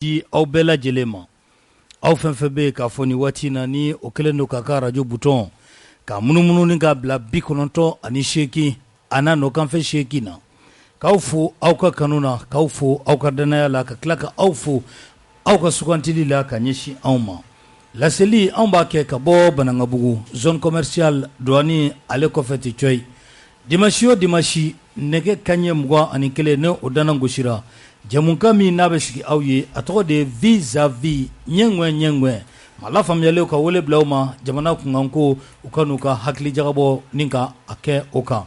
di aw bɛɛ lajɛlen ma aw fɛn fɛn bɛ k'a fɔ ni waati na ni o kɛlen don k'a ka radio bouton ka munumunu ni k'a bila 98 a n'a nɔkanfɛ 8 na k'aw fo aw ka kanu na k'aw fo aw ka danaya la ka tila ka aw fo aw ka sugantili la ka ɲɛsin anw ma laseli anw b'a kɛ ka bɔ Banangabugu zone commerciale douane ale kɔfɛ tɛ coyi dimanche o dimanche nɛgɛ kaɲɛ 21 ne o dana gosira jamukan min n'a bɛ sigi aw ye a tɔgɔ de ye vis-à-vis ɲɛŋɛ ma lafaamuyalen ka wele bila aw ma jamana kunkanko u ka n'u ka hakili jagabɔ ni ka a kɛ o kan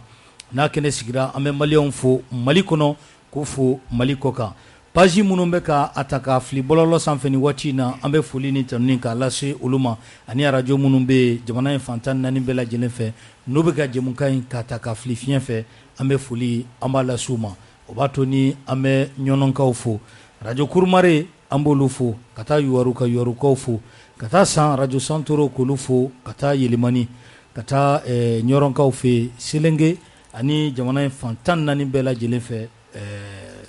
n'a kɛnɛ sigira an bɛ maliyɛnw fo Mali kɔnɔ k'u fo Mali kɔ kan page minnu bɛ ka a ta ka fili bɔlɔlɔ sanfɛ ni waati in na an bɛ foli ni tanuni k'a lase olu ma ani radio minnu bɛ jamana in fantan 4 bɛɛ lajɛlen fɛ n'u bɛ ka jamukan in ka ta ka fili fiɲɛ fɛ an bɛ foli an b'a lase u ma o b'a to ni an bɛ ɲɔnɔnkaw fo radio Kurumare an b'olu fo ka taa Yuwaru ka Yuwarukaw fo ka taa San radio Santoro k'olu fo ka taa Yelemani ka taa ɲɔrɔnkaw fɛ Selenge ani jamana in fantan 4 bɛɛ lajɛlen fɛ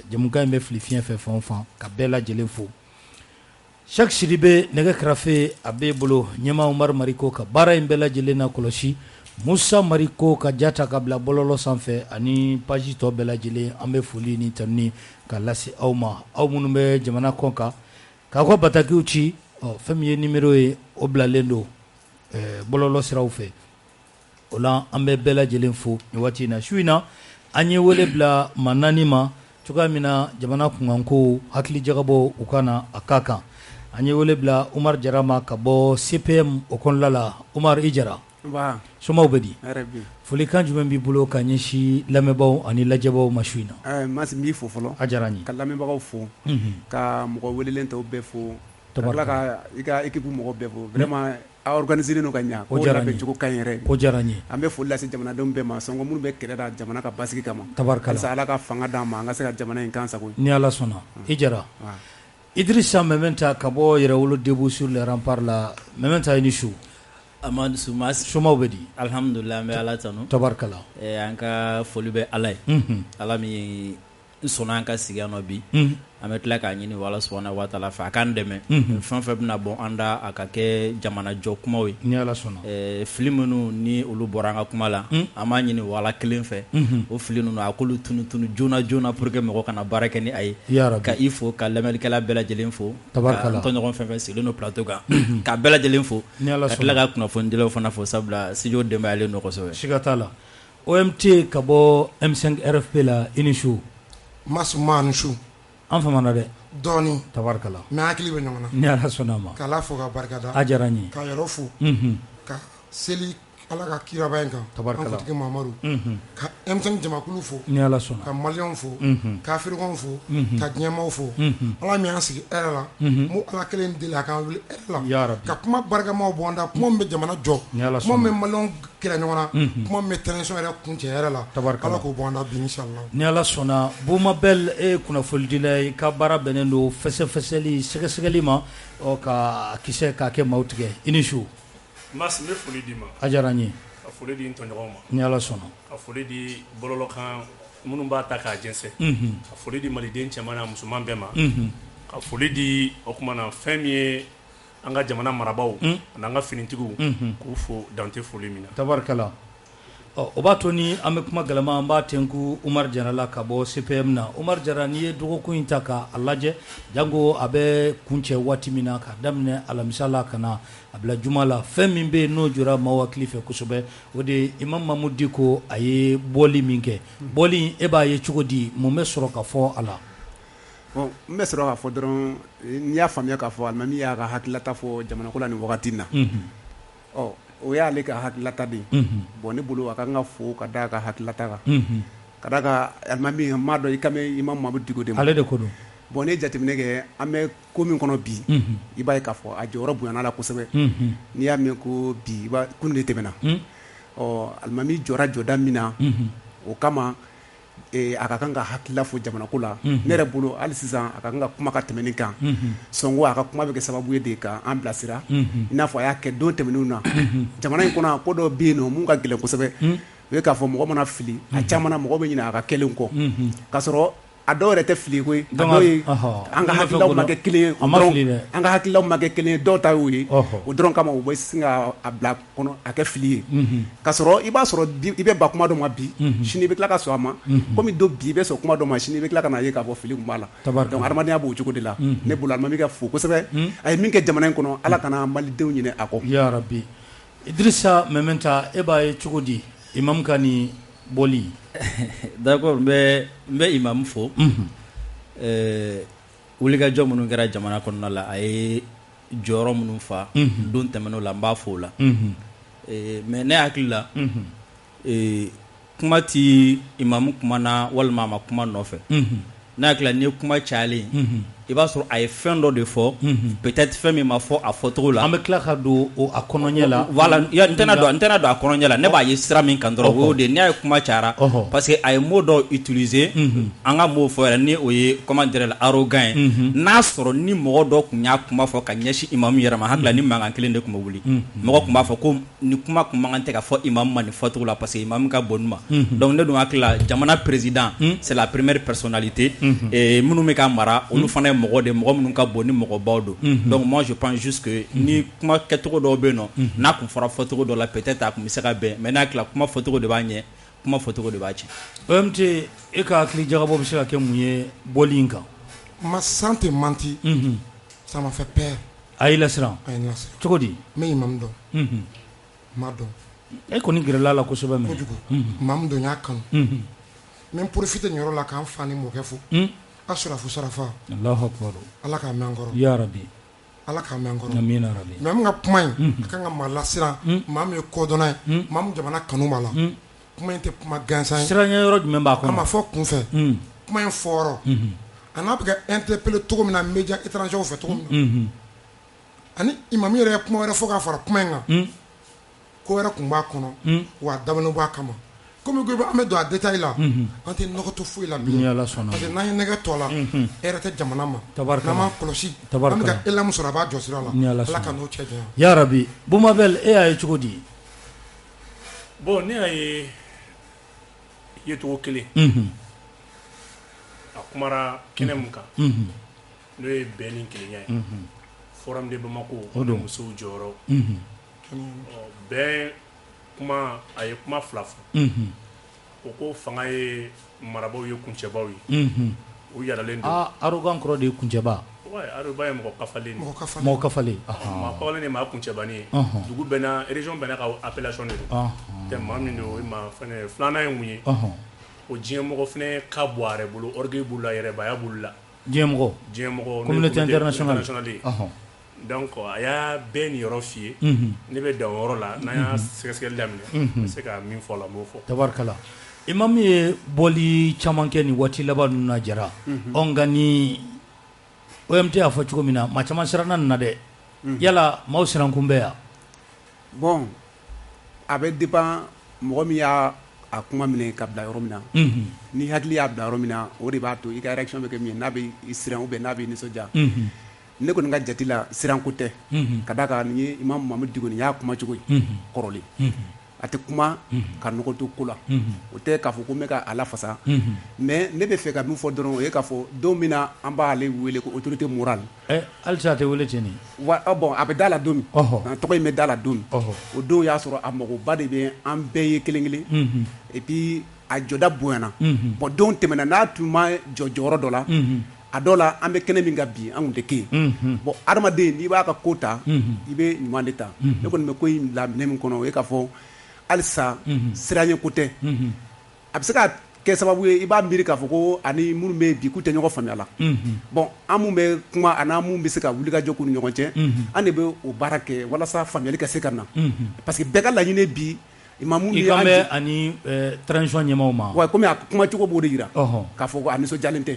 jamukan in bɛ fili fiɲɛ fɛ fan o fan ka bɛɛ lajɛlen fo Chaque Sidibe nɛgɛ kɛrɛfɛ a b'e bolo ɲɛmaa Umaru Mariko ka baara in bɛɛ lajɛlen na kɔlɔsi Musa Mariko ka jata ka bila bɔlɔlɔ sanfɛ ani page tɔ bɛɛ lajɛlen an bɛ foli ni tanuni ka lase aw ma aw minnu bɛ jamana kɔ kan k'a kɔ batakiw ci fɛn min ye numéro ye o bilalen don bɔlɔlɔ siraw fɛ o la an bɛ bɛɛ lajɛlen fo ni waati in na su in na an ye wele bila maa 4 ma cogoya min na jamana kunkanko hakili jagabɔ u ka na a ka kan an ye wele bila Umar Jara ma ka bɔ CPM o kɔnɔna la Umar i Jara somaw bɛ di folikan jumɛn b'i bolo ka ɲɛsin lamɛnbaaw ani lajɛbaaw ma su in na Masi n b'i fo fɔlɔ a diyara n ye ka lamɛnbagaw fo ka mɔgɔ welelen tɔw bɛɛ fo ka tila ka i ka équipe mɔgɔ bɛɛ fo vraiment a organisé no ka ɲa ko labɛn cogo ka ɲi yɛrɛ o diyara n ye an bɛ foli lase jamanadenw bɛɛ ma sɔngɔ minnu bɛ kɛlɛ da jamana ka basigi kama tabarikala halisa Ala ka fanga d'an ma an ka se ka jamana in kan sago ni Ala sɔnna i Jara Idrissa Mementa ka bɔ Yɛrɛwolo debout sur les remparts la Mementa i ni su Amadu Sumas somaw bɛ di alhamdulillah an bɛ Ala tanu tabarikala an ka foli bɛ Ala ye Ala min sɔnna an ka sigi yan nɔ bi an bɛ tila k'a ɲini Ala subhanahu wa taala fɛ a k'an dɛmɛ fɛn fɛn bɛna bɔ an da a ka kɛ jamana jɔ kumaw ye ni Ala sɔnna fili minnu ni olu bɔra an ka kuma la an b'a ɲini Ala kelen fɛ o fili ninnu a k'olu tunu joona pour que mɔgɔ kana baara kɛ ni a ye ka i fo ka lamɛnnikɛla bɛɛ lajɛlen fo ka n tɔɲɔgɔn fɛn fɛn sigilen don plateau kan ka bɛɛ lajɛlen fo ka tila ka kunnafonidilaw fana fo sabula studio denbayalen don kosɛbɛ siga t'a la OMT ka bɔ M5 RFP la i ni su Masuma ni su an famana dɛ dɔɔni tabarikala mais hakili bɛ ɲɔgɔn na ni Ala sɔnna ma k'Ala fo ka barikada a diyara n ye ka yɔrɔ fo ka seli Ala ka kiraba in kan tabarikala an fatigi Mamadu ka M5 jamakulu fo ni Ala sɔnna ka maliyɛnw fo ka Afirikɛnw fo ka diɲɛmaaw fo Ala min y'an sigi hɛrɛ la mo Ala kelen deli a k'an wuli hɛrɛ la ka kuma barikamaw bɔ an da kuma min bɛ jamana jɔ kuma min bɛ maliyɛnw kɛlɛ ɲɔgɔn na kuma min bɛ tension yɛrɛ kuncɛ hɛrɛ la Ala k'o bɔ an da bi inchallah ni Ala sɔnna Buma Bell e kunnafonidila i ka baara bɛnnen don fɛsɛfɛsɛli sɛgɛsɛgɛli ma ka kisɛ k'a kɛ maaw tigɛ i ni su Mas n bɛ foli d'i ma a diyara n ye ka foli di n tɔɲɔgɔnw ma ni Ala sɔnna ka foli di bɔlɔlɔkan minnu b'a ta k'a jɛnsɛn ka foli di maliden cɛman n'a musoman bɛɛ ma ka foli di o tuma na fɛn min ye an ka jamana marabaaw an'an ka finitigiw k'u fo dante foli min na tabarikala o b'a to ni an bɛ kuma gɛlɛma an b'a tenku Umar Jara la ka bɔ CPM na Umar Jara n'i ye dɔgɔkun in ta k'a lajɛ jango a bɛ kuncɛ waati min na k'a daminɛ alamisa la ka na a bila juma la fɛn min bɛ yen n'o jɔra maaw hakili fɛ kosɛbɛ o de ye Imam Mamudu Diko a ye bɔli min kɛ bɔli in e b'a ye cogo di mun bɛ sɔrɔ ka fɔ a la bon n bɛ sɔrɔ k'a fɔ dɔrɔn n'i y'a faamuya k'a fɔ alimami y'a ka hakililata fɔ jamana ko la nin wagati in na o y'ale ka hakililata de ye bon ne bolo a kan ka fo ka da ka hakililata kan ka da ka alimami n m'a dɔn i kan bɛ Imam Mamudu Diko de ma ale de ko don bon ne jateminɛ kɛ an bɛ ko min kɔnɔ bi i b'a ye k'a fɔ a jɔyɔrɔ bonyana la kosɛbɛ n'i y'a mɛn ko bi kunun de tɛmɛna alimami jɔra jɔda min na o kama a ka kan ka hakilila fo jamana ko la ne yɛrɛ bolo hali sisan a ka kan ka kuma ka tɛmɛ nin kan sɔngo a ka kuma bɛ kɛ sababu ye de ka an bilasira i n'a fɔ a y'a kɛ don tɛmɛnenw na jamana in kɔnɔ ko dɔ bɛ yen nɔ mun ka gɛlɛn kosɛbɛ o ye k'a fɔ mɔgɔ mana fili a caman na mɔgɔ bɛ ɲinɛ a ka kɛlen kɔ k'a sɔrɔ a dɔw yɛrɛ tɛ fili koyi a dɔw ye an ka hakilaw ma kɛ kelen ye an ka hakilaw ma kɛ kelen ye dɔw ta y'o ye o dɔrɔn kama u bɛ sin ka a bila kɔnɔ a kɛ fili ye ka sɔrɔ i b'a sɔrɔ i bɛ ba kuma dɔ ma bi sini i bɛ tila ka sɔn a ma komi don bi i bɛ sɔn kuma dɔ ma sini i bɛ tila ka na ye k'a fɔ fili kun b'a la donc hadamadenya b'o cogo de la ne bolo alimami ka fo kosɛbɛ a ye min kɛ jamana in kɔnɔ ala kana malidenw ɲinɛ a kɔ yarabi Idrissa Mementa e b'a ye cogo di imam ka ni bɔli d'accord n bɛ imam fo wulikajɔ minnu kɛra jamana kɔnɔna la a ye jɔyɔrɔ minnu fa don tɛmɛn'o la n b'a fo o la mais ne hakili la kuma ti imamu kuma na walima a ma kuma nɔfɛ ne hakili la n'i ye kuma cayalen i b'a sɔrɔ a ye fɛn dɔ de fɔ peut-être fɛn min ma fɔ a fɔcogo la an bɛ tila ka don a kɔnɔɲɛ la voilà n tɛna don a kɔnɔɲɛ la ne b'a ye sira min kan dɔrɔn o y'o de n'i y'a ye kuma cayara parce que a ye mot dɔ utiliser an ka mot fɔ yɛrɛ ni o ye comment dire la arrogant ye n'a sɔrɔ ni mɔgɔ dɔ tun y'a kuma fɔ ka ɲɛsin imamu yɛrɛ ma hakili la ni mankan kelen de tun bɛ wuli mɔgɔ tun b'a fɔ ko ni kuma kun mankan tɛ ka fɔ imamu ma nin fɔcogo la parce que imamu ka bon ma donc ne dun hakili la jamana président c'est la première personnalité minnu bɛ ka mara olu fana ye mɔgɔ de mɔgɔ minnu ka bon ni mɔgɔbaw don donc moi je pense juste que ni kuma kɛcogo dɔw bɛ yen nɔ n'a kun fɔra fɔcogo dɔ la peut-être a kun bɛ se ka bɛn mais n'a tila kuma fɔcogo de b'a ɲɛ kuma fɔcogo de b'a tiɲɛ. OMT e ka hakili jagabɔ bɛ se ka kɛ mun ye bɔli in kan. Ma sans te mentir ça m'a fait peur. a y'i lasiran cogo di. n bɛ imam dɔn n m'a dɔn. e kɔni gɛrɛla la kosɛbɛ mɛ. kojugu imam dɔn n y'a kanu n bɛ profiter nin yɔrɔ la k'an fa ni mɔkɛ fo. Asurafu Sarafa. Allahu Akbar. Ala k'a mɛn an kɔrɔ. Ya Rabbi. Ala k'a mɛn an kɔrɔ. Amina Rabbi. Mais an ka kuma in a kan ka maa lasiran maa min ye kodɔnna ye maa min jamana kanu b'a la kuma in tɛ kuma gansan ye. Siranɲɛ yɔrɔ jumɛn b'a kɔnɔ. a ma fɔ kunfɛ kuma in fɔyɔrɔ a n'a bɛ ka interpeller cogo min na média étrangers fɛ cogo min na ani imam yɛrɛ ye kuma wɛrɛ fɔ k'a fara kuma in kan ko wɛrɛ tun b'a kɔnɔ wa a dabalen b'a kama. Comme an bɛ don a détail la an tɛ nɔgɔ to foyi la bilen parce que n'an ye nɛgɛ tɔ la e yɛrɛ tɛ jamana ma n'an m'an kɔlɔsi an bɛ ka élan min sɔrɔ a b'a jɔ sira la Ala ka n'o cɛ janya. Ya Rabbi Bumabel e y'a ye cogo di. Bon ne y'a ye yecogo kelen a kumara kɛnɛ mun kan n'o ye bɛn ni kelenya ye forum de Bamako o don musow jɔyɔrɔ bɛn kuma a ye kuma fila fɔ o ko fanga ye marabaw ye kuncɛbaw ye u yɛlɛlen don arrogant kɔrɔ de ye kuncɛba. ouais arrogant ye mɔgɔ kafalen mɔgɔ kafalen maa kafalen de maa kuncɛbani ye dugu bɛɛ na région bɛɛ n'a ka appellation de don tɛ maa min don o ye maa fɛnɛ filanan ye mun ye o diɲɛ mɔgɔ fɛnɛ ka bɔ a yɛrɛ bolo orgueil b'u la yɛrɛbaya b'u la diɲɛ mɔgɔ communauté internationale donc a y'a bɛɛ nin yɔrɔ f'i ye ne bɛ dan o yɔrɔ la n'an y'a sɛgɛsɛgɛli daminɛ n bɛ se ka min fɔ la n b'o fɔ. Tabarikala imam ye bɔli caman kɛ nin waati laban ninnu na jara nka ni OMT y'a fɔ cogo min na maa caman siranna nin na dɛ yala maaw sirankun bɛ yan. bon a bɛ dépend mɔgɔ min y'a a kuma minɛ ka bila yɔrɔ min na ni hakili y'a bila yɔrɔ min na o de b'a to i ka réaction bɛ kɛ min ye n'a bɛ siran ou bien n'a bɛ nisɔndiya. Ne kɔni ka jate la siranko tɛ ka da kan nin ye Imam Mamadu Diko nin y'a kuma cogo ye kɔrɔlen a tɛ kuma ka nɔgɔ to ko la o tɛ k'a fɔ ko n bɛ ka a lafasa mais ne bɛ fɛ ka min fɔ dɔrɔn o ye k'a fɔ don min na an b'ale wele ko autorité morale halisa a tɛ wele ten bon a bɛ da la don min tɔgɔ in bɛ da la don min o don y'a sɔrɔ a magoba de bɛ an bɛɛ ye kelen kelen et puis a jɔda bonyana bon don tɛmɛna n'a tun ma jɔ jɔyɔrɔ dɔ la a dɔw la an bɛ kɛnɛ min ka bi an kun tɛ kɛ yen bon adamaden n'i b'a ka ko ta i bɛ ɲuman de ta ne kɔni bɛ ko in bila minɛ min kɔnɔ o ye k'a fɔ halisa siranɲɛ ko tɛ a bɛ se ka kɛ sababu ye i b'a miiri k'a fɔ ko ani minnu bɛ bi k'u tɛ ɲɔgɔn faamuya la bon an mun bɛ kuma a n'an mun bɛ se ka wulikajɔ k'u ni ɲɔgɔn cɛ an de bɛ o baara kɛ walasa faamuyali ka se ka na parce que bɛɛ ka laɲini bi imamu i kan bɛ ani transition ɲɛmaaw ma wa komi a kuma cogo b'o de jira k'a fɔ ko a nisɔndiyalen tɛ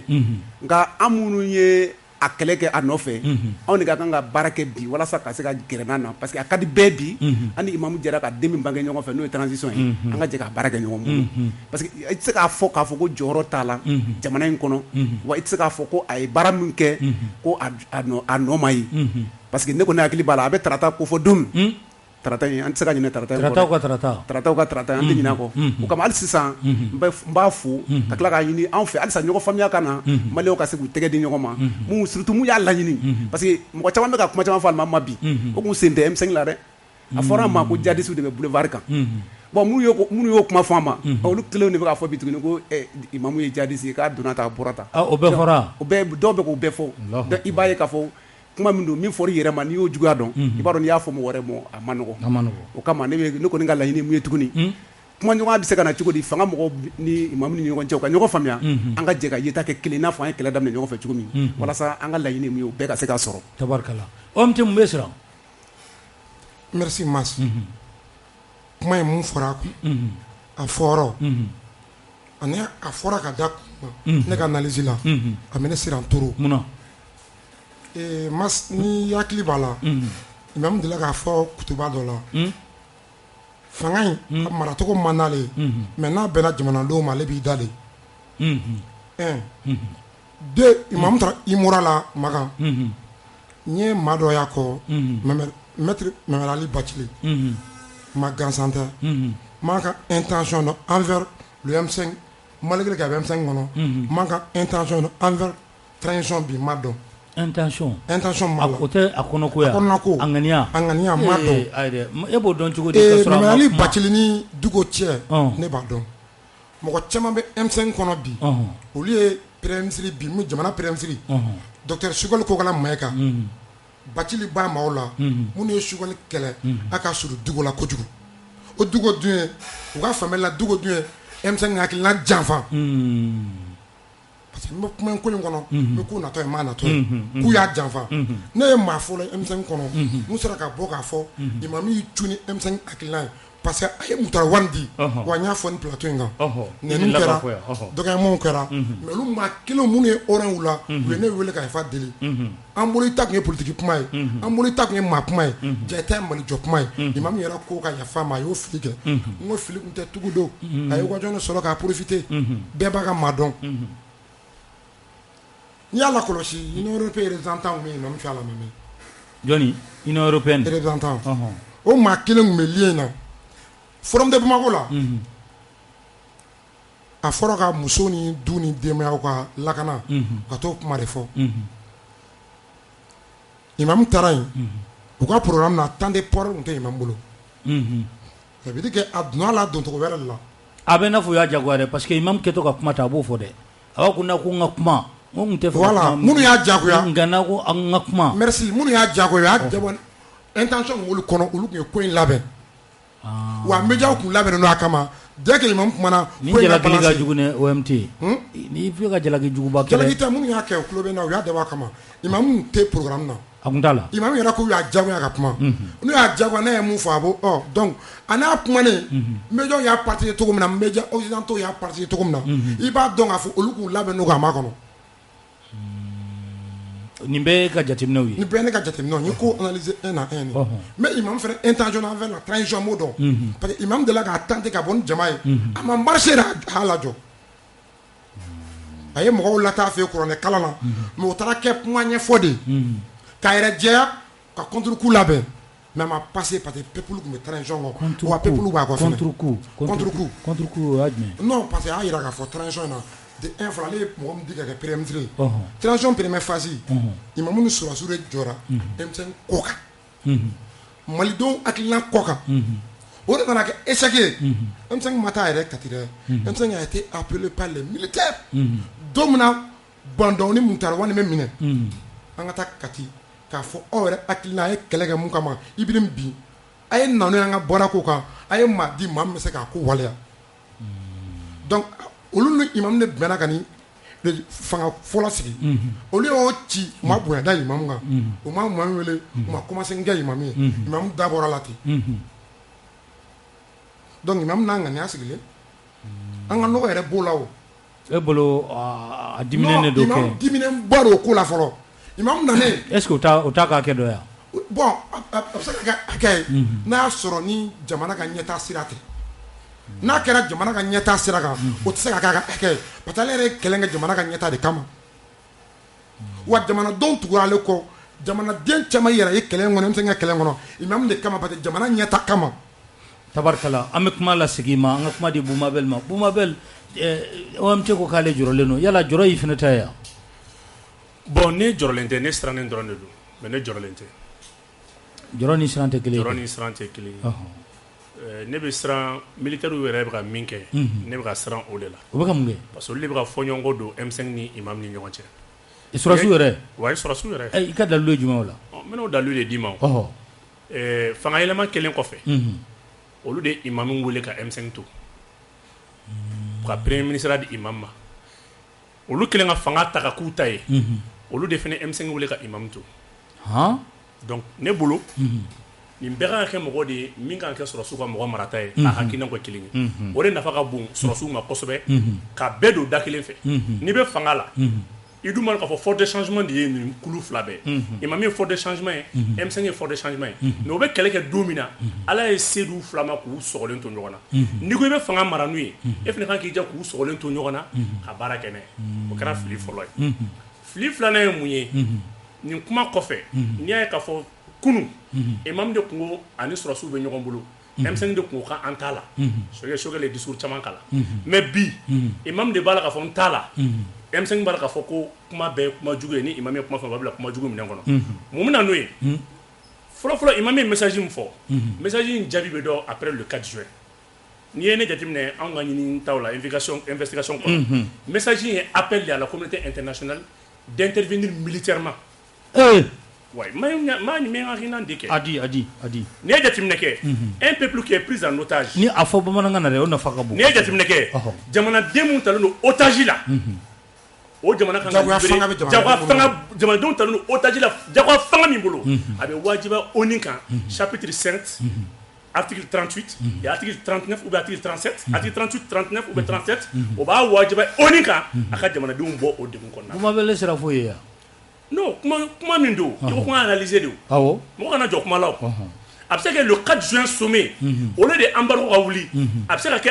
nka an minnu ye a kɛlɛ kɛ a nɔfɛ anw de ka kan ka baara kɛ bi walasa ka se ka gɛrɛ n'a na parce que a ka di bɛɛ bi an ni imamu jɛra ka den min bange ɲɔgɔn fɛ n'o ye transition ye an ka jɛ ka baara kɛ ɲɔgɔn bolo parce que i tɛ se k'a fɔ ko jɔyɔrɔ t'a la jamana in kɔnɔ wa i tɛ se k'a fɔ ko a ye baara min kɛ ko a nɔ ma ye parce que ne kɔni hakili b'a la a bɛ tarata ko fɔ don min tarata an tɛ se ka ɲinɛ tarata tarataw ka tarata an tɛ ɲinɛ kɔ o kama hali sisan n b'a fo ka tila k'a ɲini anw fɛ halisa ɲɔgɔn faamuya ka na maliyɛnw ka se k'u tɛgɛ di ɲɔgɔn ma surtout mun y'a laɲini parce que mɔgɔ caman bɛ ka kuma caman fɔ alimami ma bi o kun sen tɛ M5 la dɛ a fɔra an ma ko jihadistes de bɛ boulevard kan bon minnu y'o kuma fɔ an ma olu kelenw de bɛ k'a fɔ bi tuguni ko imamu ye jihadiste ye k'a donna ta a bɔra ta o bɛɛ fɔra dɔw bɛ k'o bɛɛ fɔ donc i b'a ye k'a fɔ kuma min don min fɔra i yɛrɛ ma n'i y'o juguya dɔn i b'a dɔn n'i y'a fɔ mɔgɔ wɛrɛ ma a ma nɔgɔn o kama ne kɔni ka laɲini mun ye tuguni kuma ɲɔgɔnya bɛ se ka na cogo di fanga mɔgɔw ni imamu ni ɲɔgɔn cɛ u ka ɲɔgɔn faamuya an ka jɛ ka yeta kɛ kelen n'a fɔ an ye kɛlɛ daminɛ ɲɔgɔn fɛ cogo min walasa an ka laɲini mun ye o bɛɛ ka se ka sɔrɔ tabarikala OMT mun bɛ siran merci Mas kuma ye mun fɔra a kun a fɔra ani a fɔra ka da kun ne ka analyse la a bɛ ne siran toro munna Mas ni hakili b'a la imamu delila k'a fɔ kutuba dɔ la fanga in a maracogo man d'ale ye mais n'a bɛnna jamanadenw ma ale b'i da de 1 2 imamu taara Imura la Makan n ye maa dɔ y'a kɔ maître Mamɛd Ali Bacili ma gansan tɛ man ka intention dɔn envers le M5 malgré que a bɛ M5 kɔnɔ man ka intention dɔn envers transition bi ma dɔn intention ma la o tɛ a kɔnɔko ya a ŋaniya ma dɔn e b'o dɔn cogo di ka sɔrɔ Mamɛd Ali Bacili ni Dugo cɛ ne b'a dɔn mɔgɔ caman bɛ M5 kɔnɔ bi olu ye premier ministre bi mun jamana premier ministre docteur Sukali Kokala Mayiga Bacili b'a maaw la minnu ye Sukali kɛlɛ a ka surun Dugo la kojugu o Dugo dun ye u ka faamuyali la Dugo dun ye M5 hakilina janfa parce que n bɛ kuma in ko in kɔnɔ n bɛ k'u natɔ ye maa natɔ ye k'u y'a janfa ne ye maa fɔlɔ ye M5 kɔnɔ mun sera ka bɔ k'a fɔ imamu y'i cun ni M5 hakilina ye parce que a ye Mutara Wani di wa n y'a fɔ ni plateau in kan nɛniw kɛra dɔgɔyamaw kɛra mais olu maa kelen minnu ye orange la u ye ne wele ka yafa deli an bolo i ta tun ye politique kuma ye an bolo i ta tun ye maa kuma ye jaa ta ye malijɔ kuma ye imamu yɛrɛ ko ka yafa ma a y'o fili kɛ n ko fili tun tɛ tugu don a ye occasion sɔrɔ k'a profiter bɛɛ b'a ka maa dɔn n'i y'a lakɔlɔsi Union européenne représentant bɛ yen nɔ n fɛ a la mɛmɛ jɔnni Union européenne représentant o maa kelen tun bɛ lié in na Forum de Bamako la a fɔra ka muso ni du ni denbayaw ka lakana ka t'o kuma de fɔ imamu taara yen u ka programme na temps de port tun tɛ imamu bolo ça veut dire que a donna la doncogo wɛrɛ de la a bɛ i n'a fɔ u y'a jagoya dɛ parce que imamu kɛtɔ ka kuma ta a b'o fɔ dɛ a b'a ko na ko n ka kuma n kun tɛ fɔ voilà minnu y'a jagoya nka na ko n ka kuma merci minnu y'a jagoya o y'a dabɔ intention min b'olu kɔnɔ olu tun ye ko in labɛn wa médiaw tun labɛnnen don a kama dès que imamu kumana ni jalaki ka jugu ni OMT ni fi ka jalaki juguba kɛlɛ jalaki tɛ minnu y'a kɛ o tulo bɛ na u y'a dabɔ a kama imamu tɛ programme na a kun t'a la imamu yɛrɛ ko u y'a jagoya ka kuma n'u y'a jagoya ne ye mun fɔ a b'o donc a n'a kumanen médiaw y'a partager cogo min na médias occidentaux y'a partager cogo min na i b'a dɔn k'a fɔ olu k'u labɛn n'u ka makɔnɔ nin bɛɛ ka jateminɛw ye nin bɛɛ ne ka jateminɛw ye ko analyser un à un mais imam fɛnɛ intention envers la transition mo dɔn parce que imam delila k'a tenter ka bɔ ni jama ye a ma marché a y'a lajɔ a ye mɔgɔw lataa fɛ kuranɛ kalan na mais o taara kɛ kuma ɲɛfɔ de k'a yɛrɛ jɛya ka contre coup labɛn mais a ma passé parce que peuple tun bɛ transition kɔ wa peuple b'a kɔ fɛnɛ contre coup o y'a jumɛn non parce que a y'a yira k'a fɔ transition in na de un fɔlɔ ale ye mɔgɔ min di ka kɛ premier ministre ye transition première phase imamu ni sɔrɔsiw de jɔra M5 kɔ kan malidenw hakilina kɔ kan o de nana kɛ échec ye M5 ma taa a yɛrɛ kati dɛ M5 a été appelé par les militaires don min na Bandɔn ni Mutara Wani bɛ minɛ an ka taa kati k'a fɔ aw yɛrɛ hakilina a ye kɛlɛ kɛ mun kama Ibirim bi a ye nanu an ka bɔra ko kan a ye maa di maa min bɛ se k'a ko waleya donc olu ni imamu de bɛnna ka ni fanga fɔlɔ sigi olu y'o ci u ma bonya da imamu kan u ma imamu wele u ma commencé n kɛ imamu ye imamu da bɔra la ten donc imamu n'a ŋaniya sigilen an ka nɔgɔ yɛrɛ b'o la o e bolo a diminen de do kɛ imamu diminen ba do ko la fɔlɔ imamu nanen est ce que o t'a ka kɛ dɔ ya bon a bɛ se ka kɛ hakɛ ye n'a y'a sɔrɔ ni jamana ka ɲɛtaa sira tɛ n'a kɛra jamana ka ɲɛtaa sira kan o tɛ se ka kɛ a ka hakɛ ye parce que ale yɛrɛ ye kɛlɛ kɛ jamana ka ɲɛtaa de kama wa jamanadenw tugura ale kɔ jamana den chama yera ye kelen ngono msenga kelen ngono imam de kama pate jamana nyata kama tabarkala amekuma la sigima anga kuma di Boumabel ma Boumabel o amte ko kale joroleno yala joro yi fenata ya bon ne jorolente ne stranen drone do mais ne jorolente joroni srante kele joroni srante kele ne be sran militaire were be ka minke ne be ka sran o de la o be ka munge parce que le be ka foniongo do M5 ni imam ni ɲɔgɔn cɛ surasu yɛrɛ ouais surasu yɛrɛ i ka dalu jumɛn o la meno dalu de dima fanga yɛlɛma kelen kɔfɛ olu de imam wele ka M5 to ka premier ministre di imam ma olu kelen ka fanga ta ka k'u ta ye olu de fɛnɛ M5 wele ka imam to donc ne bolo nin bɛɛ kan ka kɛ mɔgɔ de ye min kan ka kɛ sɔrɔsiw ka mɔgɔ marata ye a hakilina ko kelen ye o de nafa ka bon sɔrɔsiw ma kosɛbɛ ka bɛɛ don da kelen fɛ n'i bɛ fanga la i dun man k'a fɔ fort de changement de ye nin kulu fila bɛɛ imam ye fort de changement ye M5 ye fort de changement ye mais o bɛ kɛlɛ kɛ don min na ala ye se d'u fila ma k'u sɔgɔlen to ɲɔgɔn na n'i ko i bɛ fanga mara n'u ye e fana kan k'i jɛ k'u sɔgɔlen to ɲɔgɔn na ka baara kɛ n'a ye o kɛra fili fɔlɔ ye fili filanan ye mun ye nin kuma kɔfɛ n'i y'a ye k'a fɔ kunu imam de kungo ani sɔrɔsiw bɛ ɲɔgɔn bolo M5 de kungo ka an t'a la sokɛ le discours caman kala mais bi imam de b'a la k'a fɔ n t'a la M5 b'a la k'a fɔ ko kuma bɛɛ ye kuma jugu ye ni imam ye kuma fɔ a bɛ bila kuma jugu minɛn kɔnɔ mun bɛ na n'o ye fɔlɔ imam ye message min fɔ message in jaabi bɛ dɔn après le 4 juin n'i ye ne jateminɛ anw ka ɲini taw la investigation kɔnɔ message in ye appel de à la communauté internationale d'intervenir militairement ouais maa ni mɛ hakilina de kɛ adi n'i ye jateminɛ kɛ un peuple qui est pris en otage ni a fɔ bamanankan na dɛ o nafa ka bon n'i ye jateminɛ kɛ jamanaden mun talen don otage la o jamana kan ka jamanadenw talen don otage la jagoya fanga min bolo a bɛ wajiba ONU kan chapitre 5 article 38 et article 39 ou bien article 37 article 38 39 ou bien 37 o b'a wajiba ONU kan a ka jamanadenw bɔ o degun kɔnɔna na Boumabel sera fo ye ya non kuma min do i ko kuma analyser de awɔ mɔgɔ kana jɔ kuma la a bɛ se ka kɛ le 4 juin sommet olu de embargo ka wuli a bɛ se ka kɛ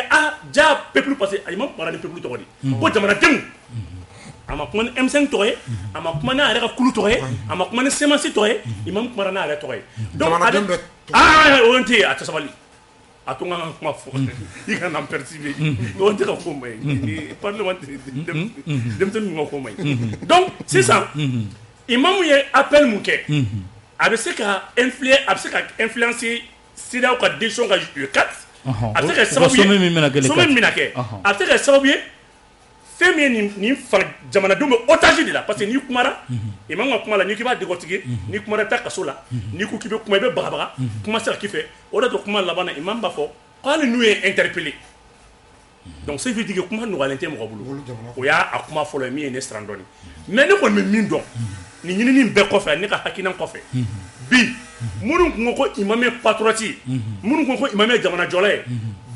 ja peuple parce que a ma kuma ni peuple tɔgɔ de ko jamanadenw a ma kuma ni M5 tɔgɔ ye a ma kuma n'a yɛrɛ ka kulu tɔgɔ ye a ma kuma ni semence tɔgɔ ye i ma kuma n'a yɛrɛ tɔgɔ ye donc o tɛ a tɛ sabali a to n ka kuma fɔ i ka na n perturber o tɛ ka ko ma ye parlement denmisɛnnin ka ko ma ye donc sisan imamu ye appel mun kɛ a bɛ se ka influencer CEDEAO ka décision ka le 4 a bɛ se ka sababu ye sommet min bɛna kɛ a bɛ se ka sababu ye fɛn min ye nin fara jamanadenw bɛ otage de la parce que n'i kumara imamu ka kuma la n'i k'i b'a décortiquer n'i kumara i bɛ taa kaso la n'i ko k'i bɛ kuma i bɛ bagabaga kuma sera k'i fɛ o de to kuma laban na imamu b'a fɔ k'ale n'u ye interpellé donc c'est veut dire que kuma nɔgɔyalen tɛ mɔgɔ bolo o y'a kuma fɔlɔ ye min ye ne siran dɔɔnin mais ne kɔni bɛ min dɔn nin ɲinini bɛɛ kɔfɛ ne ka hakilina kɔfɛ bi minnu kun ko imam ye patriote ye minnu kun ko imam ye jamana jɔla ye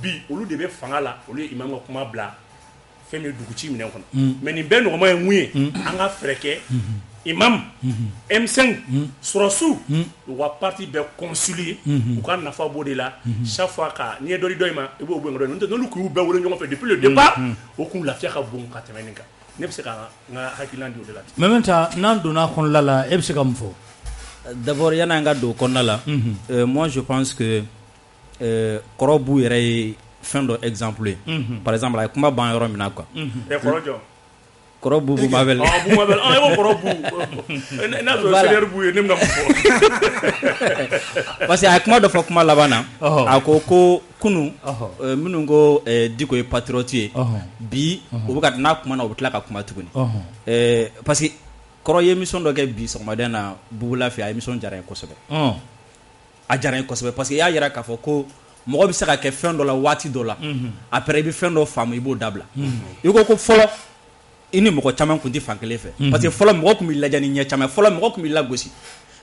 bi olu de bɛ fanga la olu ye imam ka kuma bila fɛn min duguci minɛn kɔnɔ mais nin bɛɛ nɔgɔma ye mun ye an ka fɛɛrɛ kɛ imam M5 sɔrɔsiw u ka parti bɛɛ concilier u ka nafa b'o de la chaque fois ka n'i ye dɔ di dɔ in ma i b'o bɔ yen nɔ n'olu k'u bɛɛ wele ɲɔgɔn fɛ depuis le départ o kun lafiya ka bon ka tɛmɛ nin kan ne bɛ se ka n ka hakilina di o de la mais maintenant n'an donna kɔnɔna la e bɛ se ka mun fɔ d'abord yanni an ka don kɔnɔna la moi je pense que kɔrɔ b'u yɛrɛ ye fɛn dɔ exemple ye par exemple a ye kuma ban yɔrɔ min na quoi kɔrɔ jɔ kɔrɔ bu Boumabel Boumabel e ko kɔrɔ bu n'a sɔrɔ senior bu ye ne bɛna mun fɔ parce que a ye kuma dɔ fɔ kuma laban na a ko kunu minnu ko Diko ye patriote ye bi u bɛ ka n'a kuma na u bɛ tila ka kuma tuguni parce que kɔrɔ ye émission dɔ kɛ bi sɔgɔmaden na Bugula fɛ a émission diyara n ye kosɛbɛ a diyara n ye kosɛbɛ parce que i y'a yira k'a fɔ ko mɔgɔ bɛ se ka kɛ fɛn dɔ la waati dɔ la après i bɛ fɛn dɔ faamu i b'o dabila i ko fɔlɔ i ni mɔgɔ caman tun tɛ fan kelen fɛ parce que fɔlɔ mɔgɔ tun b'i lajɛ ni ɲɛ caman fɔlɔ mɔgɔ tun b'i lagosi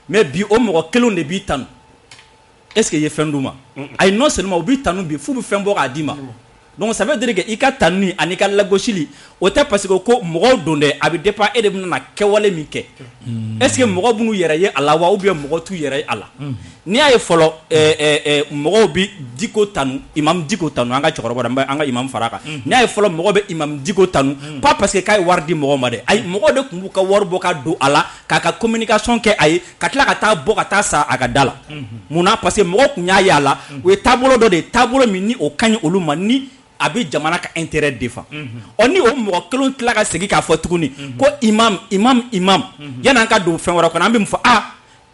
mais bi o mɔgɔ kelenw de b'i tanu est ce que i ye fɛn d'u ma ayi non seulement u b'i tanu bi f'u bɛ fɛn bɔ k'a d'i ma donc ça veut dire que i ka tanni ani ka lagosili o tɛ parce que ko mɔgɔw don dɛ a bɛ dépend e de bɛna kɛwale min kɛ est ce que mɔgɔw b'u yɛrɛ ye a la wa ou bien mɔgɔw t'u yɛrɛ ye a la n'i y'a ye fɔlɔ mɔgɔw bɛ diko tanu imam diko tanu an ka cɛkɔrɔba an ka imam fara kan n'i y'a ye fɔlɔ mɔgɔw bɛ imam diko tanu pas parce que k'a ye wari di mɔgɔw ma dɛ ayi mɔgɔw de tun b'u ka wari bɔ ka don a la k'a ka communication kɛ a ye ka tila ka taa bɔ ka taa sa a ka da la munna parce que mɔgɔw tun y'a ye a la o ye taabolo dɔ de ye taabolo min ni o ka ɲi olu ma ni a bɛ jamana ka intérêt défend ni o mɔgɔ kelen tila ka segin k'a fɔ tuguni ko imam yan'an ka don fɛn wɛrɛ kɔnɔ an bɛ mun fɔ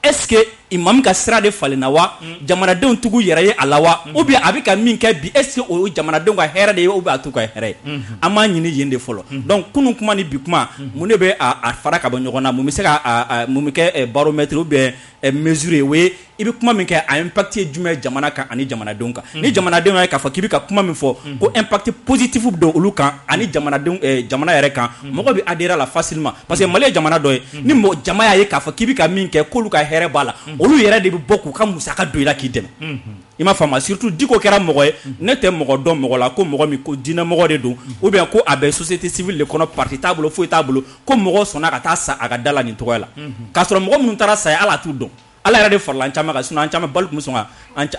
est ce que imam ka sira de falenna wa jamanadenw tugu yɛrɛ ye a la wa ou bien a bɛ ka min kɛ bi est ce que o jamanadenw ka hɛrɛ de ye ou bien a t'u ka hɛrɛ ye an b'a ɲini yen de fɔlɔ donc kunun kuma ni bi kuma mun de bɛ a fara ka bɔ ɲɔgɔn na mun bɛ se ka mun bɛ kɛ baromètre ou bien mesure ye o ye i bɛ kuma min kɛ a impact ye jumɛn jamana kan ani jamanadenw kan ni jamanadenw ye k'a fɔ k'i bɛ ka kuma min fɔ ko impact positif don olu kan ani jamana yɛrɛ kan mɔgɔ bɛ adhérer a la facilement parce que Mali ye jamana dɔ ye ni jama y'a ye k'a fɔ k'i bɛ ka min kɛ k'olu ka hɛrɛ b'a la olu yɛrɛ de bɛ bɔ k'u ka musaka don i la k'i dɛmɛ i m'a faamu surtout diko kɛra mɔgɔ ye ne tɛ mɔgɔ dɔn mɔgɔ la ko mɔgɔ min ko diinɛmɔgɔ de don ou bien ko a bɛ société civile de kɔnɔ parti t'a bolo foyi t'a bolo ko mɔgɔ sɔnna ka taa sa a ka da la nin tɔgɔ la k'a sɔrɔ mɔgɔ minnu taara sa ala t'u dɔn ala yɛrɛ de farala an caman kan sinon an caman balo tun bɛ sɔn ka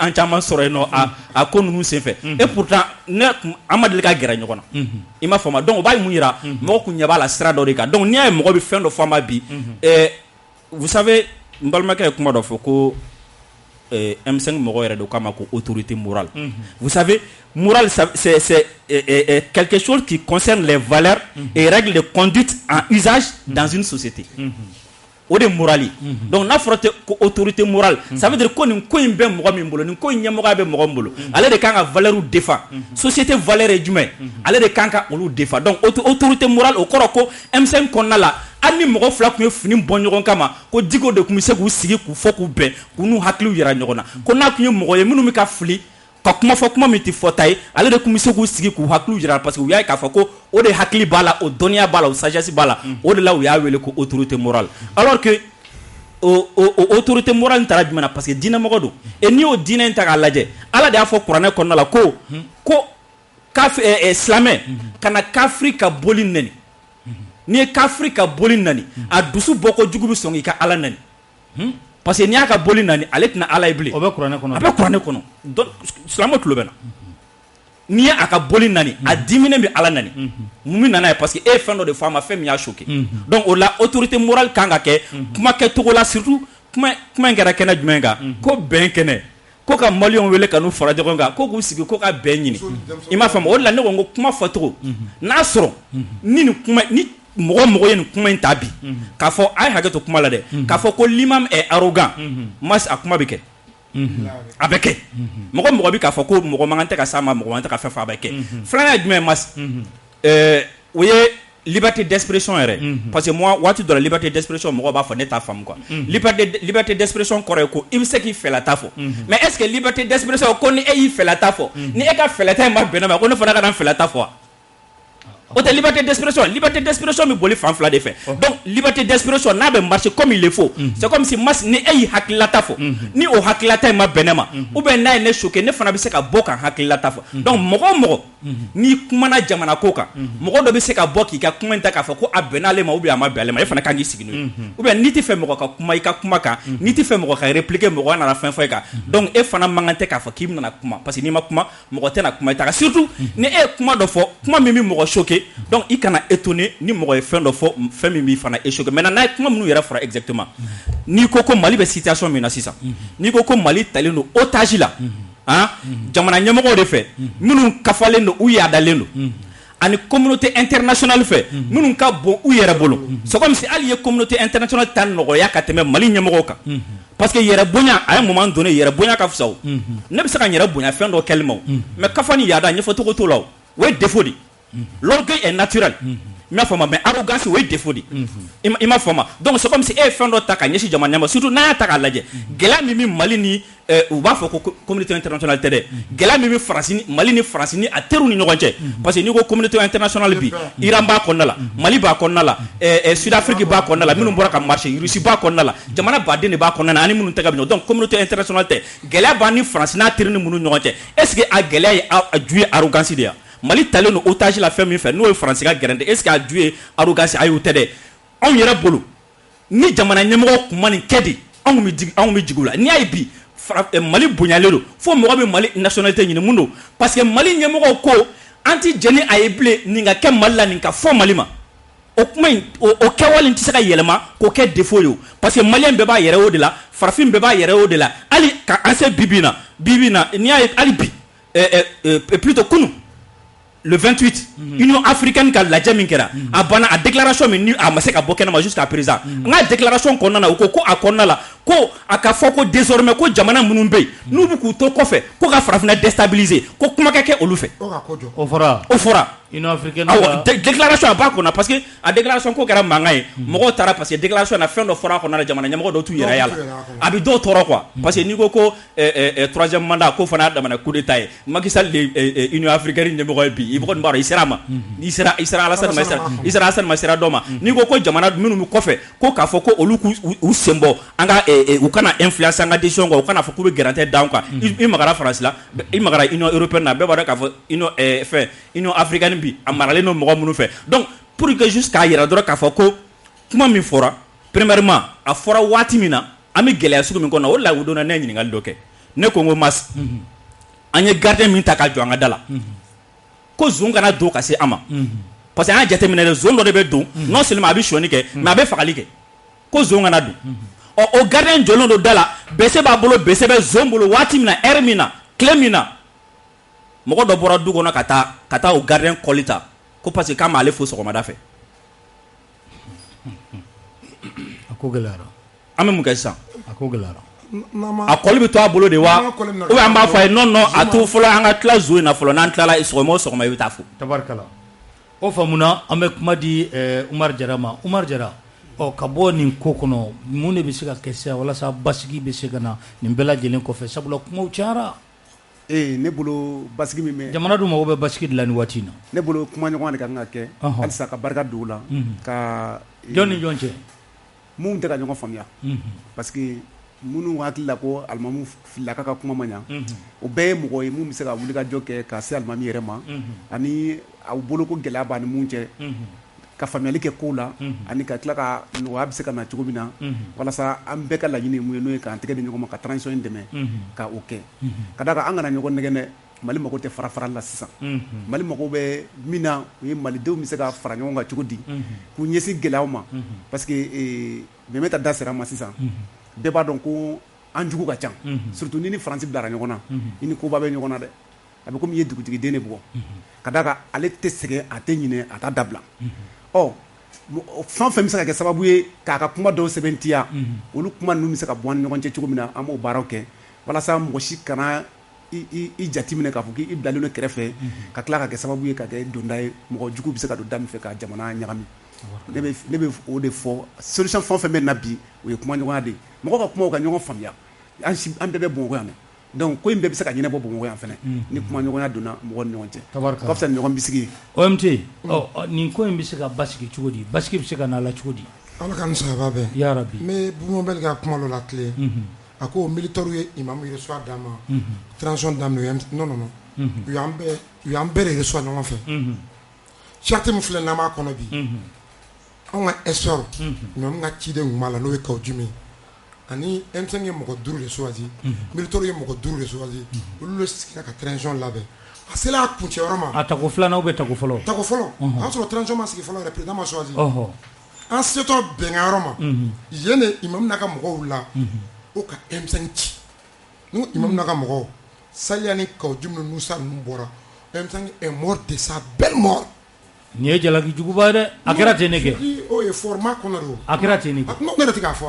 an caman sɔrɔ yen nɔ a ko ninnu senfɛ et pourtant an ma deli ka gɛrɛ ɲɔgɔn na i m'a faamu donc o b'a mun yira mɔgɔ kun ɲɛ b'a la sira dɔ de kan donc n'i y'a ye mɔgɔ bɛ fɛn dɔ fɔ an ma bi vous savez n balimakɛ ye kuma dɔ fɔ ko M5 mɔgɔ yɛrɛ de k'a ma ko autorité morale vous savez morale c'est quelque chose qui concerne les valeurs et règles de conduite en usage dans une société o de morali donc n'a fɔra ko autorité morale ça veut dire ko nin ko in bɛ mɔgɔ min bolo nin ko in ɲɛmɔgɔya bɛ mɔgɔ min bolo ale de kan ka valeur défend société valeur ye jumɛn ale de kan ka olu défend donc autorité morale o kɔrɔ ko M5 kɔnɔna la hali ni mɔgɔ fila tun ye fini bɔ ɲɔgɔn kama ko Diko de tun bɛ se k'u sigi k'u fɔ k'u bɛn k'u n'u hakiliw yira ɲɔgɔn na ko n'a tun ye mɔgɔ ye minnu bɛ ka fili ka kuma fɔ kuma min tɛ fɔta ye ale de tun bɛ se k'u sigi k'u hakiliw yira parce que u y'a ye k'a fɔ ko o de hakili b'a la o dɔnniya b'a la o sagesse b'a la o de la u y'a wele ko autorité morale alors que o autorité morale in taara jumɛn na parce que diinɛmɔgɔ don et n'i y'o diinɛ in ta k'a lajɛ ala de y'a fɔ kuranɛ kɔnɔna la ko silamɛ kana kafiri ka boli nɛni n'i ye kafiri ka boli nani a dusu bɔ ko jugu bɛ sɔn k'i ka ala nani parce que n'i y'a ka boli nani ale tɛna ala ye bilen o bɛ kuranɛ kɔnɔ a bɛ kuranɛ kɔnɔ donc silamɛ tulo bɛ na n'i ye a ka boli nani a diminen bɛ ala nani mun min nana ye parce que e ye fɛn dɔ de fɔ a ma fɛn min y'a choqué donc o la autorité morale kan ka kɛ kuma kɛcogo la surtout kuma in kɛra kɛnɛ jumɛn kan ko bɛn kɛnɛ ko ka maliyɛnw wele ka n'u fara ɲɔgɔn kan ko k'u sigi ko ka bɛn ɲini i m'a faamu o de la ne ko n ko kuma fɔcogo n'a sɔrɔ ni mɔgɔ ye nin kuma in ta bi k'a fɔ a ye hakɛ to kuma la dɛ k'a fɔ ko l'imam est arrogant mas a kuma bɛ kɛ a bɛ kɛ mɔgɔ bɛ k'a fɔ ko mɔgɔ man kan tɛ ka s'a ma mɔgɔ man tɛ ka fɛn fɔ a bɛ kɛ filanan ye jumɛn mas o ye liberté d'expression yɛrɛ parce que moi waati dɔ la liberté d'expression mɔgɔ b'a fɔ ne t'a faamu quoi liberté d'expression kɔrɔ ye ko i bɛ se k'i fɛlata fɔ mais est ce que liberté d'expression ko ni e y'i fɛlata fɔ ni e ka fɛlata in ma bɛn ne ma ko ne fana ka na n fɛlata fɔ o tɛ liberté d'expression bɛ boli fan fila de fɛ donc liberté d'expression n'a bɛ marcher comme il le faut c'est comme si mas ni e y'i hakililata fɔ ni o hakililata in ma bɛn ne ma ou bien n'a ye ne choqué ne fana bɛ se ka bɔ ka hakililata fɔ donc mɔgɔ o mɔgɔ n'i kumana jamana ko kan mɔgɔ dɔ bɛ se ka bɔ k'i ka kuma in ta k'a fɔ ko a bɛnna ale ma ou bien a ma bɛn ale ma e fana kan k'i sigi n'o ye ou bien n'i tɛ fɛ mɔgɔ ka kuma i ka kuma kan n'i tɛ fɛ mɔgɔ ka répliquer mɔgɔ nana fɛn fɔ i kan donc e fana man kan tɛ k'a fɔ k'i bɛna kuma parce que n'i ma kuma mɔgɔ tɛna kuma i ta kan surtout ni e ye kuma dɔ fɔ kuma min bɛ mɔgɔ choqué donc i kana étonné ni mɔgɔ ye fɛn dɔ fɔ fɛn min b'i fana échoqué maintenant n'a ye kuma minnu yɛrɛ fɔra exactement n'i ko Mali bɛ situation min na sisan n'i ko Mali talen don otage la jamana ɲɛmɔgɔw de fɛ minnu kafalen don u yaadalen don ani communauté internationale fɛ minnu ka bon u yɛrɛ bolo c'est comme si hali ye communauté internationale ta nɔgɔya ka tɛmɛ Mali ɲɛmɔgɔw kan parce que yɛrɛ bonya a ye moment donné yɛrɛ bonya ka fisa o ne bɛ se ka n yɛrɛ bonya fɛn dɔ kɛli ma o mais kafa ni yaada ɲɛfɔcogo t'o la o ye défaut de l'orgueil est naturel i m'a faamu mais arrogance o ye défaut de i m'a faamu donc c'est comme si e ye fɛn dɔ ta ka ɲɛsin jamana ɲɛma surtout n'a y'a ta k'a lajɛ gɛlɛya min bɛ Mali ni u b'a fɔ ko communauté internationale tɛ dɛ gɛlɛya min bɛ Mali ni Faransi ni a teriw ni ɲɔgɔn cɛ parce que n'i ko communauté internationale bi Iran b'a kɔnɔna la Mali b'a kɔnɔna la Sud-Afrique b'a kɔnɔna la minnu bɔra ka marché Russie b'a kɔnɔna la jamana baden de b'a kɔnɔna na ani minnu tɛ ka bi ɲɔgɔn donc communauté internationale tɛ gɛlɛya b'a ni Faransi n'a teri ni minnu ɲɔgɔn cɛ est ce que a gɛlɛya ye a ju ye arrogance de ye Mali talen no otage la fɛn min fɛ n'o ye France ka gɛrɛn est ce que a ju ye arrogance a y'o tɛ dɛ anw yɛrɛ bolo ni jamana ɲɛmɔgɔ kuma nin kɛ de anw bɛ jigi la n'i y'a ye bi Mali bonyalen don fo mɔgɔ bɛ Mali nationalité ɲini mun don parce que Mali ɲɛmɔgɔ ko an ti jɛni a ye bilen nin ka kɛ Mali la nin ka fɔ Mali ma o kuma in o kɛwale tɛ se ka yɛlɛma k'o kɛ défaut ye parce que malien bɛɛ b'a yɛrɛ o de la farafin bɛɛ b'a yɛrɛ o de la hali ka an se bibi na n'i y'a ye hali bi plutôt kunu le 28 Union africaine ka lajɛ min kɛra a banna a déclaration min ni a ma se ka bɔ kɛnɛma jusqu'à présent n ka déclaration kɔnɔna na u ko a kɔnɔna la ko a ka fɔ ko désormais ko jamana minnu bɛ yen n'u bɛ k'u to kɔfɛ ko ka farafinna déstabiliser ko kuma ka kɛ olu fɛ o fɔra Union africaine déclaration a b'a kɔnɔ parce que a déclaration ko kɛra mankan ye mɔgɔw taara parce que déclaration na fɛn dɔ fɔra a kɔnɔ la jamana ɲɛmɔgɔ dɔw t'u yɛrɛ y'a la a bɛ dɔw tɔɔrɔ quoi parce que n'i ko ko troisième mandat ko fana y'a damana coup d'état ye Macky Sall de Union africaine ɲɛmɔgɔ ye bi i b'o b'a dɔn i sera a ma i sera Alassane ma i sera dɔ ma n'i ko ko jamana minnu bɛ kɔfɛ ko k'a fɔ ko olu k'u sen bɔ an ka u kana influence an ka décision kan u kana fɔ k'u bɛ gɛrɛntɛ d'anw kan i magara France la i magara Union européenne na bɛɛ b'a dɔn k'a fɔ Union africaine bi a maralen no mɔgɔ minnu fɛ donc pour que juste k'a yira dɔrɔn k'a fɔ ko kuma min fɔra premièrement a fɔra waati min na an bɛ gɛlɛya sugu min kɔnɔ o de la u donna ne ye ɲininkali dɔ kɛ ne ko n ko Mas an ye gardien min ta ka jɔ an ka da la ko zon kana don ka se an ma parce que an y'a jateminɛ zon dɔ de bɛ don non seulement a bɛ sonyani kɛ mais a bɛ fagali kɛ ko zon kana don o gardien jɔlen don da la bese b'a bolo bese bɛ zon bolo waati min na heure min na tile min na mɔgɔ dɔ bɔra du kɔnɔ ka taa o gardien kɔli ta ko parce que k'a m'ale fo sɔgɔmada fɛ a ko gɛlɛyara an bɛ mun kɛ sisan a ko gɛlɛyara a kɔli bɛ to a bolo de wa ou bien an b'a fɔ a ye non a to fɔlɔ an ka tila zo in na fɔlɔ n'an tilala sɔgɔma o sɔgɔma i bɛ taa fo tabarikala o faamuna an bɛ kuma di Umar Jara ma Umar Jara ka bɔ nin ko kɔnɔ mun de bɛ se ka kɛ sisan walasa basigi bɛ se ka na nin bɛɛ lajɛlen kɔfɛ sabula kumaw cayara ne bolo basigi min bɛ jamana dun mago bɛ basigi de la nin waati in na ne bolo kuma ɲɔgɔn de kan ka kɛ halisa ka barika don o la ka jɔn ni jɔn cɛ mun tɛ ka ɲɔgɔn faamuya parce que minnu hakili la ko alimamu filaka ka kuma man ɲa o bɛɛ ye mɔgɔ ye mun bɛ se ka wuli ka jɔ kɛ ka se alimami yɛrɛ ma ani aw bolo ko gɛlɛya b'a ni mun cɛ ka faamuyali kɛ kow la ani ka tila ka nɔgɔya bɛ se ka na cogo min na walasa an bɛɛ ka laɲini mun ye n'o ye k'an tɛgɛ di ɲɔgɔn ma ka transition in dɛmɛ ka o kɛ ka d'a kan an kana ɲɔgɔn nɛgɛn dɛ Mali mago tɛ fara la sisan Mali mago bɛ min na o ye malidenw bɛ se ka fara ɲɔgɔn kan cogo di k'u ɲɛsin gɛlɛyaw ma parce que Memeta da sera ma sisan bɛɛ b'a dɔn ko an jugu ka ca surtout ni Faransi bilara ɲɔgɔn na i ni koba bɛ ɲɔgɔn na dɛ a bɛ komi i ye dugutigi den de bugɔ ka d'a kan ale tɛ sɛgɛn a tɛ ɲinɛ a t'a dabila fɛn fɛn bɛ se ka kɛ sababu ye k'a ka kuma dɔw sɛbɛntiya olu kuma ninnu bɛ se ka bɔ an ni ɲɔgɔn cɛ cogo min na an b'o baaraw kɛ walasa mɔgɔ si kana i jati minɛ k'a fɔ k'i bilalen no kɛrɛfɛ ka tila ka kɛ sababu ye ka kɛ donda ye mɔgɔ jugu bɛ se ka don da min fɛ ka jamana ɲagami ne bɛ o de fɔ solution fɛn fɛn bɛ na bi o ye kuma ɲɔgɔnya de ye mɔgɔ ka kumaw ka ɲɔgɔn faamuya an bɛɛ bɛ Bamakɔ yan donc ko in bɛɛ bɛ se ka ɲɛnabɔ Bamakɔ yan fɛnɛ ni kuma ɲɔgɔnya donna mɔgɔw ni ɲɔgɔn cɛ ka fisa ni ɲɔgɔn bisigi OMT nin ko in bɛ se ka basigi cogo di basigi bɛ se ka n'a la cogo di ala ka nin sababa bɛn ya rabi n bɛ Bumo Bɛli ka kuma dɔ la tile a ko militaire ye imamu reçoit d'a ma transition daminɛ non u y'an bɛɛ de reçoit ɲɔgɔn fɛ charte min filɛ n'an b'a kɔnɔ bi anw ka essor ɲɔgɔn ka ciden kun b'a la n'o ye kaw jumi ani M5 ye mɔgɔ 5 de choisi militaire ye mɔgɔ 5 de choisi olu de sigira ka transition labɛn a sela a kuncɛ yɔrɔ ma a tako filanan ou bien tako fɔlɔ a y'a sɔrɔ transition ma sigi fɔlɔ yɛrɛ président ma choisi an setɔ bɛnkan yɔrɔ ma yen de imamu n'a ka mɔgɔw wulila o ka M5 ci ni imamu n'a ka mɔgɔw Saliya ni kaw jumi ni Nusa ninnu bɔra M5 est mort de sa belle mort. Nin ye jalaki juguba ye dɛ a kɛra ten ne kɛ o ye format kɔnɔ de o a kɛra ten ne kɛ ne yɛrɛ tɛ k'a fɔ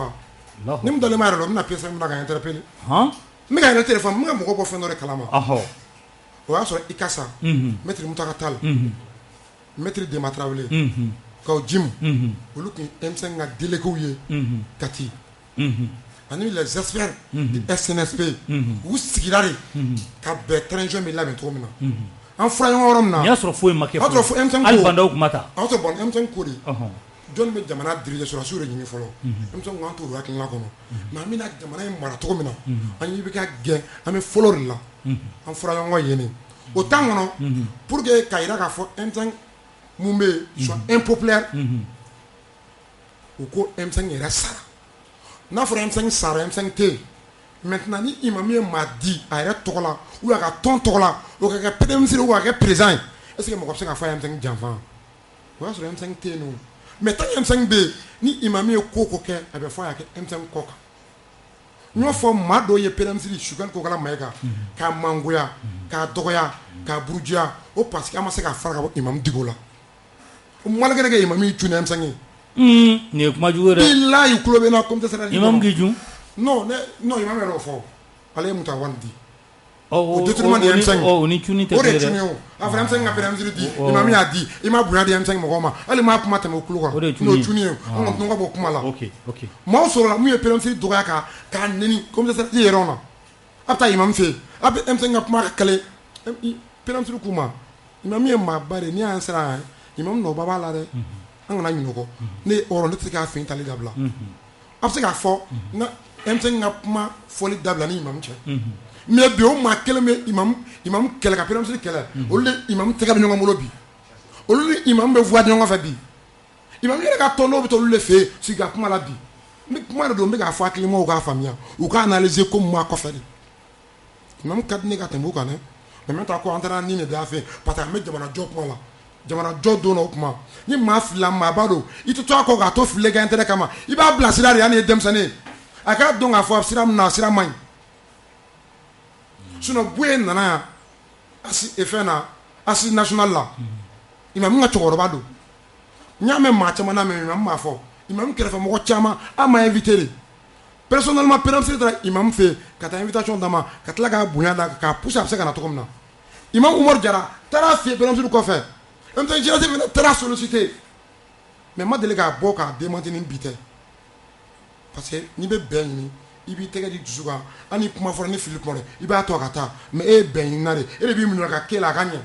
ni mun dalen ma yɛrɛ la o bɛna PSM bila ka interpeller n bɛ ka yɛrɛ téléphone n bɛ ka mɔgɔ bɔ fɛn dɔ de kalama o y'a sɔrɔ Ikasa maître Moutaka Tall maître Dema Traoré kaw jim olu tun M5 ka délégués ye Kati ani les experts du SNSP u sigira de ka bɛn transition bɛ labɛn cogo min na an fura ɲɔgɔn yɔrɔ min na n'i y'a sɔrɔ foyi ma kɛ fɔlɔ hali bandaw kuma ta a y'a sɔrɔ bon M5 ko de jɔn bɛ jamana diriger sɔrɔsiw de ɲini fɔlɔ M5 ko an t'o hakilina kɔnɔ mais an bɛna jamana in mara cogo min na an ɲɛ bɛ ka gɛn an bɛ fɔlɔ de la an fura ɲɔgɔn yen autant kɔnɔ pour que ka yira k'a fɔ M5 mun bɛ soit impopulaire u ko M5 yɛrɛ sara n'a fɔra M5 sara M5 tɛ yen maintenant ni imam ye maa di a yɛrɛ tɔgɔ la ou a ka tɔn tɔgɔ la o ka kɛ premier ministre ou a ka kɛ président ye est ce que mɔgɔ bɛ se k'a fɔ a ye M5 janfa o y'a sɔrɔ M5 tɛ yen nɔ mais tant que M5 bɛ yen ni imam ye ko o ko kɛ a bɛ fɔ a y'a kɛ M5 kɔ kan n y'o fɔ maa dɔw ye premier ministre Sukani Kokala Mayiga k'a mangoya k'a dɔgɔya k'a buruja o parce que an ma se k'a fara ka bɔ imam digo la o malgré que imam y'i cun ni M5 ye. nin ye kuma jugu ye dɛ. bilahi tulo bɛ n na comme tɛ sera. imam k'i cun. non imam yɛrɛ y'o fɔ ale ye Mutawalli di. o détournement de M5 o ni cunni tɛ kelen dɛ. o de cunni o a fɔra M5 ka premier ministre di imam y'a di i ma bonya di M5 mɔgɔw ma hali maa kuma tɛmɛ o kulo kan. o de n'o cunni ye an ka tɔn ka bɔ kuma la. ok maaw sɔrɔla mun ye premier ministre dɔgɔya k'a nɛni comme tɛ sera i yɛrɛw na a bɛ taa imam fɛ yen a bɛ M5 ka kuma ka kɛlɛ premier ministre k'u ma imam ye maaba de n'i y'an sera yan imam nɔba b'a la dɛ an kana ɲinɛ o kɔ ne ye hɔrɔn ne tɛ se k'a fini tali dabila a bɛ se k'a fɔ n ka M5 ka kuma fɔli dabila ni imam cɛ mais bi o maa kelen bɛ imam kɛlɛ ka premier ministre kɛlɛ olu de imam tɛgɛ bɛ ɲɔgɔn bolo bi olu ni imam bɛ voix di ɲɔgɔn fɛ bi imam yɛrɛ ka tɔn dɔw bɛ taa olu de fɛ yen sigi ka kuma la bi ni kuma de don n bɛ k'a fɔ hakilimaw k'a faamuya u k'a analyser ko mun b'a kɔfɛ de imam ka di ne ka tɛmɛ o kan dɛ mais maintenant ko an taara ni ne de y'a fɛ parce que an bɛ jamana jɔ kuma la jamana jɔ don na o kuma ni maa filila maaba don i tɛ to a kɔ k'a to filile kɛ intérêt kama i b'a bila sira de yanni i ye denmisɛnnin ye a k'a dɔn k'a fɔ sira min na sira man ɲi sinon Buye nana yan fɛn na Assise nationale la imam ka cɛkɔrɔba don n y'a mɛn maa caman na mɛ imam m'a fɔ imam kɛrɛfɛ mɔgɔ caman an m'a invité de personnellement premier ministre taara imam fɛ ka taa invitation d'a ma ka tila k'a bonya da k'a pousser a bɛ se ka na cogo min na imam Umaru Jara taara fɛ premier ministre kɔfɛ M5 Jinase fana taara sollicité mais ma deli k'a bɔ k'a démenti ni bi tɛ parce que n'i bɛ bɛn ɲini i b'i tɛgɛ di dusu kan hali ni kuma fɔra ni fili kuma dɛ i b'a to a ka taa mais e ye bɛn ɲini na de e de b'i minɛ ka kɛ la a ka ɲɛ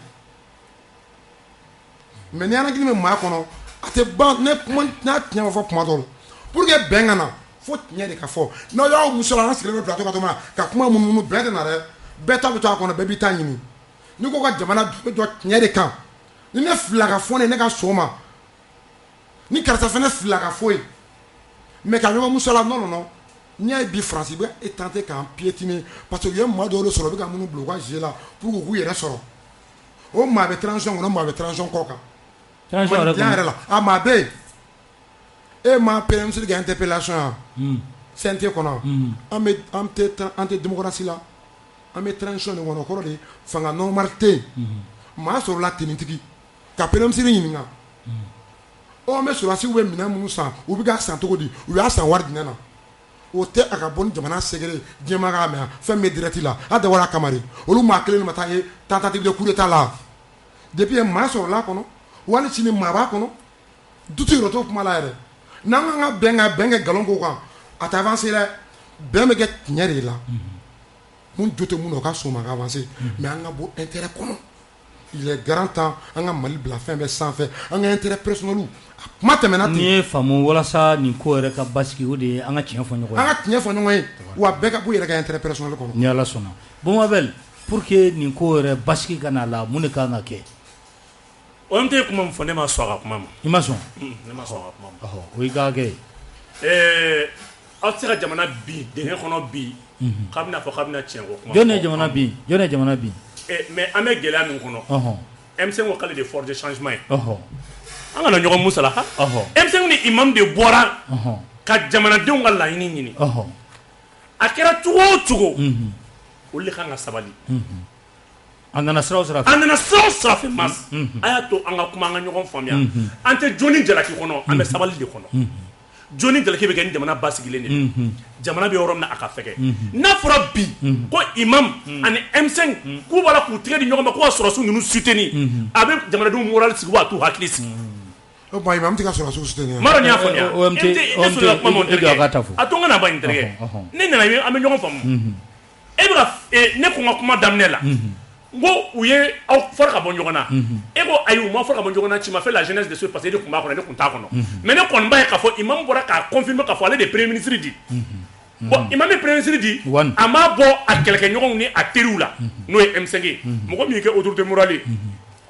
mais ni anakili bɛ maa kɔnɔ a tɛ ban ne kuma n'a tiɲɛ ma fɔ kuma dɔw la pour que bɛn ka na fo tiɲɛ de ka fɔ n'aw y'aw muso la an sigilen bɛ plateau kan tuma ka kuma munumunu bɛn tɛ na dɛ bɛɛ ta bɛ to a kɔnɔ bɛɛ b'i ta ɲini ni ko ka jamana bɛ jɔ tiɲɛ de kan ni ne filila ka fɔ ne ka so ma ni karisa fana filila ka fɔ ye mais ka ɲɔgɔn muso la non n'i y'a ye bi faransi bɛ e tenter k'an piétiner parce que u ye maa dɔw de sɔrɔ u bɛ ka minnu bila u ka jeu la pour que u k'u yɛrɛ sɔrɔ o maa bɛ transition kɔnɔ maa bɛ transition kɔ kan transition yɛrɛ la a maa bɛ yen e ma premier ministre kɛ interpellation yan CNT kɔnɔ an tɛ démocratie la an bɛ transition de kɔnɔ o kɔrɔ de fanga normal tɛ yen maa sɔrɔla tenitigi ka premier ministre ɲininka an bɛ sɔrɔdasiw bɛ minɛn minnu san u bɛ k'a san cogo di u y'a san wari jumɛn na o tɛ a ka bɔ ni jamana sɛgɛrɛ diɲɛma k'a mɛn fɛn bɛ direct la a dabɔra a kama de olu maa kelen de ma taa ye tentative de coup d'état la depuis maa sɔrɔla a kɔnɔ wali sini maa b'a kɔnɔ dutu yɛrɛ t'o kuma la yɛrɛ n'an kan ka bɛn kɛ nkalon k'o kan a tɛ avancer dɛ bɛn bɛ kɛ tiɲɛ de la mun jo tɛ mun na o ka sɔn ma ka avancer mais an ka bɔ intérêt kɔnɔ il est grand temps an ka Mali bila fɛn bɛɛ sanfɛ an ka intérêt personnel kuma tɛmɛna ten. N'i ye faamu walasa nin ko yɛrɛ ka basigi o de ye an ka tiɲɛ fɔ ɲɔgɔn ye. an ka tiɲɛ fɔ ɲɔgɔn ye wa bɛɛ ka bɔ i yɛrɛ ka intérêt personnel kɔnɔ. ni Ala sɔnna bon Mabel pour que nin ko yɛrɛ basigi ka na la mun de kan ka kɛ. o tɛ kuma min fɔ ne ma sɔn a ka kuma ma. i ma sɔn. ne ma sɔn a ka kuma ma. o y'i ka kɛ. aw tɛ se ka jamana bin dingɛ kɔnɔ bi. k'a bɛna fɔ k'a bɛna tiɲɛ ko kuma. jɔn ye jamana bin jɔn ye jamana bin. mais an bɛ gɛlɛya min kɔnɔ. M5 ko k'ale de force de changement ye. an kana ɲɔgɔn musala ha. M5 ni imam de bɔra. ka jamanadenw ka laɲini ɲini. a kɛra cogo o cogo. olu de kan ka sabali. a nana sira o sira fɛ. a nana sira o sira fɛ mas. a y'a to an ka kuma an ka ɲɔgɔn faamuya. an tɛ joni jalaki kɔnɔ an bɛ sabali de kɔnɔ. joni jalaki bɛ kɛ ni jamana basigilen de jamana bɛ yɔrɔ min na a ka fɛgɛ n'a fɔra bi ko imam ani M5 k'u b'a la k'u tigɛ di ɲɔgɔn ma ko ka sɔrɔsiw ninnu soutenir a bɛ jamanadenw moral sigi wa a t'u hakili sigi. o tuma imam tɛ ka sɔrɔsiw soutenir. n b'a dɔn n'i y'a fɔ nin ye e sɔrɔ kuma ma n terikɛ a to n ka na ba n terikɛ ne nana an bɛ ɲɔgɔn faamu e bɛ ka ne ko n ka kuma daminɛ la n ko u ye aw fɔra ka bɔ ɲɔgɔn na e ko ayi u ma fɔra ka bɔ ɲɔgɔn na ci ma fait la jeunesse de ce parce que ne tun b'a kɔnɔ ne tun t'a kɔnɔ mais ne kɔni b'a ye k'a fɔ imam bɔra k'a confirmer k'a fɔ ale de premier ministre di bon imam ye premier ministre di a ma bɔ a kɛlɛkɛɲɔgɔnw ni a teriw la n'o ye M5 ye mɔgɔ min kɛ autorité morale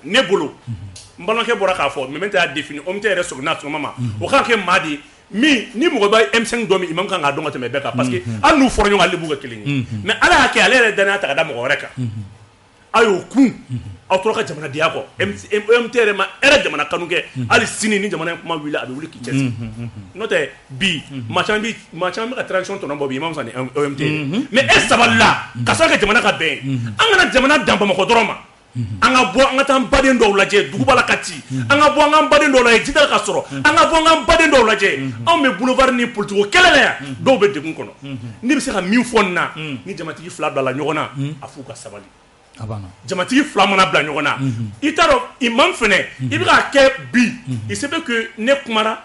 ne bolo n balimakɛ bɔra k'a fɔ mais tɛ y'a défini homme tɛ yɛrɛ sɔgɔna sɔgɔma ma o kan kɛ maa de min ni mɔgɔ bɛ M5 dɔn min imam kan k'a dɔn ka tɛmɛ bɛɛ kan parce que hali n'u fɔra ɲɔgɔn ale b'u kɛ kelen ye mais ala y'a kɛ ale yɛrɛ danaya ta ka da mɔgɔ wɛrɛ kan a y'o kun aw tora ka jamanadenya kɔ OMT yɛrɛ ma hɛrɛ jamana kanu kɛ hali sini ni jamana in kuma wuli a bɛ wuli k'i cɛsiri n'o tɛ bi maa caman bɛ ka transition tɔnɔ bɔ bi imam sa ni OMT mais e sabalila ka sɔrɔ ka jamana ka bɛn an kana jamana dan Bamakɔ dɔrɔn ma an ka bɔ an ka taa an baden dɔw lajɛ duguba la ka ci an ka bɔ an ka baden dɔw lajɛ jidala ka sɔrɔ an ka bɔ an ka baden dɔw lajɛ anw bɛ boulevard ni politique kɛlɛ la yan dɔw bɛ degun kɔnɔ ne bɛ se ka min fɔ nin na ni jamatigi fila bila ɲɔgɔn na a f'u ka sabali jamatigi fila mana bila ɲɔgɔn na i t'a dɔn imam fɛnɛ i bɛ k'a kɛ bi il se peut que ne kumara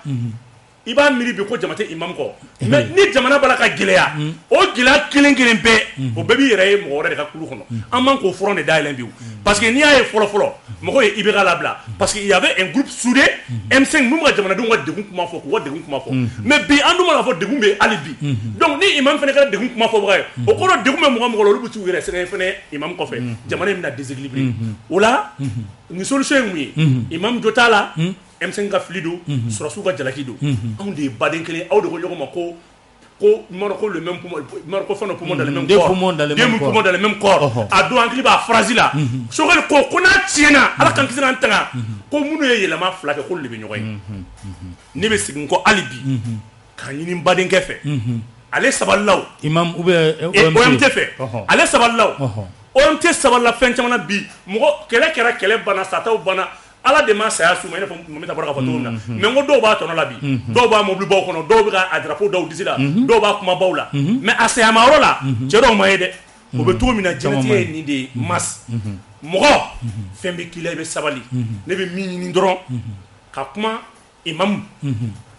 i b'a miiri bi ko jama tɛ imam kɔ mais ni jamana b'a la ka gɛlɛya o gɛlɛya kelen kelen bɛɛ o bɛɛ b'i yɛrɛ ye mɔgɔ wɛrɛ de ka kulu kɔnɔ an man k'o fɔlɔ de dayɛlɛn bi parce que n'i y'a ye fɔlɔ fɔlɔ mɔgɔw ye IBK labila parce que il y avait un groupe soudé M5 mun bɛ ka jamanadenw ka degun kuma fɔ k'u ka degun kuma fɔ mais bi an dun b'a fɔ degun bɛ hali bi donc ni imam fɛnɛ kɛra degun kuma fɔbaga ye o kɔrɔ degun bɛ mɔgɔ la olu bɛ t'u yɛrɛ sɛgɛn fɛnɛ imam kɔfɛ jamana in bɛna déséquilibré o la nin solution ye mun ye imam jo t'a la M5 ka fili don sɔrɔsiw ka jalaki don anw de ye baden kelen aw de ko ɲɔgɔn ma ko ko le même poumon ko fɛn dɔ poumon dans le même corps deux poumons dans le même corps a don hakili b'a phrase la Sogɛli ko n'a tiɲɛna ala k'an kisi n'an tanga ko minnu ye yɛlɛma fila kɛ k'olu de bɛ ɲɔgɔn ye ne bɛ segin kɔ hali bi k'a ɲini n badenkɛ fɛ ale sabalilaw imam ou bien OMT fɛ ale sabalilaw OMT sabalila fɛn caman na bi mɔgɔ kɛlɛ kɛra kɛlɛ banna sataw banna ala de ma saya suma i n'a fɔ Mamita bɔra k'a fɔ cogo min na mais n ko dɔw b'a tɔnɔ la bi dɔw b'a mobilibaw kɔnɔ dɔw bɛ ka drapeau daw disi la dɔw b'a kumabaw la mais a sayama yɔrɔ la cɛ dɔw ma ye dɛ o bɛ cogo min na jɛnatigɛ ye nin de ye mas mɔgɔ fɛn bɛ k'i la i bɛ sabali ne bɛ min ɲini dɔrɔn ka kuma imam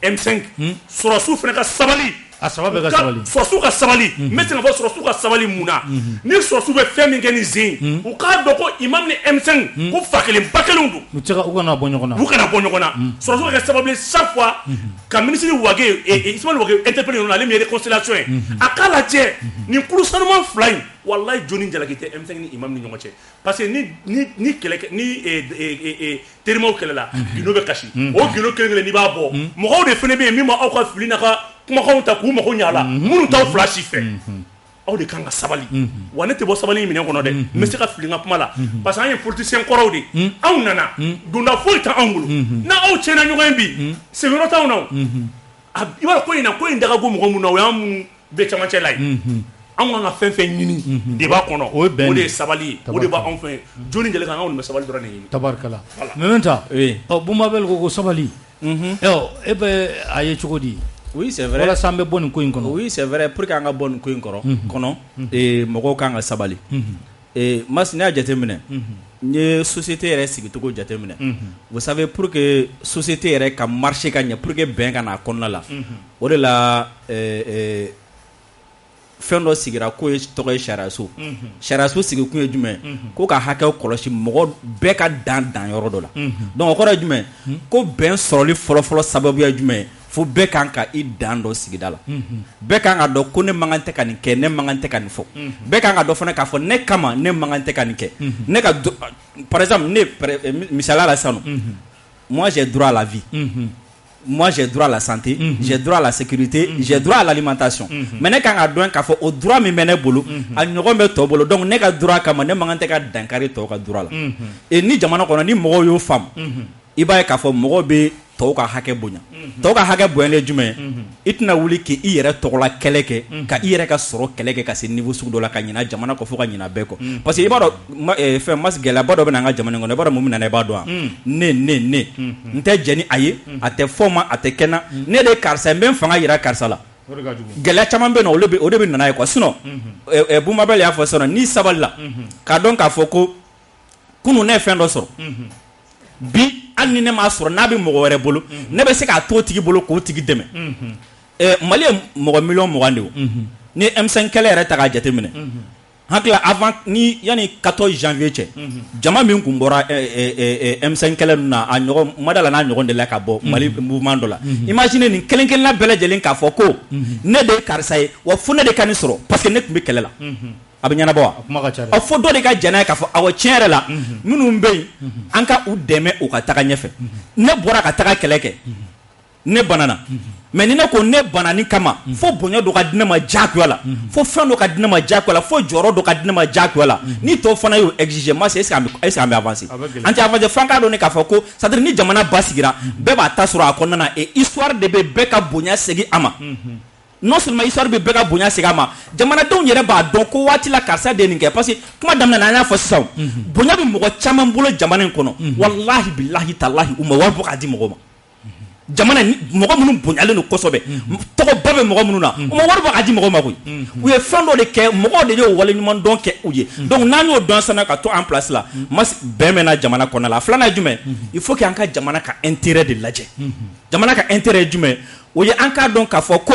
M5 sɔrɔsiw fana ka sabali sɔrɔsiw ka sabali n bɛ se ka fɔ sɔrɔsiw ka sabali mun na ni sɔrɔsiw bɛ fɛn min kɛ ni zen u k'a dɔn ko imam ni M5 ko fa kelen ba kelenw don u kana bɔ ɲɔgɔn na sɔrɔsiw ka kɛ sababu ye chaque fois ka ministre Wage Ismaël Wage interpellé ale min ye réconciliation ye a k'a lajɛ nin kulu sanuman fila in walayi joni jalaki tɛ M5 ni imam ni ɲɔgɔn cɛ parce que ni kɛlɛ ni terimaw kɛlɛla gindo bɛ kasi o gindo kelen kelen n'i b'a bɔ mɔgɔw de fana bɛ yen min ma aw ka fili n'a ka kumakanw ta k'u mago ɲa la minnu t'aw fila si fɛ aw de kan ka sabali wa ne tɛ bɔ sabali minɛn kɔnɔ dɛ n bɛ se ka fili n ka kuma la parce que an ye politicien kɔrɔw de anw nana donda foyi t'anw bolo n'aw tiɲɛna ɲɔgɔn ye bi sigiyɔrɔ t'anw na i b'a dɔn ko in daga go mɔgɔ mun na o y'an minnu bɛ camancɛ la ye anw kan ka fɛn fɛn ɲini débat kɔnɔ o de ye sabali ye o de b'anw fɛ joni jɛlen kan anw de bɛ sabali dɔrɔn de ɲini tabarikala Mamita Bumabel ko sabali e bɛ a ye cogo di oui c'est vrai walasa an bɛ bɔ nin ko in kɔnɔ oui c'est vrai pour que an ka bɔ nin ko in kɔnɔ mɔgɔw kan ka sabali mas ne y'a jateminɛ n ye société yɛrɛ sigicogo jateminɛ vous savez pour que société yɛrɛ ka marcher ka ɲɛ pour que bɛn ka na a kɔnɔna la o de la fɛn dɔ sigira k'o ye tɔgɔ ye sariyaso sigi kun ye jumɛn ko ka hakɛw kɔlɔsi mɔgɔ bɛɛ ka dan yɔrɔ dɔ la donc o kɔrɔ ye jumɛn ko bɛn sɔrɔli fɔlɔfɔlɔ sababu ye jumɛn fo bɛɛ kan ka i dan dɔ sigida la bɛɛ kan ka dɔn ko ne man kan tɛ ka nin kɛ ne man kan tɛ ka nin fɔ bɛɛ kan ka dɔn fana k'a fɔ ne kama ne man kan tɛ ka nin kɛ ne ka par exemple ne misaliya la sisan moi j'ai droit à la vie moi j'ai droit à la santé j'ai droit à la sécurité j'ai droit à l'alimentation mais ne kan ka dɔn k'a fɔ o droit min bɛ ne bolo a ɲɔgɔn bɛ tɔw bolo donc ne ka droit kama ne man kan tɛ ka dankari tɔw ka droit la et ni jamana kɔnɔ ni mɔgɔw y'o faamu i b'a ye k'a fɔ mɔgɔw bɛ tɔw ka hakɛ bonya tɔw ka hakɛ bonya ye jumɛn i tɛna wuli k'i yɛrɛ tɔgɔla kɛlɛ kɛ ka i yɛrɛ ka sɔrɔ kɛlɛ kɛ ka se niveau sugu dɔ la ka ɲina jamana kɔ fo ka ɲina bɛɛ kɔ parce que i b'a dɔn fɛn mas gɛlɛyaba dɔ bɛ na an ka jamana kɔnɔ i b'a dɔn mun bɛ na i b'a dɔn wa ne n tɛ jɛni a ye a tɛ fɔ ma a tɛ kɛna ne de ye karisa n bɛ n fanga yira karisa la gɛlɛya caman bɛ na o de bɛ nana ye quoi sinon Bumabel y'a fɔ sisan n'i sabali la k'a dɔn k'a fɔ ko kunun ne ye fɛn dɔ sɔrɔ bi hali ni ne m'a sɔrɔ n'a bɛ mɔgɔ wɛrɛ bolo ne bɛ se k'a to tigi bolo k'o tigi dɛmɛ Mali ye mɔgɔ 20 de ye ni M5 kɛlɛ yɛrɛ ta k'a jateminɛ hakila avant ni yani 14 janvier cɛ jama min kun bɔra M5 kɛlɛ ninnu na a ɲɔgɔn madala n'a ɲɔgɔn de la ka bɔ Mali mouvement dɔ la imagine nin kelen kelenna bɛɛ lajɛlen k'a fɔ ko ne de ye karisa ye wa fo ne de ka nin sɔrɔ parce que ne tun bɛ kɛlɛ la a bɛ ɲɛnabɔ wa a fɔ dɔ de ka jɛn'a ye k'a fɔ awɔ tiɲɛ yɛrɛ la minnu bɛ yen an ka u dɛmɛ u ka taga ɲɛfɛ ne bɔra ka taga kɛlɛ kɛ ne banana mais ni ne ko ne banani kama fo bonya dɔ ka di ne ma diyagoya la fo fɛn dɔ ka di ne ma diyagoya la fo jɔyɔrɔ dɔ ka di ne ma diyagoya la ni tɔw fana y'o exiger ma est-ce que an bɛ avancer an tɛ avancer f'an k'a dɔn ne k'a fɔ ko c'est à dire ni jamana basigira bɛɛ b'a ta sɔrɔ a kɔnɔna na et histoire de bɛ bɛɛ ka bonya segin a ma non seulement histoire bɛ bɛɛ ka bonya segin a ma jamanadenw yɛrɛ b'a dɔn ko waati la karisa de ye nin kɛ parce que kuma daminɛ na an y'a fɔ sisan bonya bɛ mɔgɔ caman bolo jamana in kɔnɔ walahi bilahi talahi u ma wari bɔ k'a di mɔgɔ ma jamana mɔgɔ minnu bonyalen don kosɛbɛ tɔgɔba bɛ mɔgɔ minnu na u ma wari bɔ k'a di mɔgɔ ma koyi u ye fɛn dɔ de kɛ mɔgɔw de y'o waleɲuman dɔn kɛ u ye donc n'an y'o dɔn sisan ka to en place la bɛn bɛ na jamana kɔnɔna la filanan ye jumɛn il faut que an ka jamana ka intérêt de lajɛ jamana ka intérêt ye jumɛn o ye an k'a dɔn k'a fɔ ko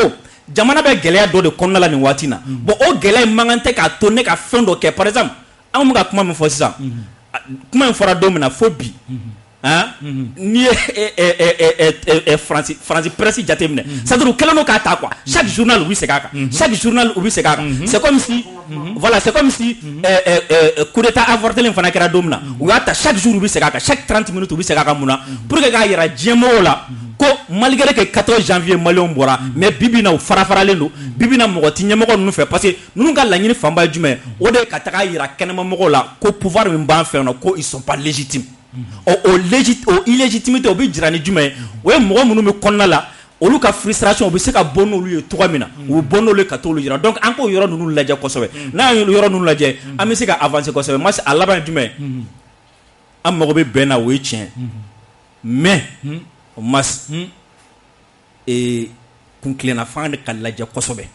jamana bɛ gɛlɛya dɔ de kɔnɔna la nin waati na bon o gɛlɛya in man kan tɛ k'a to ne ka fɛn dɔ kɛ par exemple an bɛ ka kuma min fɔ sisan kuma in fɔra don min na fo bi n'i ye France presse jateminɛ c'est à dire u kɛlen don k'a ta quoi chaque journal u bɛ segin a kan chaque journal u bɛ segin a kan c'est comme si voilà c'est comme si coup d'état avorté fana kɛra don min na u y'a ta chaque jour u bɛ segin a kan chaque 30 minutes u bɛ segin a kan mun na pour que k'a yira diɲɛmɔgɔw la ko malgré que 14 janvier maliyɛnw bɔra mais bibi na u farafaralen don bibi na mɔgɔ ti ɲɛmɔgɔ ninnu fɛ parce que ninnu ka laɲini fanba ye jumɛn o de ye ka taga yira kɛnɛmamɔgɔw la ko pouvoir min b'an fɛ yan nɔ ko ils sont pas légitimes o illégitimité o bɛ jira ni jumɛn ye o ye mɔgɔ minnu bɛ kɔnɔna la olu ka frustration u bɛ se ka bɔ n'olu ye cogoya min na u bɛ bɔ n'olu ye ka t'olu yira donc an k'o yɔrɔ ninnu lajɛ kosɛbɛ n'an ye yɔrɔ ninnu lajɛ an bɛ se ka avancer kosɛbɛ masi a laban ye jumɛn an mago bɛ bɛn na o ye tiɲɛ mais masi kuntilennafan de ka lajɛ kosɛbɛ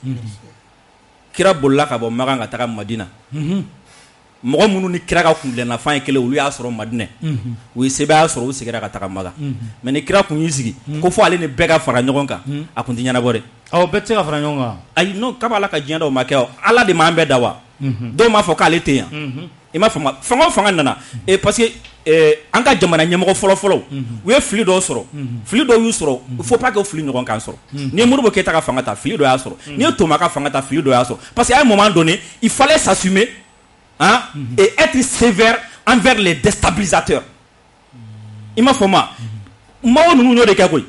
kira bolila ka bɔ Makan ka taga Madina mɔgɔ minnu ni kira ka kuntilennafan ye kelen olu y'a sɔrɔ Madinɛ u ye sɛbɛn y'a sɔrɔ u seginna ka taga Makan mais ni kira kun y'i sigi ko fo ale ni bɛɛ ka fara ɲɔgɔn kan a kun tɛ ɲɛnabɔ dɛ bɛɛ tɛ se ka fara ɲɔgɔn kan ayi non k'a b'ala ka diɲɛ dɔw ma kɛ Ala de m'an bɛɛ da wa dɔw m'a fɔ k'ale tɛ yan i m'a faamu fanga o fanga nana parce que an ka jamana ɲɛmɔgɔ fɔlɔ-fɔlɔw u ye fili dɔw sɔrɔ fili dɔw y'u sɔrɔ il faut pas que o fili ɲɔgɔn kan sɔrɔ ni ye Modibo Keyita ka fanga ta fili dɔ y'a sɔrɔ ni ye Toma ka fanga ta fili dɔ y'a sɔrɔ parce que à un moment donné il fallait s'assumer et être sévère envers les déstabilisateurs i m'a faamu maaw ninnu y'o de kɛ koyi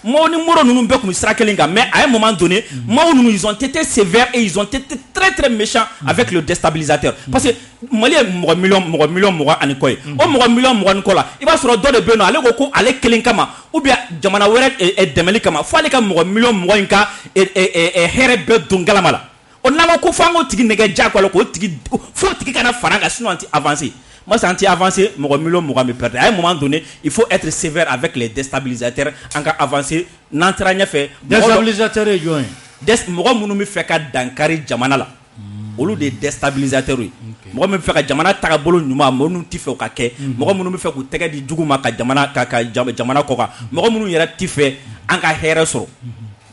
maaw ni Moro ninnu bɛɛ kun bɛ sira kelen kan mais à un moment donné maaw ninnu ils ont été sévères et ils ont été très très méchants avec le déstabilisateur parce que Mali ye mɔgɔ miliyɔn 20 ani kɔ ye o mɔgɔ miliyɔn 20 ni kɔ la i b'a sɔrɔ dɔ de bɛ yen nɔ ale ko ale kelen kama ou bien jamana wɛrɛ dɛmɛli kama fo ale ka mɔgɔ miliyɔn 20 in ka hɛrɛ bɛɛ don galama la o n'an ko fo an k'o tigi nɛgɛ diyagoya la k'o tigi fo tigi kana fara an kan sinon an tɛ avancer moi c'est anti-avancé mɔgɔ miliyɔn 20 bɛ perdre à un moment donné il faut être sévère avec les déstabilisateurs an ka avancer n'an taara ɲɛfɛ déstabilisateur ye jɔn ye mɔgɔ minnu bɛ fɛ ka dankari jamana la olu de déstabilisateurs ye mɔgɔ min bɛ fɛ ka jamana tagabolo ɲuman minnu tɛ fɛ o ka kɛ mɔgɔ minnu bɛ fɛ k'u tɛgɛ di jugu ma ka jamana kɔ kan mɔgɔ minnu yɛrɛ tɛ fɛ an ka hɛrɛ sɔrɔ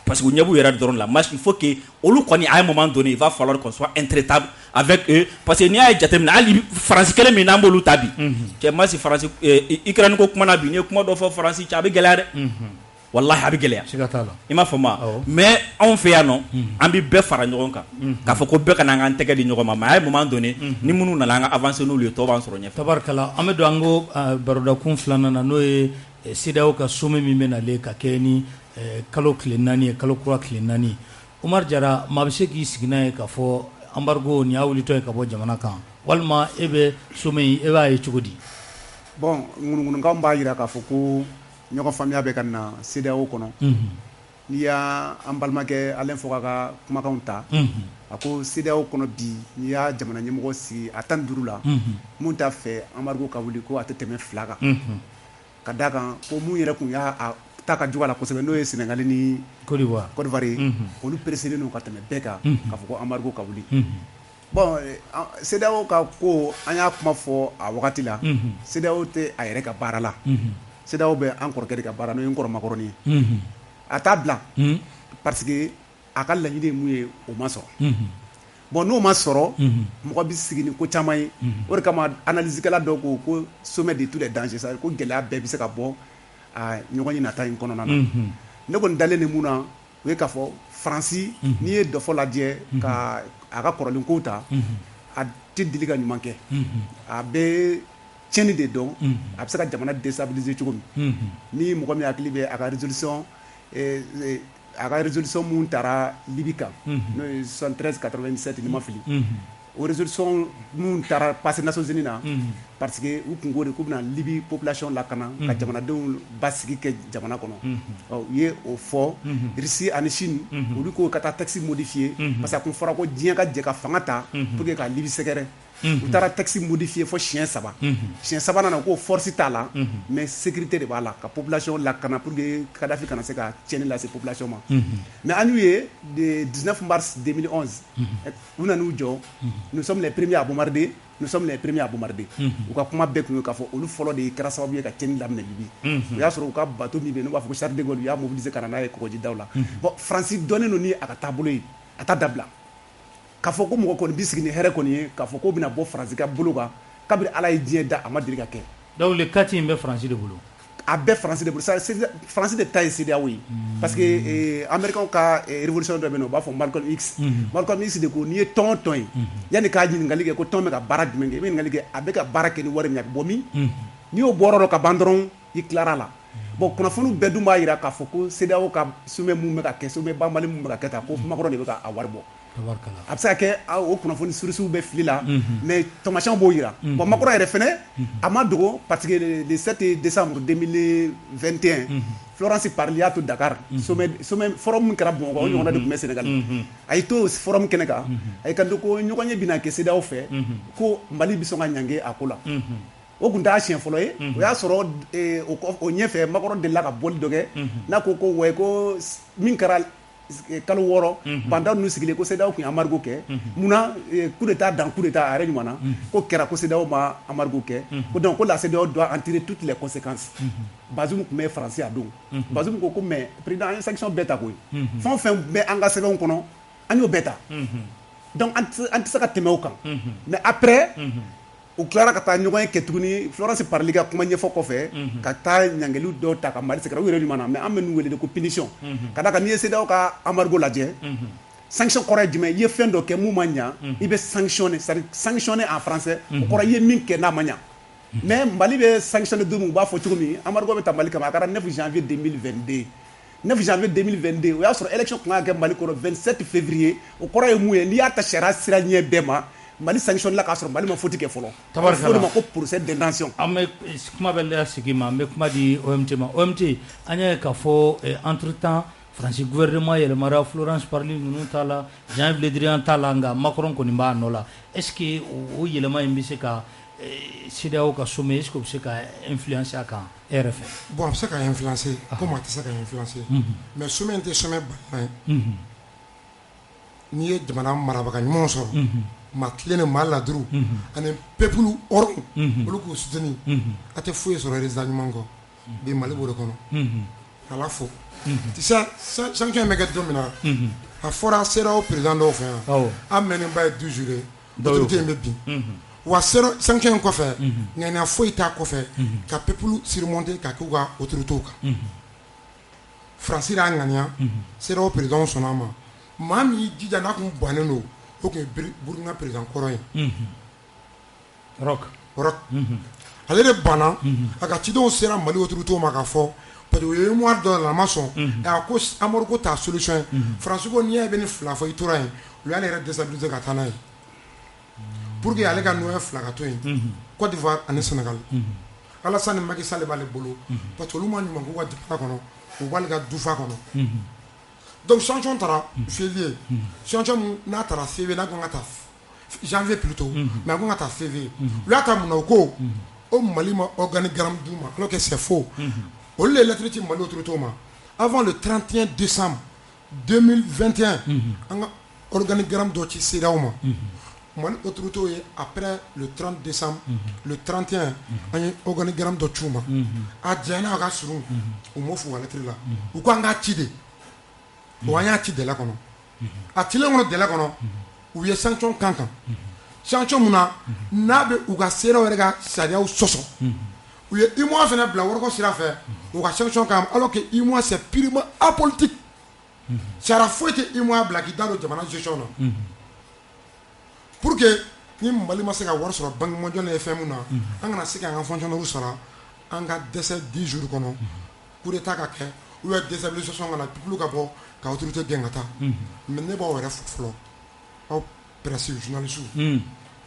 parce que u ɲɛ b'u yɛrɛ dɔrɔn la il faut que olu kɔni à un moment donné il va falloir qu'on soit intraitable avec eux parce que n'i y'a ye jateminɛ hali Faransi kelen min n'an b'olu ta bi cɛ masi Faransi Ukraine ko kuma na bi n'i ye kuma dɔ fɔ Faransi cɛ a bɛ gɛlɛya dɛ wallahi a bɛ gɛlɛya i m'a faamu mais anw fɛ yan nɔ an bɛ bɛɛ fara ɲɔgɔn kan k'a fɔ ko bɛɛ kana an tɛgɛ di ɲɔgɔn ma mais à un moment donné ni minnu nana an ka avancer n'olu ye tɔw b'an sɔrɔ ɲɛfɛ tabarikala an bɛ don an ko barodakun filanan na n'o ye CEDEAO ka sommet min bɛ nalen ka kɛ ni kalo tile 4 ye kalo kura tile 4 Umar Jara maa bɛ se k'i sigi n'a ye k'a fɔ embargo nin y'a wulitɔ ye ka bɔ jamana kan walima e bɛ sommet in e b'a ye cogo di bon ŋunuŋunukan b'a jira k'a fɔ ko ɲɔgɔn faamuya bɛ ka na CEDEAO kɔnɔ n'i y'a an balimakɛ Alain Foka ka kumakanw ta a ko CEDEAO kɔnɔ bi n'i y'a jamana ɲɛmɔgɔ sigi a 15 la mun t'a fɛ embargo ka wuli ko a tɛ tɛmɛ 2 kan ka d'a kan ko mun yɛrɛ kun y'a ta ka jugu a la kosɛbɛ n'o ye Sénégal ni Côte d'Ivoire ye olu pressé n'u ka tɛmɛ bɛɛ kan k'a fɔ ko embargo ka wuli bon CEDEAO ka ko an y'a kuma fɔ a wagati la CEDEAO tɛ a yɛrɛ ka baara la CEDEAO bɛ an kɔrɔkɛ de ka baara n'o ye n kɔrɔmakɔrɔni ye a t'a bila parce que a ka laɲini ye mun ye o ma sɔrɔ bon n'o ma sɔrɔ mɔgɔ bɛ sigi ni ko caman ye o de kama analysekɛla dɔw ko sommet de tous les dangers c'est-à-dire ko gɛlɛya bɛɛ bɛ se ka bɔ ɲɔgɔn ye nata in kɔnɔna na ne kɔni dalen ni mun na o ye k'a fɔ Faransi n'i ye dɔ fɔ lajɛ ka a ka kɔrɔlen kow ta a tɛ deli ka ɲuman kɛ a bɛ tiɲɛni de dɔn a bɛ se ka jamana déstabiliser cogo min ni mɔgɔ min hakili bɛ a ka résolution mun taara Libi kan n'o ye 73-97 ni ma fili o résolution mun taara passé Nations Unies na parce que u kun ko de k'u bɛna Libi population lakana ka jamanadenw basigi kɛ jamana kɔnɔ u ye o fɔ Russie ani Chine olu ko ka taa texte modifier parce que a kun fɔra ko diɲɛ ka jɛ ka fanga ta pour que ka Libi sɛgɛrɛ u taara texte modifier fo siɲɛ 3 siɲɛ 3 na ko force t'a la mais sécurité de b'a la ka population lakana pour que Kadhafi kana se ka tiɲɛni lase population ma mais an y'u ye de 19 mars 2011 u nan'u jɔ nous sommes les premiers à bombarder nous sommes les premiers à bombarder u ka kuma bɛɛ kun ye k'a fɔ olu fɔlɔ de kɛra sababu ye ka tiɲɛni daminɛ Libi o y'a sɔrɔ u ka bateau min bɛ yen n'u b'a fɔ ko Charles de Gaulle u y'a mobiliser ka na n'a ye kɔgɔjidaw la bon Faransi dɔnnen don ni a ka taabolo ye a ta dabila k'a fɔ ko mɔgɔ kɔni bɛ sigi ni hɛrɛ kɔni ye k'a fɔ ko bɛna bɔ Faransi ka bolo kan kabini Ala ye diɲɛ da a ma deli ka kɛ donc le kati in bɛ Faransi de bolo a bɛɛ Faransi de bolo Faransi de ta ye CEDEAO ye parce que américains ka révolution dɔ bɛ yen nɔ u b'a fɔ Malcolm X de ko n'i ye tɔn o tɔn ye yanni k'a ɲininkali kɛ ko tɔn bɛ ka baara jumɛn kɛ i bɛ ɲininkali kɛ a bɛ ka baara kɛ ni wari min ye a bɛ bɔ min n'i y'o bɔra dɔ ka ban dɔrɔn i tilara la bon kunnafoniw bɛɛ dun b'a jira k'a fɔ ko CEDEAO ka sommet mun bɛ ka kɛ sommet banbali mun bɛ ka kɛ tan ko Macron de bɛ ka a wari bɔ a bɛ se ka kɛ o kunnafoni sources bɛ fili la mais tamasiyɛnw b'o jira bon Macron yɛrɛ fɛnɛ a ma dogo parce que le 7 décembre 2021 Florence Parly y'a to Dakar sommet forum min kɛra Bamakɔ o ɲɔgɔnna de tun bɛ Sénégal a y'i to forum kɛnɛ kan a y'i kanto ko ɲɔgɔn ye bɛna kɛ CEDEAO fɛ ko Mali bɛ sɔn ka ɲange a ko la o tun t'a siɲɛ fɔlɔ ye o y'a sɔrɔ o ɲɛfɛ Macron delila ka bɔli dɔ kɛ n'a ko ouais ko min kɛra kalo 6 pendant ninnu sigilen ko CEDEAO kun ye embargo kɛ munna coup d'état dans coup d'état a yɛrɛ ɲuman na ko kɛra ko CEDEAO ma embargo kɛ ko donc ko la CEDEAO doit en tirer toutes les conséquences Bazoum tun bɛ Faransi a don Bazoum ko mais président an ye sanction bɛɛ ta koyi fɛn o fɛn bɛ an ka sɛbɛnw kɔnɔ an y'o bɛɛ ta donc an tɛ se ka tɛmɛ o kan mais après u tilara ka taa ɲɔgɔn ye kɛ tuguni Florence Parly ka kuma ɲɛfɔ kɔfɛ ka taa ɲangeliw dɔw ta ka Mali sɛgɛrɛ u yɛrɛ ɲuman na mais an bɛ n'u wele de ko punition ka d'a kan n'i ye CEDEAO ka embargo lajɛ sanction kɔrɔ ye jumɛn i ye fɛn dɔ kɛ mun ma ɲa i bɛ sanctionner c'est-à-dire sanctionner en français o kɔrɔ i ye min kɛ n'a ma ɲa mais Mali bɛ sanctionner don min u b'a fɔ cogo min embargo bɛ ta Mali kama a kɛra 9 janvier 2022 9 janvier 2022 o y'a sɔrɔ élection kun ka kɛ Mali kɔrɔ 27 février o kɔrɔ ye mun ye n'i y'a ta sariya sira ɲɛ bɛɛ ma Mali sanction la k'a sɔrɔ Mali ma faute kɛ fɔlɔ fo de ma ko procès d'intention an bɛ kuma bɛ la sigi ma an bɛ kuma di OMT ma OMT an y'a ye k'a fɔ entre temps Faransi gouvernement yɛlɛmara Florence Parly ninnu t'a la Jean-Yves Le Drian t'a la nka Macron kɔni b'a nɔ la est-ce que o yɛlɛma in bɛ se ka CEDEAO ka sommet est-ce que o bɛ se ka influencer a kan e yɛrɛ fɛ bon a bɛ se ka influencer comme a tɛ se ka influencer mais sommet in tɛ sommet baliman ye n'i ye jamana marabaga ɲumanw sɔrɔ ma tilen ni maa laduru ani peuple hɔrɔn olu k'u soutenir a tɛ foyi sɔrɔ résultat ɲuman kɔ bi Mali b'o de kɔnɔ k'Ala fo tu sais sanction bɛ kɛ don min na a fɔra CEDEAO président dɔw fɛ yan an mɛnnenba ye 12 jours ye autorité in bɛ bin wa sanction in kɔfɛ ŋaniya foyi t'a kɔfɛ ka peuple surmonter ka k'u ka autorités kan Faransi y'a ŋaniya CEDEAO président sɔnna a ma maa min y'i jija n'a kun bannen don o tun ye Burkina président kɔrɔ ye Roch ale de banna a ka cidenw sera Mali autorités ma k'a fɔ parce que o ye mémoire dɔ la a ma sɔn a ko Amadu ko t'a solution ye Faransi ko n'i y'a ye bɛ ni fila fɔ i tora yen u y'ale yɛrɛ déstabiliser ka taa n'a ye pour que ale ka nɔgɔya fila ka to yen Côte d'Ivoire ani Sénégal Alassane Macky Sall b'ale bolo parce que olu ma ɲuman k'u ka jamana kɔnɔ u b'ale ka dufa kɔnɔ donc sanction taara février sanction n'a taara février n'a ko ka taa janvier plutôt mais a ko ka taa février u y'a ta mun na o ko o Mali ma organigramme d'u ma alors que c'est faux olu le lettre ci Mali autorités ma avant le 31 décembre 2021 an ka organigramme dɔ ci CEDEAO ma Mali autorités ye après le 30 décembre le 31 an ye organigramme dɔ c'u ma a jɛnna a ka surun u m'o f'u ka lettre la u ko an k'a ci de o an y'a ci délai kɔnɔ a cilen kɔnɔ délai kɔnɔ u ye sanction kan kan sanction mun na n'a bɛ u ka seeraw yɛrɛ ka sariyaw sɔsɔ u ye UEMOA fana bila wariko sira fɛ u ka sanction kan alors que UEMOA c'est purement apolitique sariya foyi tɛ UEMOA bila k'i da don jamana gestion na pour que ni Mali ma se ka wari sɔrɔ Banque mondiale ye fɛn mun na an kana se k'an ka fonctionnaires sara an ka dɛsɛ 10 jours kɔnɔ coup d'état ka kɛ ou bien déstabilisation kana peuple ka bɔ ka autorité gɛn ka taa mais ne b'aw yɛrɛ fo fɔlɔ aw presse journaliste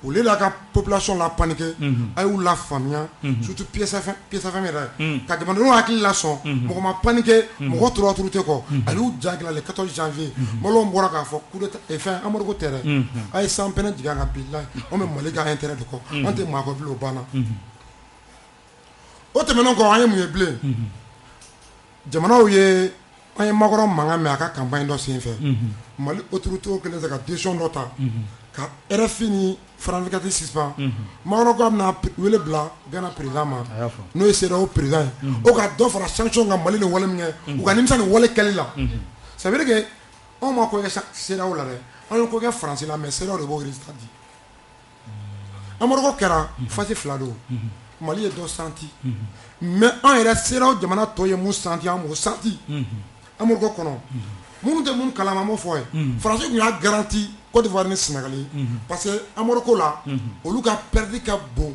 au lieu de la population la paniquer a y'u la faamuya surtout PSFM yɛrɛ ka jamanadenw hakili la sɔn mɔgɔ ma paniquer mɔgɔ tora autorité kɔ a y'u jagila le 14 janvier Maliɲɛnw bɔra k'a fɔ coup d'état fɛn Amadu ko tɛ dɛ a ye san pɛnɛ jigin an ka bilahi an bɛ Mali ka intérêt de kɔ an tɛ maa kɔ bilen o banna o tɛmɛnen kɔ an ye mun ye bilen jamanaw ye an ye makɔrɔ mankan mɛn a ka campagne dɔ senfɛ Mali autorité kɛlen tɛ ka décision dɔ ta ka RFI ni France 24 suspend makɔrɔ ko a bɛna wele bila Ghana président ma n'o ye CEDEAO président ye o ka dɔ fara sanction kan Mali ni wale min kɛ u ka nimisa ni wale kɛli la ça veut dire que anw ma ko kɛ CEDEAO la dɛ an ye ko kɛ France la mais CEDEAO de b'o résultat di Amadu ko kɛra fasi 2 don Mali ye dɔ santi mais an yɛrɛ CEDEAO jamana tɔ ye mun santi an m'o santi Amadu ko kɔnɔ minnu tɛ mun kalama m'o fɔ ye France tun y'a garanti Côte d'Ivoire ni Sénégal parce que Amadu ko la olu ka perte ka bon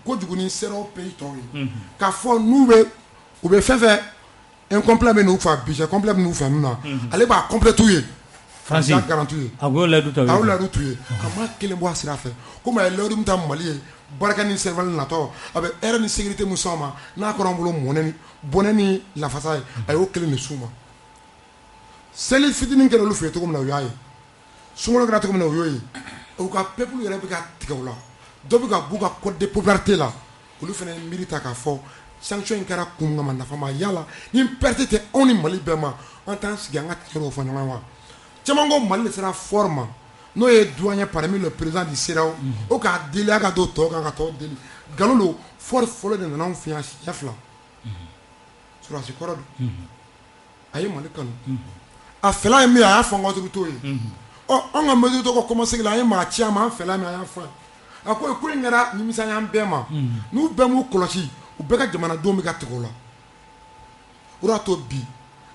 kojugu ni CEDEAO pays tɔw ye k'a fɔ n'u bɛ u bɛ fɛn fɛn incomplet bɛ n'u fɛ budget complet bɛ n'u fɛ ninnu na ale b'a complet t'u ye France y'a garanti ye a y'o layuru t'u ye ka maa kelen bɔ a sira fɛ komi a ye layuru min ta Mali ye barika ni servali natɔ a bɛ air ni sécurité mun s'an ma n'a kɔrɔ an bolo bɔnɛ ni lafasa ye a y'o kelen de s'u ma seli fitinin kɛra olu fɛ yen cogo min na u y'a ye sunkalo kɛra cogo min na u y'o ye u ka peuple yɛrɛ bɛ ka tigɛ u la dɔ bɛ ka b'u ka code de popularité la olu fana ye miiri ta k'a fɔ sanction in kɛra kun kama nafa ma yala ni perte tɛ anw ni Mali bɛɛ ma an t'an sigi an ka tiɲɛ fɔ ɲɔgɔn wa caman ko Mali de sera fort ma n'o ye douanier parmi le président du CEDEAO o k'a deli a ka don tɔ kan ka tɔ deli nkalon don fort fɔlɔ de nana anw fɛ yan siɲɛ 2 surasi kɔrɔ don a ye Mali kanu a fɛla ye min a y'a fɔ an ka autorité ye ɔ an ka mesure tɔ ka commencer la an ye maa ci a ma an fɛla min a y'a fɔ a ko ko in kɛra nimisa y'an bɛɛ ma n'u bɛɛ m'u kɔlɔsi u bɛɛ ka jamanadenw bɛ ka tigɛ o la o de y'a to bi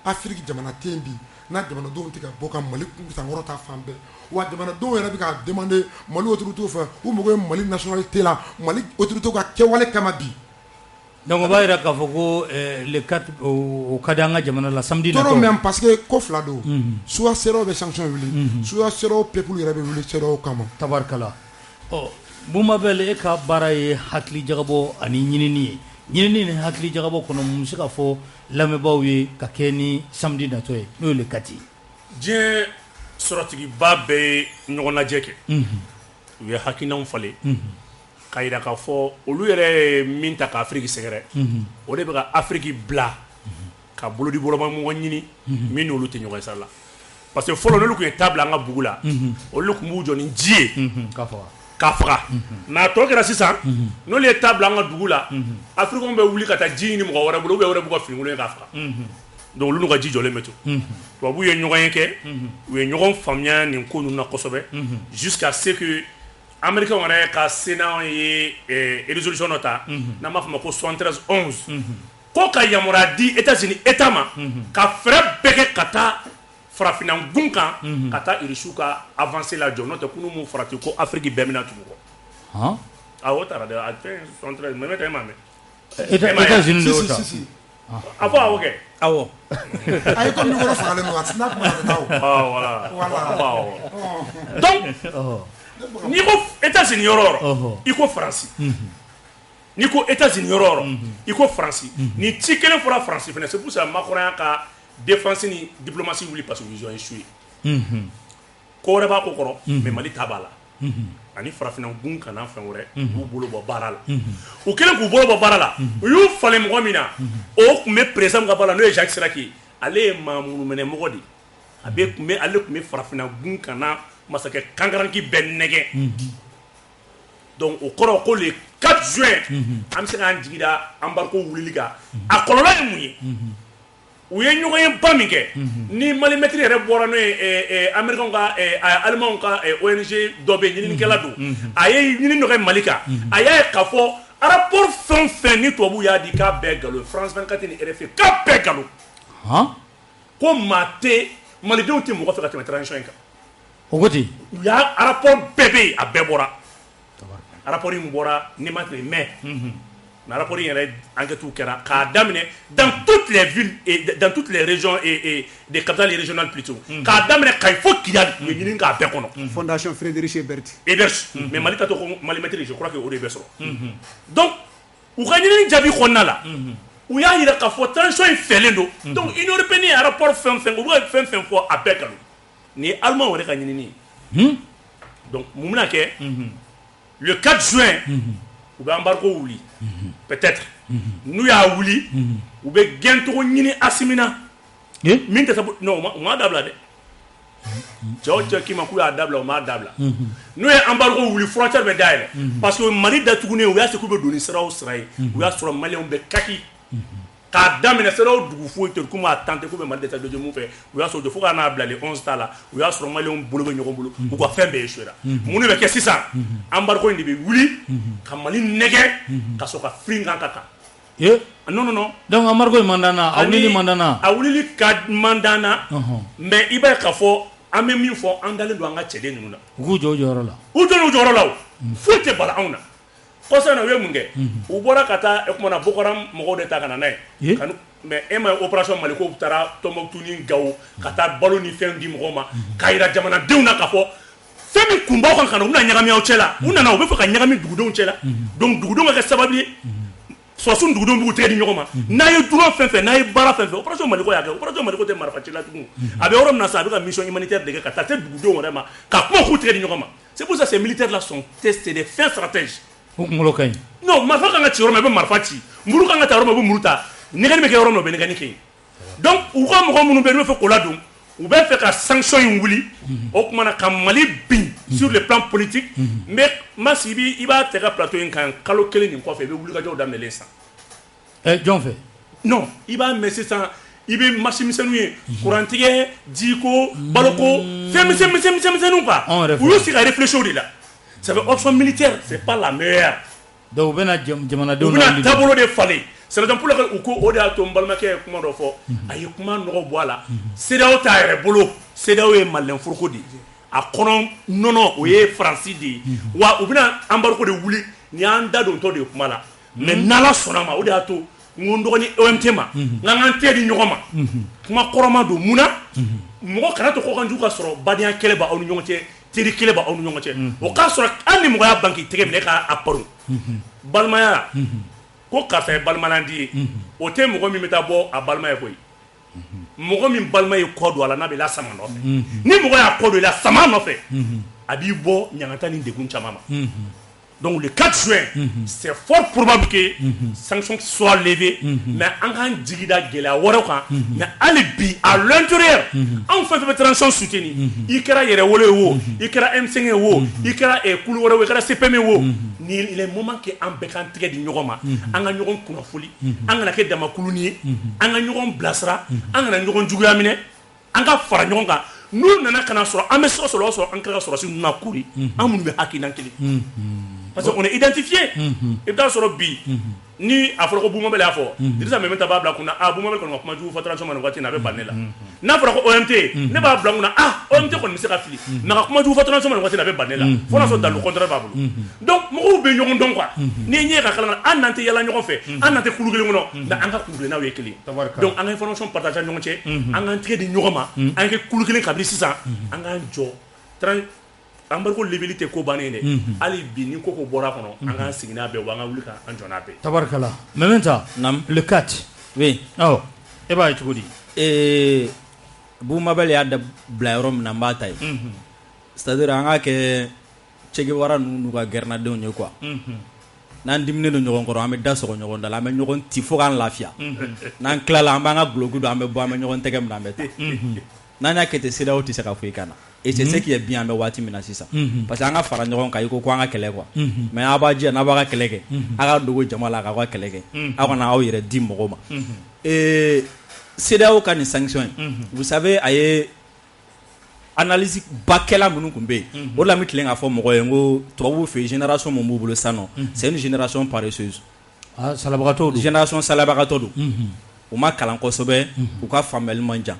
Afiriki jamana tɛ yen bi n'a jamanadenw tɛ ka bɔ ka Mali sankɔrɔ ta fan bɛɛ wa jamanadenw yɛrɛ bɛ ka demander Mali autorité fɛ u mago ye Mali nationalité la Mali autorité ka kɛwale kama bi donc o b'a yira k'a fɔ ko le 4 o ka di an ka jamana la samedi natɔ même parce que ko 2 don soit CEDEAO bɛ sanction wuli soit CEDEAO peuple yɛrɛ bɛ wuli CEDEAO kama tabarikala ɔ Bumabel e ka baara ye hakili jagabɔ ani ɲinini ye ɲinini ni hakili jagabɔ kɔnɔ mun bɛ se ka fɔ lamɛnbaaw ye ka kɛ ni samedi natɔ ye n'o ye le 4 diɲɛ sɔrɔtigiba bɛɛ ye ɲɔgɔn lajɛ kɛ u ye hakilinaw falen k'a yira k'a fɔ olu yɛrɛ ye min ta ka Afiriki sɛgɛrɛ o de bɛ ka Afiriki bila ka bolodi bolomamɔgɔ ɲini min n'olu tɛ ɲɔgɔn ye sira la parce que fɔlɔ n'olu tun ye taa bila an ka bugu la olu tun b'u jɔ ni ji ye k'a faga mais a tɔ kɛra sisan n'olu ye taa bila an ka dugu la Afirikɛnw bɛ wuli ka taa ji ɲini mɔgɔ wɛrɛ bolo ou bien wɛrɛ b'u ka finikolon ye k'a faga donc olu n'u ka ji jɔlen bɛ to tubabuw ye ɲɔgɔn ye kɛ u ye ɲɔgɔn faamuya nin ko ninnu na kosɛbɛ jusqu'à ce que Américains yɛrɛ ka Sénat ye résolution dɔ ta n'an b'a fɔ ma ko 73-11 ko ka yamaruya di États-Unis État ma ka fɛɛrɛ bɛɛ kɛ ka taa farafinna gun kan ka taa Irisiw ka avancée la jɔ n'o tɛ kunun m'u farati ko Afiriki bɛɛ bɛna tugu kɔ o taara dɛ a fɛn 73 mais ne tɛ e m'a mɛn États-Unis de o ta a fɔ awɔ kɛ awɔ a ye comme numéro fagalen don a tɛna kuma ka taa voilà donc n'i ko États-Unis yɔrɔ i ko Faransi n'i ko États-Unis yɔrɔ i ko Faransi ni ci kelen fɔra Faransi fɛnɛ c'est pour ça Macron y'a ka défense ni diplomatie wuli parce que ils ont échoué ko wɛrɛ b'a ko kɔrɔ mais Mali ta b'a la ani farafinna gun kana fɛn wɛrɛ u b'u bolo bɔ baara la u kelen k'u bolo bɔ baara la u y'u falen mɔgɔ min na o tun bɛ président ka baara la n'o ye Jacques Chirac ye ale ye maa minɛ mɔgɔ de ale tun bɛ farafinna gun kana masakɛ kankaranki bɛɛ nɛgɛ donc o kɔrɔ ko le 4 juin an bɛ se k'an jigi da embargo wulili kan a kɔlɔlɔ ye mun ye u ye ɲɔgɔn ye ba min kɛ ni malimɛtiri yɛrɛ bɔra n'o ye américain ka alimanw ka ONG dɔ bɛ ɲininikɛla don a ye ɲini dɔ kɛ Mali kan a y'a ye k'a fɔ rapport fɛn o fɛn ni tubabu y'a di k'a bɛɛ nkalon France 24 ni RFI k'a bɛɛ nkalon ko maa tɛ malidenw tɛ mɔgɔ fɛ ka tɛmɛ transition in kan o ko ten u y'a rapport bɛɛ bɛ yen a bɛɛ bɔra rapport in bɔra ni ma tɛmɛ mai mais rapport in yɛrɛ enquête kɛra k'a daminɛ dans toutes les villes et dans toutes les régions et des capitales régionales plutôt k'a daminɛ Kayi fo Kidali u ye ɲini k'a bɛɛ kɔnɔ Fondation Frédéric Ebert mais Mali ta to ko malimɛtiri je crois que o de bɛ sɔrɔ donc u ka ɲini jaabi kɔnɔna la u y'a yira k'a fɔ transition in fɛlen don donc Union européenne ye rapport fɛn fɛn u bɛ fɛn fɛn fɔ a bɛɛ kanu nin ye Allemand yɛrɛ ka ɲinini ye donc mun bɛna kɛ le 4 juin u bɛ embargo wuli peut-être n'u y'a wuli u bɛ gɛncogo ɲini Assimi na min tɛ se non u m'a dabila dɛ cɛ o cɛ k'i ma k'u y'a dabila u m'a dabila n'u ye embargo wuli frontière bɛ dayɛlɛ parce que Mali datugunen u y'a se k'u bɛ don ni sira o sira ye u y'a sɔrɔ maliyɛnw bɛ kaki k'a daminɛ sira o dugu foyi tɛ k'u m'a tenter k'u bɛ Mali dɛsɛ mun fɛ u y'a sɔrɔ fo ka n'a bila le 11 ta la u y'a sɔrɔ maliyɛnw bolo bɛ ɲɔgɔn bolo u ka fɛn bɛɛ échouera mun de bɛ kɛ sisan embargo in de bɛ wuli ka Mali nɛgɛ ka sɔrɔ ka firin kan ka kan non donc embargo in mandana a wulili mandana a wulili ka mandana mais i b'a ye k'a fɔ an bɛ min fɔ an dalen don an ka cɛden ninnu na u k'u jɔ u jɔyɔrɔ la u jɔ u jɔyɔrɔ la o foyi tɛ bala anw na kɔsa na u ye mun kɛ u bɔra ka taa o kumana Boko Haram mɔgɔw de ta ka na n'a ye mais e ma opération Mali ko u taara Tombouctou ni Gao ka taa balo ni fɛn di mɔgɔw ma k'a yira jamanadenw na k'a fɔ fɛn min kun b'aw kan ka na u bɛna ɲagami aw cɛ la u nana u bɛ fɛ ka ɲagami dugudenw cɛ la donc dugudenw ka kɛ sababu ye sɔrɔsiw dugudenw b'u tɛgɛ di ɲɔgɔn ma n'a ye dunan fɛn fɛn n'a ye baara fɛn fɛn opération Mali ko y'a kɛ opération Mali ko tɛ marifa ci la tugun a bɛ yɔrɔ min na sa a bɛ ka mission humanitaire de kɛ ka taa se dugudenw wɛrɛ ma ka kuma k'u tɛgɛ di ɲɔgɔn ma c'est pour ça ces militaires là sont testés des fins stratèges o kunkolo ka ɲi non marifa kan ka ci yɔrɔ min i bɛ marifa ci muru kan ka ta yɔrɔ min i bɛ muru ta nɛgɛni bɛ kɛ yɔrɔ min o bɛ nɛgɛni kɛ yen donc u ka mɔgɔ minnu bɛ yen n'u bɛ fɛ k'o ladon u bɛ fɛ ka sanction in wuli o kumana ka Mali bin sur le plan politique mais Masi i b'a tɛ ka plateau in kan kalo kelen nin kɔfɛ i bɛ wulikajɔw daminɛlen san jɔn fɛ non i b'a mɛn sisan i bɛ marché misɛnninw ye kurantigɛ jiko baloko fɛn misɛnninw quoi u y'u sigi ka réfléchir o de la c'est option militaire c'est pas la meilleure donc u bɛna jamanadenw u bɛna taabolo de falen c'est raison pour laquelle u ko o de y'a to n balimakɛ ye kuma dɔ fɔ a ye kuma nɔgɔ bɔ a la CEDEAO t'a yɛrɛ bolo CEDEAO ye maliyɛn foroko de ye a kɔnɔ nɔnɔ o ye Faransi de ye wa u bɛna embargo de wuli ni y'an da don tɔ de ye kuma la mais n'Ala sɔnna ma o de y'a to n ko n dɔgɔnin OMT ma n k'an tɛgɛ di ɲɔgɔn ma kuma kɔrɔma don mun na mɔgɔ kana to kɔkanjugu ka sɔrɔ badenya kɛlɛ b'aw ni ɲɔgɔn cɛ teri kɛlɛ b'aw ni ɲɔgɔn cɛ o k'a sɔrɔ hali ni mɔgɔ y'a ban k'i tɛgɛ minɛ k'a paro balimaya ko karisa ye balimalandi ye o tɛ mɔgɔ min bɛ taa bɔ a balima ye koyi mɔgɔ min balima ye kɔ don a la n'a bɛ lasama nɔfɛ ni mɔgɔ y'a kɔ don i la sama nɔfɛ a b'i bɔ ɲangata ni degun caman ma donc le 4 juin c'est fort probable que sanctions soient levées mais an k'an jigi da gɛlɛya wɛrɛw kan mais hali bi à l'intérieur anw fɛn fɛn bɛ transition soutenir i kɛra yɛrɛwolo ye wo i kɛra M5 ye wo i kɛra kulu wɛrɛ wo i kɛra CPM ye wo ni il est moment que an bɛɛ k'an tɛgɛ di ɲɔgɔn ma an ka ɲɔgɔn kunnafoni an kana kɛ damakuluni ye an ka ɲɔgɔn bilasira an kana ɲɔgɔn juguya minɛ an ka fara ɲɔgɔn kan n'u nana ka na sɔrɔ an bɛ sɔrɔ o sɔrɔ an kɛra sɔrɔsi ninnu na kori an minnu bɛ hakilina kelen parce qu'on est identifié i bɛ taa sɔrɔ bi ni a fɔra ko Boumabel y'a fɔ Dirisa Mɛmɛ ta b'a bila kunna Boumabel kɔni ka kuma jugu fɔ transition ma nin waati in na a bɛ ban ne la n'a fɔra ko OMT ne b'a bila kunna OMT kɔni bɛ se ka fili mais ka kuma jugu fɔ transition ma nin waati in na a bɛ ban ne la fo n'a sɔrɔ dans le contraire b'a bolo donc mɔgɔw bɛ ɲɔgɔn dɔn quoi ni ɲɛ ka kalan an n'an tɛ yala ɲɔgɔn fɛ an n'an tɛ kulu kelen kɔnɔ mais an ka kulu kelennaw ye kelen donc an ka information partager ɲɔgɔn cɛ an k'an tɛgɛ di ɲɔgɔn ma an kɛ kulu kelen kabini sisan an k'an jɔ embargo leveli tɛ ko bannen dɛ hali bi ni ko bɔra kɔnɔ an k'an sigi n'a bɛɛ wa an ka wuli k'an jɔ n'a bɛɛ tabarikala Mɛmɛnta le 4 oui e b'a ye cogo di Boumabel y'a bila yɔrɔ min na n b'a ta ye c'est-à-dire an k'a kɛ Che Guevara ninnu n'u ka gɛrɛnadenw ye quoi n'an diminen don ɲɔgɔn kɔrɔ an bɛ da sɔgɔ ɲɔgɔn da la an bɛ ɲɔgɔn ci fo k'an lafiya n'an tilala an b'an ka guloki don an bɛ bɔ an bɛ ɲɔgɔn tɛgɛ minɛ an bɛ taa n'an y'a kɛ ten CEDEAO tɛ se ka foyi k'an na et c'est ce qui est bien an bɛ waati min na sisan parce que an ka fara ɲɔgɔn kan i ko an ka kɛlɛ quoi mais a b'a jija n'a b'a ka kɛlɛ kɛ a ka dogo jama la a k'aw ka kɛlɛ kɛ aw kana aw yɛrɛ di mɔgɔw ma CEDEAO ka ni sanction vous savez aye analyse bakela munu kumbe o la mitlen a fɔ mɔgɔ ye ngo tubabu fɛ génération mon b'u bolo sano c'est une génération paresseuse salabagatɔ do génération salabagatɔ do u ma kalan kosɛbɛ u ka faamuyali man jan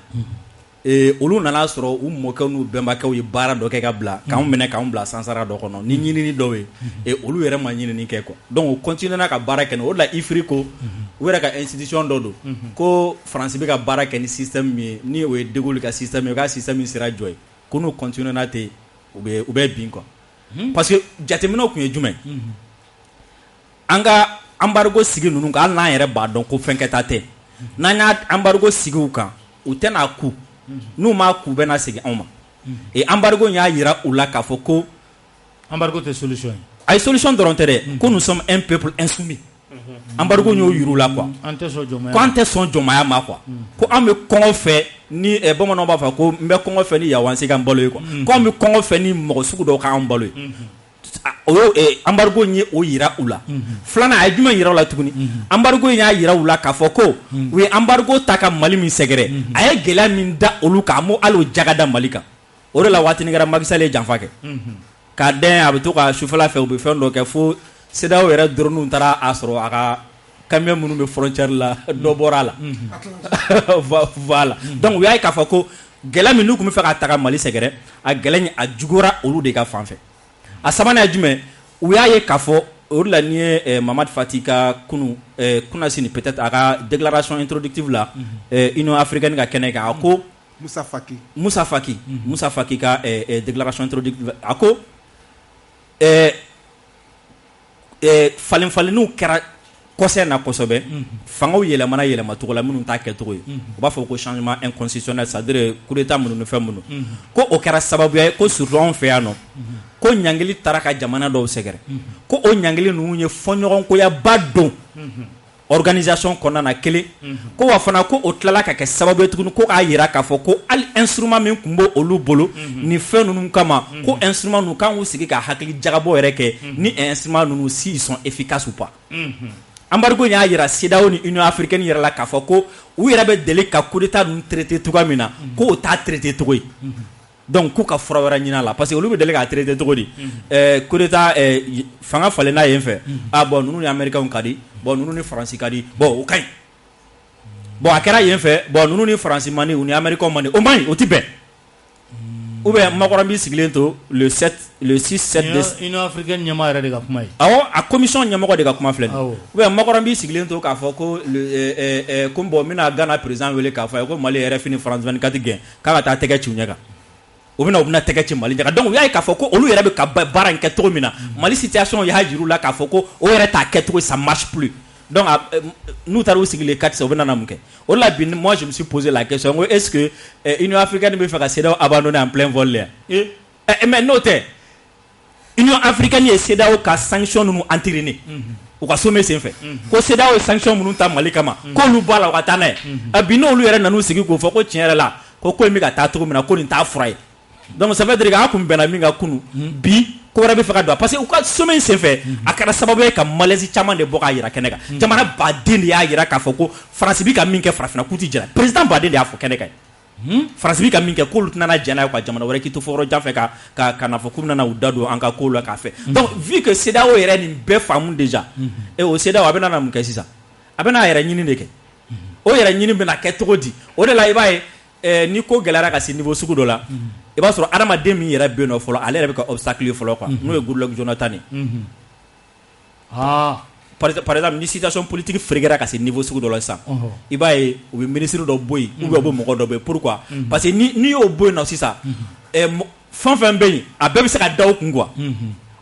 olu nana sɔrɔ u mɔkɛw n'u bɛnbakɛw ye baara dɔ kɛ ka bila k'anw minɛ k'anw bila sansara dɔ kɔnɔ ni ɲinini dɔw ye olu yɛrɛ ma ɲinini kɛ quoi donc u continuera ka baara kɛ o la ifri ko u yɛrɛ ka institution dɔ do ko France bɛ ka baara kɛ ni système min ye ni o ye de Gaulle ka système ye o ka système min sera jɔ ye ko n'u continuera ten u bɛ bin quoi parce que jateminɛw tun ye jumɛn an ka embargo sigi ninnu kan hali n'an yɛrɛ b'a dɔn ko fɛn kɛta tɛ n'an y'a embargo sigi u kan u tɛna ku n'u m'a ku bɛna segin anw ma et embargo y'a yira u la k'a fɔ ko embargo tɛ solution ye a ye solution dɔrɔn tɛ dɛ ko nous sommes un peuple insoumis embargo y'o yir'u la quoi an tɛ sɔn jɔnmaya ko an tɛ sɔn jɔnmaya ma quoi ko an bɛ kɔngɔ fɛ ni bamananw b'a fɔ ko n bɛ kɔngɔ fɛ ni yawansi ka n balo ye quoi ko an bɛ kɔngɔ fɛ ni mɔgɔ sugu dɔw k'an balo ye o embargo ye o yira u la filanan a ye jumɛn yira u la tuguni embargo y'a yira u la k'a fɔ ko u ye embargo ta ka Mali min sɛgɛrɛ a ye gɛlɛya min da olu kan a m'o hali o jaga da Mali kan o de la waati ni kɛra Macky Sall ye janfa kɛ k'a dɛn a bɛ to ka sufɛla fɛ u bɛ fɛn dɔ kɛ fo CEDEAO yɛrɛ drone taara a sɔrɔ a ka camion minnu bɛ frontière la dɔ bɔra a la voilà donc u y'a ye k'a fɔ ko gɛlɛya min n'u tun bɛ fɛ ka ta ka Mali sɛgɛrɛ a gɛlɛya a juguyara olu de ka fan fɛ a sabanan ye jumɛn u y'a ye k'a fɔ o de la ni ye Mamadi Fati ka kunasini peut-être a ka déclaration introductive la Union africaine ka kɛnɛ kan a ko Moussa Faki ka déclaration introductive a ko falenfalenniw kɛra kɔsɛ na kosɛbɛ fangaw yɛlɛma cogo la minnu t'a kɛcogo ye u b'a fɔ ko changement inconstitutionnel c'est-à-dire coup d'état minnu ni fɛn minnu ko o kɛra sababuya ye ko surtout anw fɛ yan nɔ ko ɲangili taara ka jamana dɔw sɛgɛrɛ ko o ɲangili ninnu ye fɔɲɔgɔnkoyaba don organisation kɔnɔna na kelen ko wa fana ko o tilala ka kɛ sababu ye tuguni ko k'a yira k'a fɔ ko hali instrument min tun b'o olu bolo ni fɛn ninnu kama ko instrument ninnu kan k'u sigi ka hakili jagabɔ yɛrɛ kɛ ni instrument ninnu s'ils sont efficaces ou pas embargo y'a yira CEDEAO ni Union africaine yɛrɛ la k'a fɔ ko u yɛrɛ bɛ deli ka coup d'état ninnu traité cogoya min na ko o t'a traité cogo ye donc k'u ka fura wɛrɛ ɲini a la parce que olu bɛ deli k'a traité cogo di coup d'état fanga falenna yen fɛ bon ninnu ni américains ka di bon ninnu ni faransi ka di bon o ka ɲi bon a kɛra yen fɛ bon ninnu ni faransi man di u ni américains man di o man ɲi o ti bɛn ou bien Makɔrɔ b'i sigilen to le 6-7 Union africaine ɲɛmaa yɛrɛ de ka kuma ye awɔ a commission ɲɛmɔgɔ de ka kuma filɛ nin ou bien Makɔrɔ b'i sigilen to k'a fɔ ko ko bon n bɛna Ghana président wele k'a fɔ a ye ko Mali RFI ni France 24 gɛn k'a ka taa tɛgɛ ci u ɲɛ kan u bɛna tɛgɛ ci Mali ɲɛ kan donc u y'a ye k'a fɔ ko olu yɛrɛ bɛ ka baara in kɛ cogo min na Mali situation y'a jir'u la k'a fɔ ko o yɛrɛ t'a kɛ cogo ça marche plus donc n'u taara u sigi les 4 u bɛ na mun kɛ o la bi moi je me suis posé la question ko est-ce que Union africaine bɛ fɛ ka CEDEAO abandonner en plein vol là mais n'o tɛ Union africaine ye CEDEAO ka sanction ninnu entériné u ka sommet sen fɛ ko CEDEAO ye sanction minnu ta Mali kama k'olu b'a la u ka taa n'a ye bi n'olu yɛrɛ nan'u sigi k'o fɔ ko tiɲɛ yɛrɛ la ko in bɛ ka taa cogo min na ko nin t'a fura ye donc ça veut dire k'a kun bɛnna min ka kunu bi ko wɛrɛ bɛ fɛ ka don parce que u ka sommet sen fɛ a kɛra sababu ye ka malaise caman de bɔ k'a yira kɛnɛ kan jamana baden de y'a yira k'a fɔ ko faransi bɛ ka min kɛ farafinna k'u ti jɛra président baden de y'a fɔ kɛnɛ kan faransi bɛ ka min kɛ k'olu tɛna jɛn n'a ye ka jamana wɛrɛ k'i to fɔ yɔrɔ jan fɛ ka na fɔ k'u bɛna u da don an ka kow la k'a fɛ donc vu que CEDEAO yɛrɛ nin bɛɛ faamu déjà o CEDEAO a bɛ na mun kɛ sisan a bɛ n'a yɛrɛ ɲini de kɛ o yɛrɛ ɲini bɛna kɛ cogo di o de la i b'a ye ni ko gɛlɛyara ka se niveau sugu dɔ la i b'a sɔrɔ adamaden min yɛrɛ bɛ yen nɔ fɔlɔ ale yɛrɛ bɛ ka obstacle ye fɔlɔ quoi n'o ye Goodluck Jonathan ye par exemple ni situation politique fɛrɛkɛra ka se niveau sugu dɔ la sisan i b'a ye u bɛ ministre dɔ bɔ yen ou bien u bɛ mɔgɔ dɔ bɔ yen pourquoi parce que n'i y'o bɔ yen nɔ sisan fɛn fɛn bɛ yen a bɛɛ bɛ se ka da o kun quoi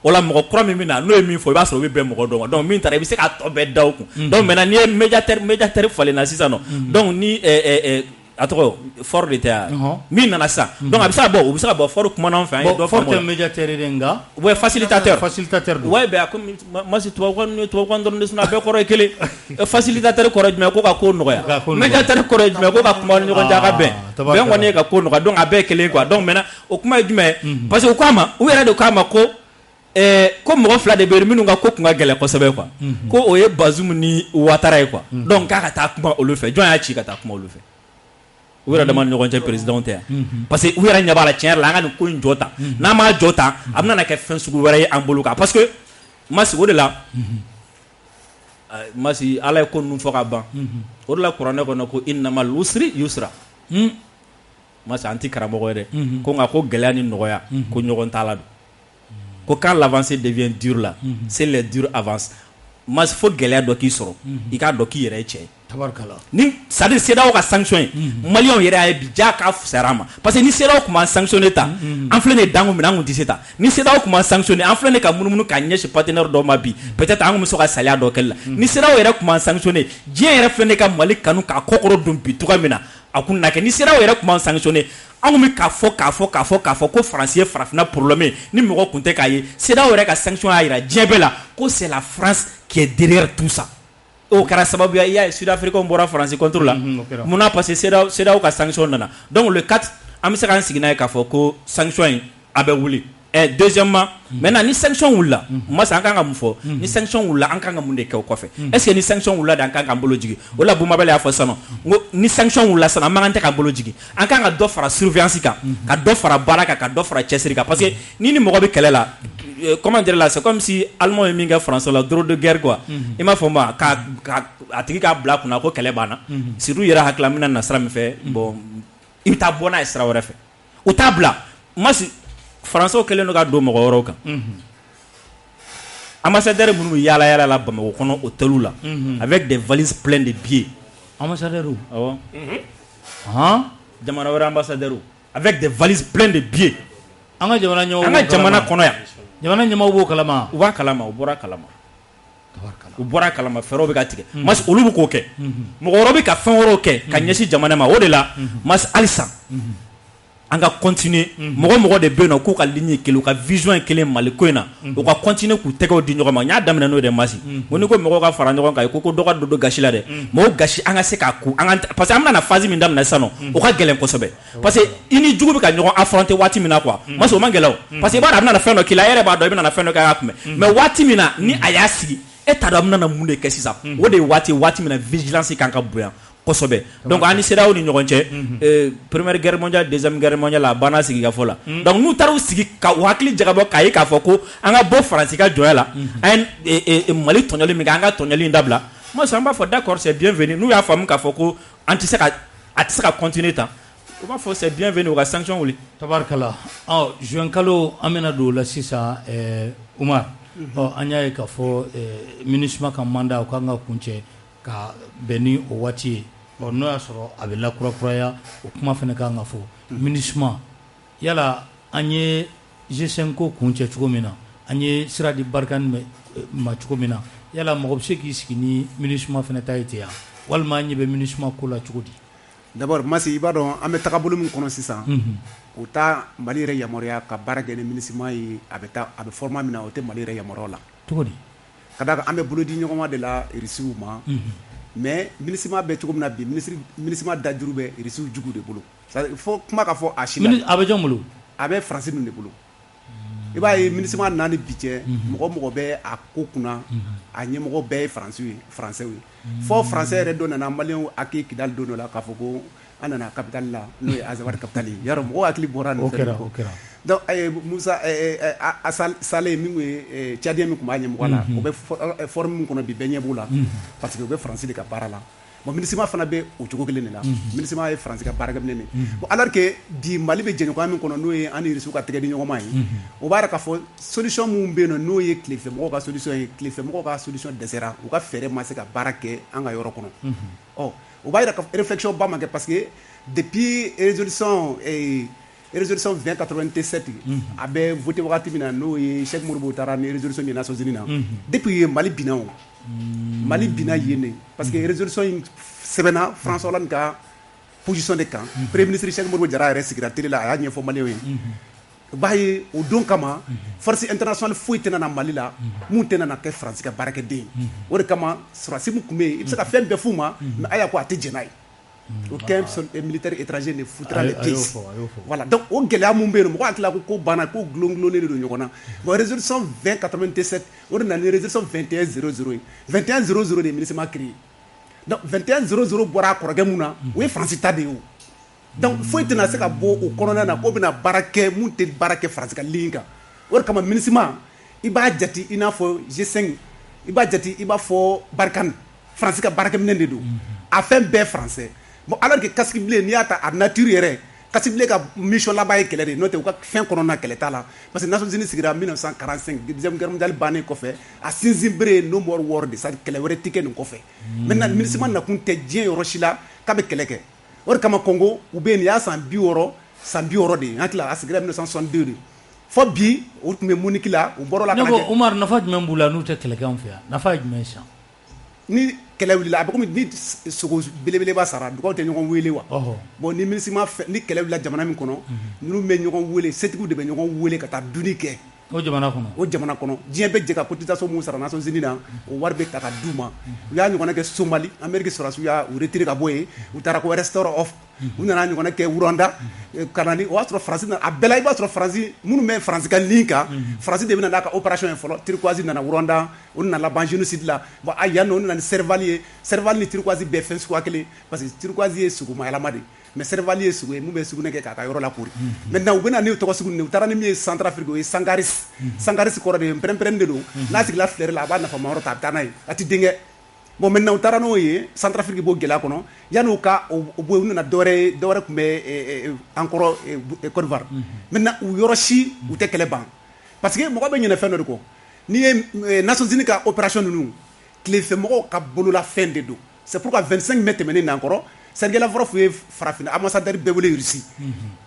o la mɔgɔ kura min bɛ na n'o ye min fɔ i b'a sɔrɔ o bɛ bɛn mɔgɔ dɔ ma donc min taara i bɛ se k'a tɔ bɛɛ da o kun donc maintenant n'i ye médiateur falenna sisan nɔ donc ni a tɔgɔ fort de tɛ yan min nana sisan donc a bɛ se ka bɔ u bɛ se ka bɔ fort kumana an fɛ an ye dɔ fort tɛ médiateur de nga ouais facilitateur don ouais ben comme moi c'est tubabukan dɔrɔn de sinna a bɛɛ kɔrɔ ye kelen facilitateur kɔrɔ jumɛn ko ka ko nɔgɔya médiateur kɔrɔ jumɛn ko ka kuma ni ɲɔgɔn cɛ a ka bɛn kɔni ye ka ko nɔgɔya donc a bɛɛ ye kelen quoi donc maintenant o kuma ye jumɛn parce que u k'a ma u yɛrɛ de k'a ma ko ko mɔgɔ fila de bɛ yen minnu ka ko kun ka gɛlɛn kosɛbɛ quoi ko o ye Bazoum ni Ouattara ye quoi donc k'a ka taa kuma olu fɛ jɔn y'a ci ka taa kuma olu fɛ u yɛrɛ dama ni ɲɔgɔn cɛ président tɛ parce que u yɛrɛ ɲɛ b'a la tiɲɛ yɛrɛ la an ka nin ko in jɔ ta n'an m'a jɔ ta a bɛna kɛ fɛn sugu wɛrɛ ye an bolo kan parce que Masi o de la Masi Ala ye ko ninnu fɔ ka ban o de la kuranɛ kɔnɔ ko innamal usri yusra Masi an tɛ karamɔgɔ ye dɛ ko nka ko gɛlɛya ni nɔgɔya ko ɲɔgɔn t'a la don ko quand l'avancée devient dure là c'est les durs avancent Masi fo gɛlɛya dɔ k'i sɔrɔ i k'a dɔn k'i yɛrɛ ye cɛ ye ni c'est-à-dire CEDEAO ka sanction ye Maliens yɛrɛ y'a ye bi jaa k'a fisayara an ma parce que ni CEDEAO tun b'an sanctionné ta an filɛ nin ye danko min na an tun tɛ se ta ni CEDEAO tun b'an sanctionné an filɛ nin ye ka munumunu ka ɲɛsin partenaire dɔw ma bi peut-être an tun bɛ se ka saliya dɔ kɛli la ni CEDEAO yɛrɛ tun b'an sanctionné diɲɛ yɛrɛ filɛ nin ye ka Mali kanu k'a kɔkɔrɔ don bi cogoya min na a kun na kɛ ni CEDEAO yɛrɛ tun b'an sanctionné an tun bɛ k'a fɔ ko France ye farafinna problème ni mɔgɔ tun tɛ k'a ye CEDEAO yɛrɛ ka sanction y'a jira diɲɛ bɛɛ la ko c'est la France qui est derrière tout ça. O kɛra sababu ye i y'a ye Sud-Africains bɔra France contre la mun na parce que CEDEAO ka sanction nana donc le 4 an bɛ se k'an sigi n'a ye k'a fɔ ko sanction in a bɛ wuli deuxièmement maintenant ni sanction wulila Masi an kan ka mun fɔ ni sanction wulila an kan ka mun de kɛ o kɔfɛ est-ce que ni sanction wulila de an kan k'an bolo jigin o la Bumabel y'a fɔ sisan nɔ n ko ni sanction wulila sisan an man kan tɛ k'an bolo jigin an kan ka dɔ fara surveillance kan ka dɔ fara baara kan ka dɔ fara cɛsiri kan parce que ni mɔgɔ bɛ kɛlɛ la comment dire là c'est comme si allemand ye min kɛ français la droit de guerre quoi i m'a fɔ ma a tigi k'a bila kunna ko kɛlɛ banna surtout yɛrɛ hakilila mina na sira min fɛ bon i bɛ taa bɔ n'a ye sira wɛrɛ fɛ u t'a bila Masi français kɛlen don ka don mɔgɔ wɛrɛw kan ambassadeur minnu bɛ yaala la Bamako kɔnɔ hôtel la avec des valises pleines de billets ambassadeur awɔ jamana wɛrɛ ambassadeur avec des valises pleines de billets an ka jamana kɔnɔ yan jamana ɲɛmaaw b'o kalama u b'a kalama u bɔra kalama fɛɛrɛw bɛ ka tigɛ Masi olu bɛ k'o kɛ mɔgɔ wɛrɛw bɛ ka fɛn wɛrɛw kɛ ka ɲɛsin jamana ma o de la Masi halisa an ka continuer mɔgɔ de bɛ yen nɔ k'u ka ligne ye kelen u ka vision ye kelen Mali ko in na u ka continuer k'u tɛgɛw di ɲɔgɔn ma n y'a daminɛ n'o de Masi ko ni ko mɔgɔw ka fara ɲɔgɔn kan ko dɔ ka don gasi la dɛ mɔgɔw gasi an ka se k'a ku parce que an bɛna na phase min daminɛ sisan nɔ o ka gɛlɛn kosɛbɛ parce que i ni jugu bɛ ka ɲɔgɔn affronter waati min na quoi Masi o man gɛlɛn o parce que i b'a dɔn a bɛna na fɛn dɔ k'i la e yɛrɛ b'a dɔn i bɛna na fɛn dɔ kɛ a kunbɛn mais waati min na ni a y'a sigi e t'a dɔn a bɛna na mun de kɛ sisan o de ye waati min na vigilance kan ka bonya kosɛbɛ donc an ni CEDEAO ni ɲɔgɔn cɛ première guerre mondiale deuxième guerre mondiale a banna sigi ka fɔ la donc n'u taara u sigi ka u hakili jagabɔ k'a ye k'a fɔ ko an ka bɔ Faransi ka jɔnya la an ye Mali tɔɲɔli min kɛ an ka tɔɲɔli in dabila moi an b'a fɔ d'accord c'est bienvenu n'u y'a faamu k'a fɔ ko a tɛ se ka continuer tan u b'a fɔ c'est bienvenu u ka sanction wuli tabarikala juin kalo an bɛna don o la sisan Umar an y'a ye k'a fɔ MINUSMA ka mandat u kan ka kuncɛ ka bɛn ni o waati ye n'o y'a sɔrɔ a bɛ lakurakuraya o kuma fana kan ka fɔ MINUSMA yala an ye G5 ko kuncɛ cogo min na an ye sira di Barikani ma cogo min na yala mɔgɔ bɛ se k'i sigi ni MINUSMA fana ta ye ten yan walima an ɲɛ bɛ MINUSMA ko la cogo di d'abord Masi i b'a dɔn an bɛ tagabolo min kɔnɔ sisan o ta Mali yɛrɛ yamaruya ka baara kɛ ni MINUSMA ye a bɛ format min na o tɛ Mali yɛrɛ yamaruya la cogo di ka d'a kan an bɛ bolo di ɲɔgɔn ma de la Irisiw ma mais MINUSMA bɛ cogo min na bi MINUSMA dajuru bɛ Irisiw jugu de bolo fo kuma ka fɔ a si la a bɛ jɔn bolo a bɛ Faransi ninnu de bolo i b'a ye MINUSMA nana ni bi cɛ mɔgɔ bɛ a ko kunna a ɲɛmɔgɔ bɛɛ ye Français ye fɔ Français yɛrɛ dɔ nana Maliens hakili Kidali don dɔ la k'a fɔ ko an nana capitale la n'o ye Azawadi capitale ye yarɔ mɔgɔw hakili bɔra nin fɛn o kɛra donc Musa Saleh min ye Tchadien min tun b'a ɲɛmɔgɔ la o bɛ forme min kɔnɔ bi bɛɛ ɲɛ b'o la parce que o bɛ Faransi de ka baara la bon MINUSMA fana bɛ o cogo kelen de la MINUSMA ye Faransi ka baarakɛminɛ de bon alors que bi Mali bɛ jɛɲɔgɔnya min kɔnɔ n'o ye an ni Irisiw ka tɛgɛ di ɲɔgɔn ma ye o b'a yira k'a fɔ solution min bɛ yen nɔ n'o ye tilefɛmɔgɔw ka solution ye tilefɛmɔgɔw ka solution dɛsɛra u ka fɛɛrɛ ma se ka baara kɛ an ka yɔrɔ kɔnɔ o b'a yira ka réflexion ba ma kɛ parce que depuis résolution 2087 a bɛ voté wagati min na n'o ye Cheikh Modibo taara ni résolution min Nations Unies na depuis ye Mali binna o Mali binna yen de parce que résolution in sɛbɛnna François Hollande ka position de kan premier ministre Cheikh Modibo Jara yɛrɛ sigira télé la a y'a ɲɛfɔ Maliens ye b'a ye o don kama force internationale foyi tɛ na Mali la mun tɛ na kɛ Faransi ka baarakɛden ye o de kama sɔrɔdasi min tun bɛ yen i bɛ se ka fɛn bɛɛ f'u ma mais a y'a ko a tɛ jɛn n'a ye aucun militaire étranger ne foutra les pieds voilà donc o gɛlɛya mun bɛ yen mɔgɔ hakili la ko banna ko gulongulonnen de don ɲɔgɔn na bon résolution 2087 o de nana ni résolution 2100 ye 2100 de ye MINUSMA créé donc 2100 bɔra a kɔrɔkɛ mun na o ye Faransi ta de ye o donc foyi tɛna se ka bɔ o kɔnɔna na ko bɛna baara kɛ mun tɛ baara kɛ faransi ka ligne kan o de kama MINUSMA i b'a jate i n'a fɔ G5 i b'a jate i b'a fɔ Barkhane faransi ka baarakɛminɛ de don a fɛn bɛɛ français bon alors que Kasiki Bilen n'i y'a ta a nature yɛrɛ Kasiki Bilen ka mission laban ye kɛlɛ de n'o tɛ u ka fɛn kɔnɔna kɛlɛ t'a la parce que Nations Unies sigira 1945 deuxième guerre mondiale bannen kɔfɛ a sinsin bere ye no more war de c'est kɛlɛ wɛrɛ tɛ kɛ nin kɔfɛ maintenant MINUSMA nakun tɛ diɲɛ yɔrɔ si la k'a bɛ kɛlɛ kɛ o de kama Congo u bɛ yen nin y'a san 60 de ye an hakili la a sigira 1962 de fo bi o tun bɛ Munich la u bɔr'o la ka na kɛ Umar nafa jumɛn b'u la n'u tɛ kɛlɛ kɛ anw fɛ yan nafa ye jumɛn sisan ni kɛlɛ wulila a bɛ komi ni sogo belebeleba sara dugaw tɛ ɲɔgɔn wele wa bon ni MINUSMA ni kɛlɛ wulila jamana min kɔnɔ ninnu bɛ ɲɔgɔn wele setigiw de bɛ ɲɔgɔn wele ka taa duni kɛ o jamana kɔnɔ diɲɛ bɛ jɛ ka cotisation mun sara Nations Unies na o wari bɛ ta ka d'u ma u y'a ɲɔgɔnna kɛ Somali Amérique sɔrɔsiw y'a u retiré ka bɔ yen u taara ko restore of u nana ɲɔgɔnna kɛ Rwanda ka na ni o y'a sɔrɔ Faransi nana a bɛɛ la i b'a sɔrɔ Faransi minnu bɛ Faransi ka ligne kan Faransi de bɛ na n'a ka opération ye fɔlɔ turquoise nana Rwanda o nana laban génocide la bon a yan nɔ o nana ni Serval ye Serval ni turquoise bɛɛ fɛn suguya kelen parce que turquoise ye sugumayɛlɛma de mais Serval ye sugu ye mun bɛ sugunɛ kɛ k'a ka yɔrɔ lakori maintenant u bɛ na n'u tɔgɔ sugu ninnu u taara ni min ye Centrafrique o ye Sangaris kɔrɔ de ye pɛrɛn de don n'a sigila fleur la a b'a nafama yɔrɔ ta a bɛ taa n'a ye a tɛ denkɛ bon maintenant u taara n'o ye Centrafrique b'o gɛlɛya kɔnɔ yan'u ka o bɔ yen u nana dɔwɛrɛ tun bɛ encore Côte d'Ivoire maintenant u yɔrɔ si u tɛ kɛlɛ ban parce que mɔgɔ bɛ ɲinɛ fɛn dɔ de kɔ n'i ye Nations Unies ka opération ninnu tilefɛmɔgɔw ka bololafɛn de don c'est pourquoi 25 mai tɛmɛnen n'an kɔrɔ Sergei Lavrov ye farafina ambassadeur bɛɛ wele Russie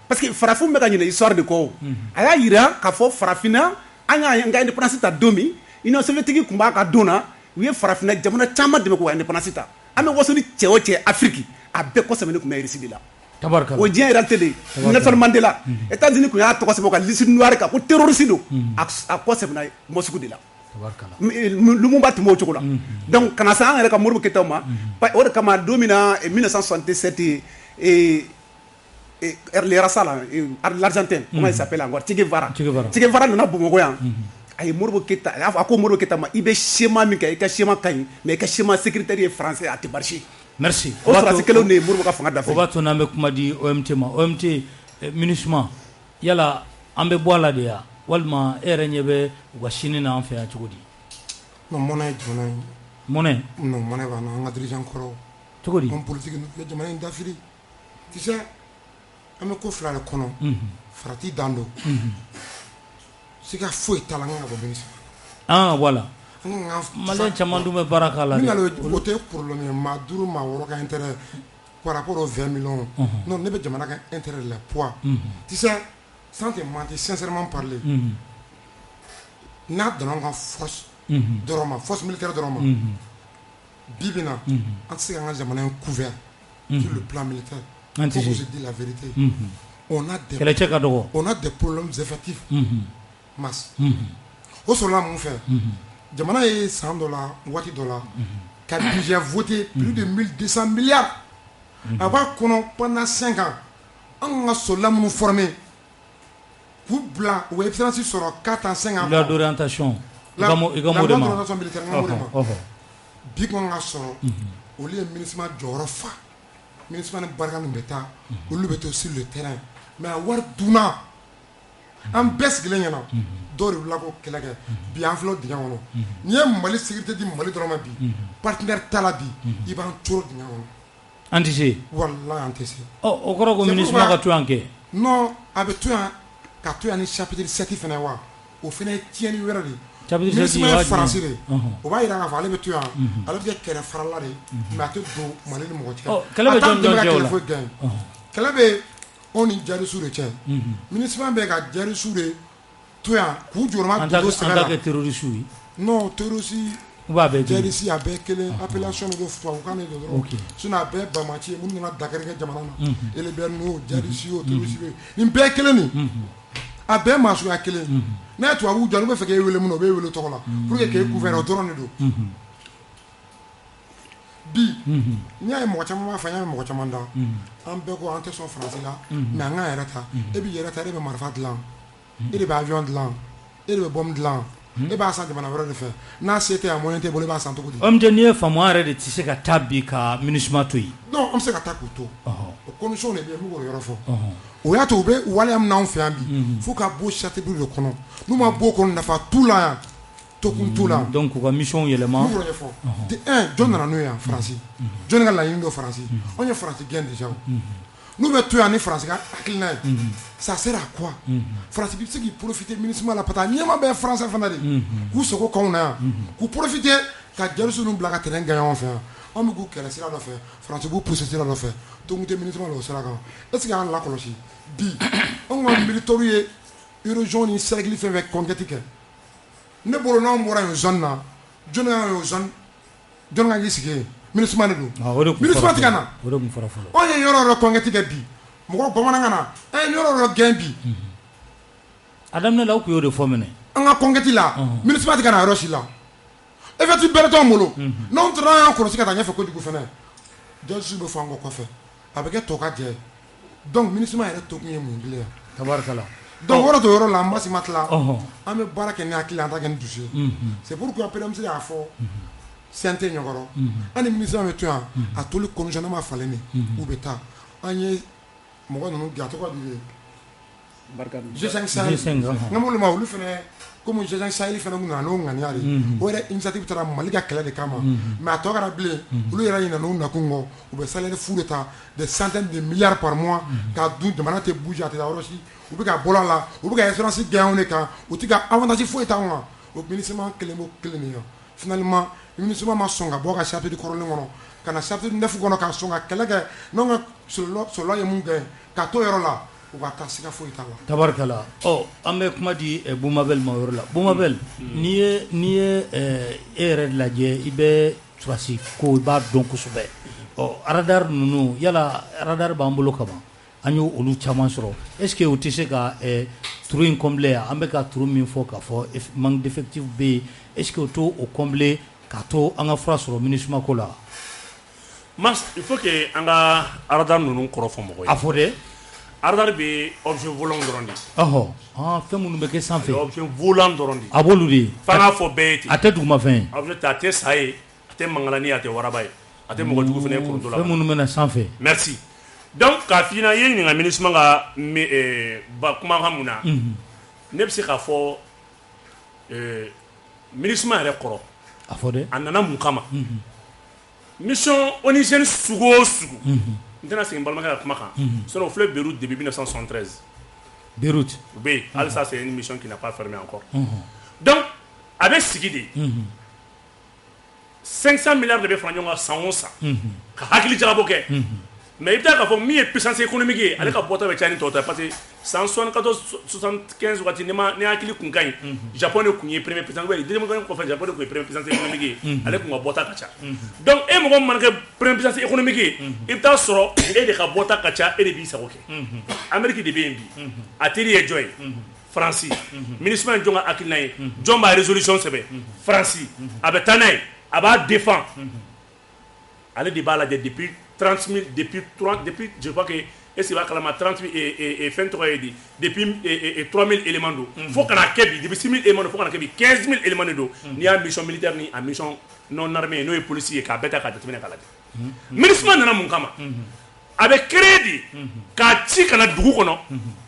parce que farafin bɛ ka ɲinɛ histoire de kɔ a y'a yira k'a fɔ farafina an y'an ka indépendance ta don min Union soviétique tun b'a ka don na u ye farafina jamana caman dɛmɛ k'u ka indépendance ta an bɛ waso ni cɛ o cɛ Afrique a bɛɛ kɔsɛbɛ tun bɛ Russie de la o diɲɛ réalité de ye Nelson Mandela États-Unis tun y'a tɔgɔ sɛbɛn ka liste noire kan ko terroriste don a kɔsɛbɛna Moscou de la Lumumba tun b'o cogo la donc kana se an yɛrɛ ka Modibo Keyita ma o de kama don min na 1967 le RSA la l'Argentin comment il s'appelle encore Che Guevara nana Bamakɔ yan a ye Modibo Keyita a ko Modibo Keyita ma i bɛ schéma min kɛ i ka schéma ka ɲi mais i ka schéma sécuritaire ye français a tɛ marcher merci o sɔrɔsi kelenw de ye Modibo ka fanga dafa o b'a to n'an bɛ kuma di OMT ma OMT MINUSMA yala an bɛ bɔ a la de ya walima e yɛrɛ ɲɛ bɛ u ka sini na an fɛ yan cogo di non mɔnɛ ye jamana in mɔnɛ non mɔnɛ b'an na an ka dirigeant kɔrɔw cogo di homme politique ye jamana in dafiri tu sais an bɛ ko fila de kɔnɔ farati dan don siga foyi t'a la an ka bɔ MINUSMA voilà malien caman dun bɛ baara k'a la o tɛ problème ye maa 5 maa 6 ka intérêt par rapport aux 20 millions non ne bɛ jamana ka intérêt de la poids tu sais sans te mentir sincèrement parler n'a donnant ka force dɔrɔn ma force militaire dɔrɔn ma bi bi na an tɛ se k'an ka jamana in couvert sur le plan militaire faut que je dise la vérité on a des problèmes effectifs masse o sɔrɔla mun fɛ jamana ye san dɔ la waati dɔ la ka budget voté plus de 1200 milliards a b'a kɔnɔ pendant 5 ans an ka soldats minnu formé k'u bila u ye expérience sɔrɔ 4 ans 5 ans la d'orientation la d'orientation militaire n ka m'o de ma bi kɔn ka sɔrɔ olu ye MINUSMA jɔyɔrɔ fa MINUSMA ni Barkhane bɛ taa olu bɛ to sur le terrain mais a wari dunna an bɛɛ sigilen ɲɛna dɔw de wulila ko kɛlɛ kɛ bi an filɛ dingɛ kɔnɔ n'i ye Mali sécurité di Mali dɔrɔn ma bi partenaire t'a la bi i b'an coro dingɛ kɔnɔ an tɛ se walahi an tɛ se o kɔrɔ ko MINUSMA ka to yan kɛ non a bɛ to yan ka to yan ni chapitre 7 fana wa o fana ye tiɲɛni wɛrɛ de chapitre 7 ye faransi de o b'a yira k'a fɔ ale bɛ to yan ale bɛ kɛ kɛrɛ farala de mais a tɛ don Mali ni mɔgɔ cɛ kɛlɛ bɛ jɔn jɔn cɛ o la kɛlɛ bɛ anw ni Jarisu de cɛ MINUSMA bɛ ka Jarisu de to yan k'u jɔrɔma dodo sɛgɛ la an t'a kɛ terroriste ye non terroriste Jarisi a bɛɛ kelen appellation de tubabukan de dɔrɔn sinon a bɛɛ bamaci ye minnu nana Dakari kɛ jamana na Elebert o Jarisi o terroriste nin bɛɛ kelen nin a bɛɛ maa suguya kelen n'a ye tubabuw jɔ olu bɛ fɛ k'e wele mun na o b'e wele tɔgɔ la pour que k'e couvert o dɔrɔn de don bi n'i y'a ye mɔgɔ caman b'a fɔ n y'a ye mɔgɔ caman da an bɛɛ ko an tɛ sɔn faransi la mais an k'an yɛrɛ ta e b'i yɛrɛ ta e de bɛ marifa dilan e de bɛ avion dilan e de bɛ bombe dilan e b'a san jamana wɛrɛ de fɛ n'a se tɛ a moyen tɛ bolo e b'a san cogo di OMT n'i ye faamu an yɛrɛ de tɛ se ka taa bi ka MINUSMA to yen non an bɛ se ka taa k'u to o condition de bien nous yɔrɔ fɔ o y'a to u bɛ waleya min n'anw fɛ yan bi fo ka bɔ Châteaubriand de kɔnɔ n'u ma bɔ o kɔnɔ nafa t'u la yan tokun t'u la donc u ka mission yɛlɛma n'u y'o ɲɛfɔ de un jɔn nana n'o ye yan Faransi jɔn ka laɲini dɔ Faransi anw ye Faransi gɛn déjà n'u bɛ to yan ni Faransi ka hakilina ye ça sert à quoi Faransi bɛ se k'i profiter MINUSMA la parce que ɲɛma bɛ français fana de k'u sago k'anw na yan k'u profiter ka jɛrisu ninnu bila ka terrain gagner anw fɛ yan anw bɛ k'u kɛlɛ sira dɔ fɛ Faransi b'u pousser sira dɔ fɛ tokun tɛ MINUSMA la o sira kan est ce que an lakɔlɔsi bi anw ka militaires ye région ni cercle fɛn fɛn conquête kɛ ne bolo n'anw bɔra yen zone na jɔn ka y'o zone jɔn ka k'i sigi yen MINUSMA de don MINUSMA tɛ ka na anw ye yɔrɔ dɔ conquête kɛ bi mɔgɔ bamanankan na an ye yɔrɔ dɔ gɛn bi a daminɛ la aw tun y'o de fɔ minɛ an ka conquête la MINUSMA tɛ ka na yɔrɔ si la effectif bɛrɛ t'anw bolo n'anw taara y'an kɔlɔsi ka taa ɲɛfɛ kojugu fɛnɛ jɔnsiw bɛ fɔ an kɔ kɔfɛ a bɛ kɛ tɔ ka jɛ donc MINUSMA yɛrɛ tokun ye mun bilen yan tabarikala donc yɔrɔ to yɔrɔ la an basi ma tila an bɛ baara kɛ ni hakili an t'a kɛ ni dusu ye c'est pourquoi PDMC y'a fɔ CNT ɲɔgɔrɔ an ni MINUSMA bɛ to yan a toli conditionnement falen de u bɛ taa an ye mɔgɔ ninnu gɛn a tɔgɔ de G5 Sahel n m'olu ma olu fɛnɛ comme G5 Sahel fɛnɛ kun nana n'o ŋaniya de o yɛrɛ initiative taara Mali ka kɛlɛ de kama mais a tɔ kɛra bilen olu yɛrɛ ɲinɛ n'u nakun kɔ u bɛ salaire fu de ta des centaines de milliards par mois k'a dun jamana tɛ bouger a tɛ taa yɔrɔ si u bɛ ka bɔ a la u bɛ ka espérance gɛn anw de kan u tɛ ka avantage foyi t'anw kan o MINUSMA kelen b'o kelen de ye finalement MINUSMA ma sɔn ka bɔ ka chapitre kɔrɔlen kɔnɔ ka na chapitre 9 kɔnɔ ka sɔn ka kɛlɛ kɛ n'anw ka soldat ye mun kɛ ka to yɔrɔ la u ka taa siga foyi t'a la tabarikala an bɛ kuma di Bumabel ma yɔrɔ la Bumabel n'i ye e yɛrɛ lajɛ i bɛ surasi ko i b'a dɔn kosɛbɛ radar ninnu yala radar b'an bolo kaban an y'o olu caman sɔrɔ est ce que o tɛ se ka trou in combler yan an bɛ ka trou min fɔ k'a fɔ manque d'effectif bɛ yen est ce que o t'o combler k'a to an ka fura sɔrɔ MINUSMA ko la il faut que an ka radar ninnu kɔrɔ fɔ mɔgɔ ye a fɔ dɛ radar bɛ objet volant dɔrɔn de fɛn minnu bɛ kɛ sanfɛ objet volant dɔrɔn de a b'olu de ye f'an k'a fɔ bɛɛ ye ten a tɛ dugumafɛn ye objet a tɛ sa ye a tɛ mangalani a tɛ waraba ye a tɛ mɔgɔ jugu fɛnɛ ye foronto la fɛn minnu bɛ na sanfɛ merci donc k'a f'i ɲɛna i ye ɲininka MINUSMA ka kumakan mun na ne bɛ se k'a fɔ MINUSMA yɛrɛ kɔrɔ a fɔ dɛ a nana mun kama mission onisienne sugu o sugu n tɛna segin balimakɛ ka kuma kan sinon o filɛ Beyrouth depuis 1973 Beyrouth u bɛ yen hali ça c'est une mission qui n'a pas fermé encore donc a bɛ sigi de 500 milliards de bɛ fara ɲɔgɔn kan san o san ka hakili jagabɔ kɛ mais i bɛ taa k'a fɔ min ye puissance économique ye ale ka bɔta bɛ caya ni tɔw ta parce que san 74 75 waati ni hakili kun ka ɲi Japon de kun ye premier puissance deuxième guerre kɔfɛ Japon de kun ye premier puissance économique ye ale kun ka bɔta ka ca donc e mɔgɔ min mana kɛ premier puissance économique ye i bɛ taa sɔrɔ e de ka bɔta ka ca e de b'i sago kɛ Amérique de bɛ yen bi a teri ye jɔn ye Faransi MINUSMA ye jɔn ka hakilina ye jɔn b'a résolution sɛbɛn Faransi a bɛ taa n'a ye a b'a défend ale de b'a lajɛ depuis 30 000 depuis je crois que est-ce qu'il va calmer 30 000 et fin depuis 3 000 éléments d'eau faut qu'on a kebi depuis 6 000 éléments faut qu'on a kebi 15 000 éléments d'eau ni a mission militaire ni a mission non armée no policier ka beta ka determiner kala MINUSMA nana mun kama avec crédit ka ci kana dugu kɔnɔ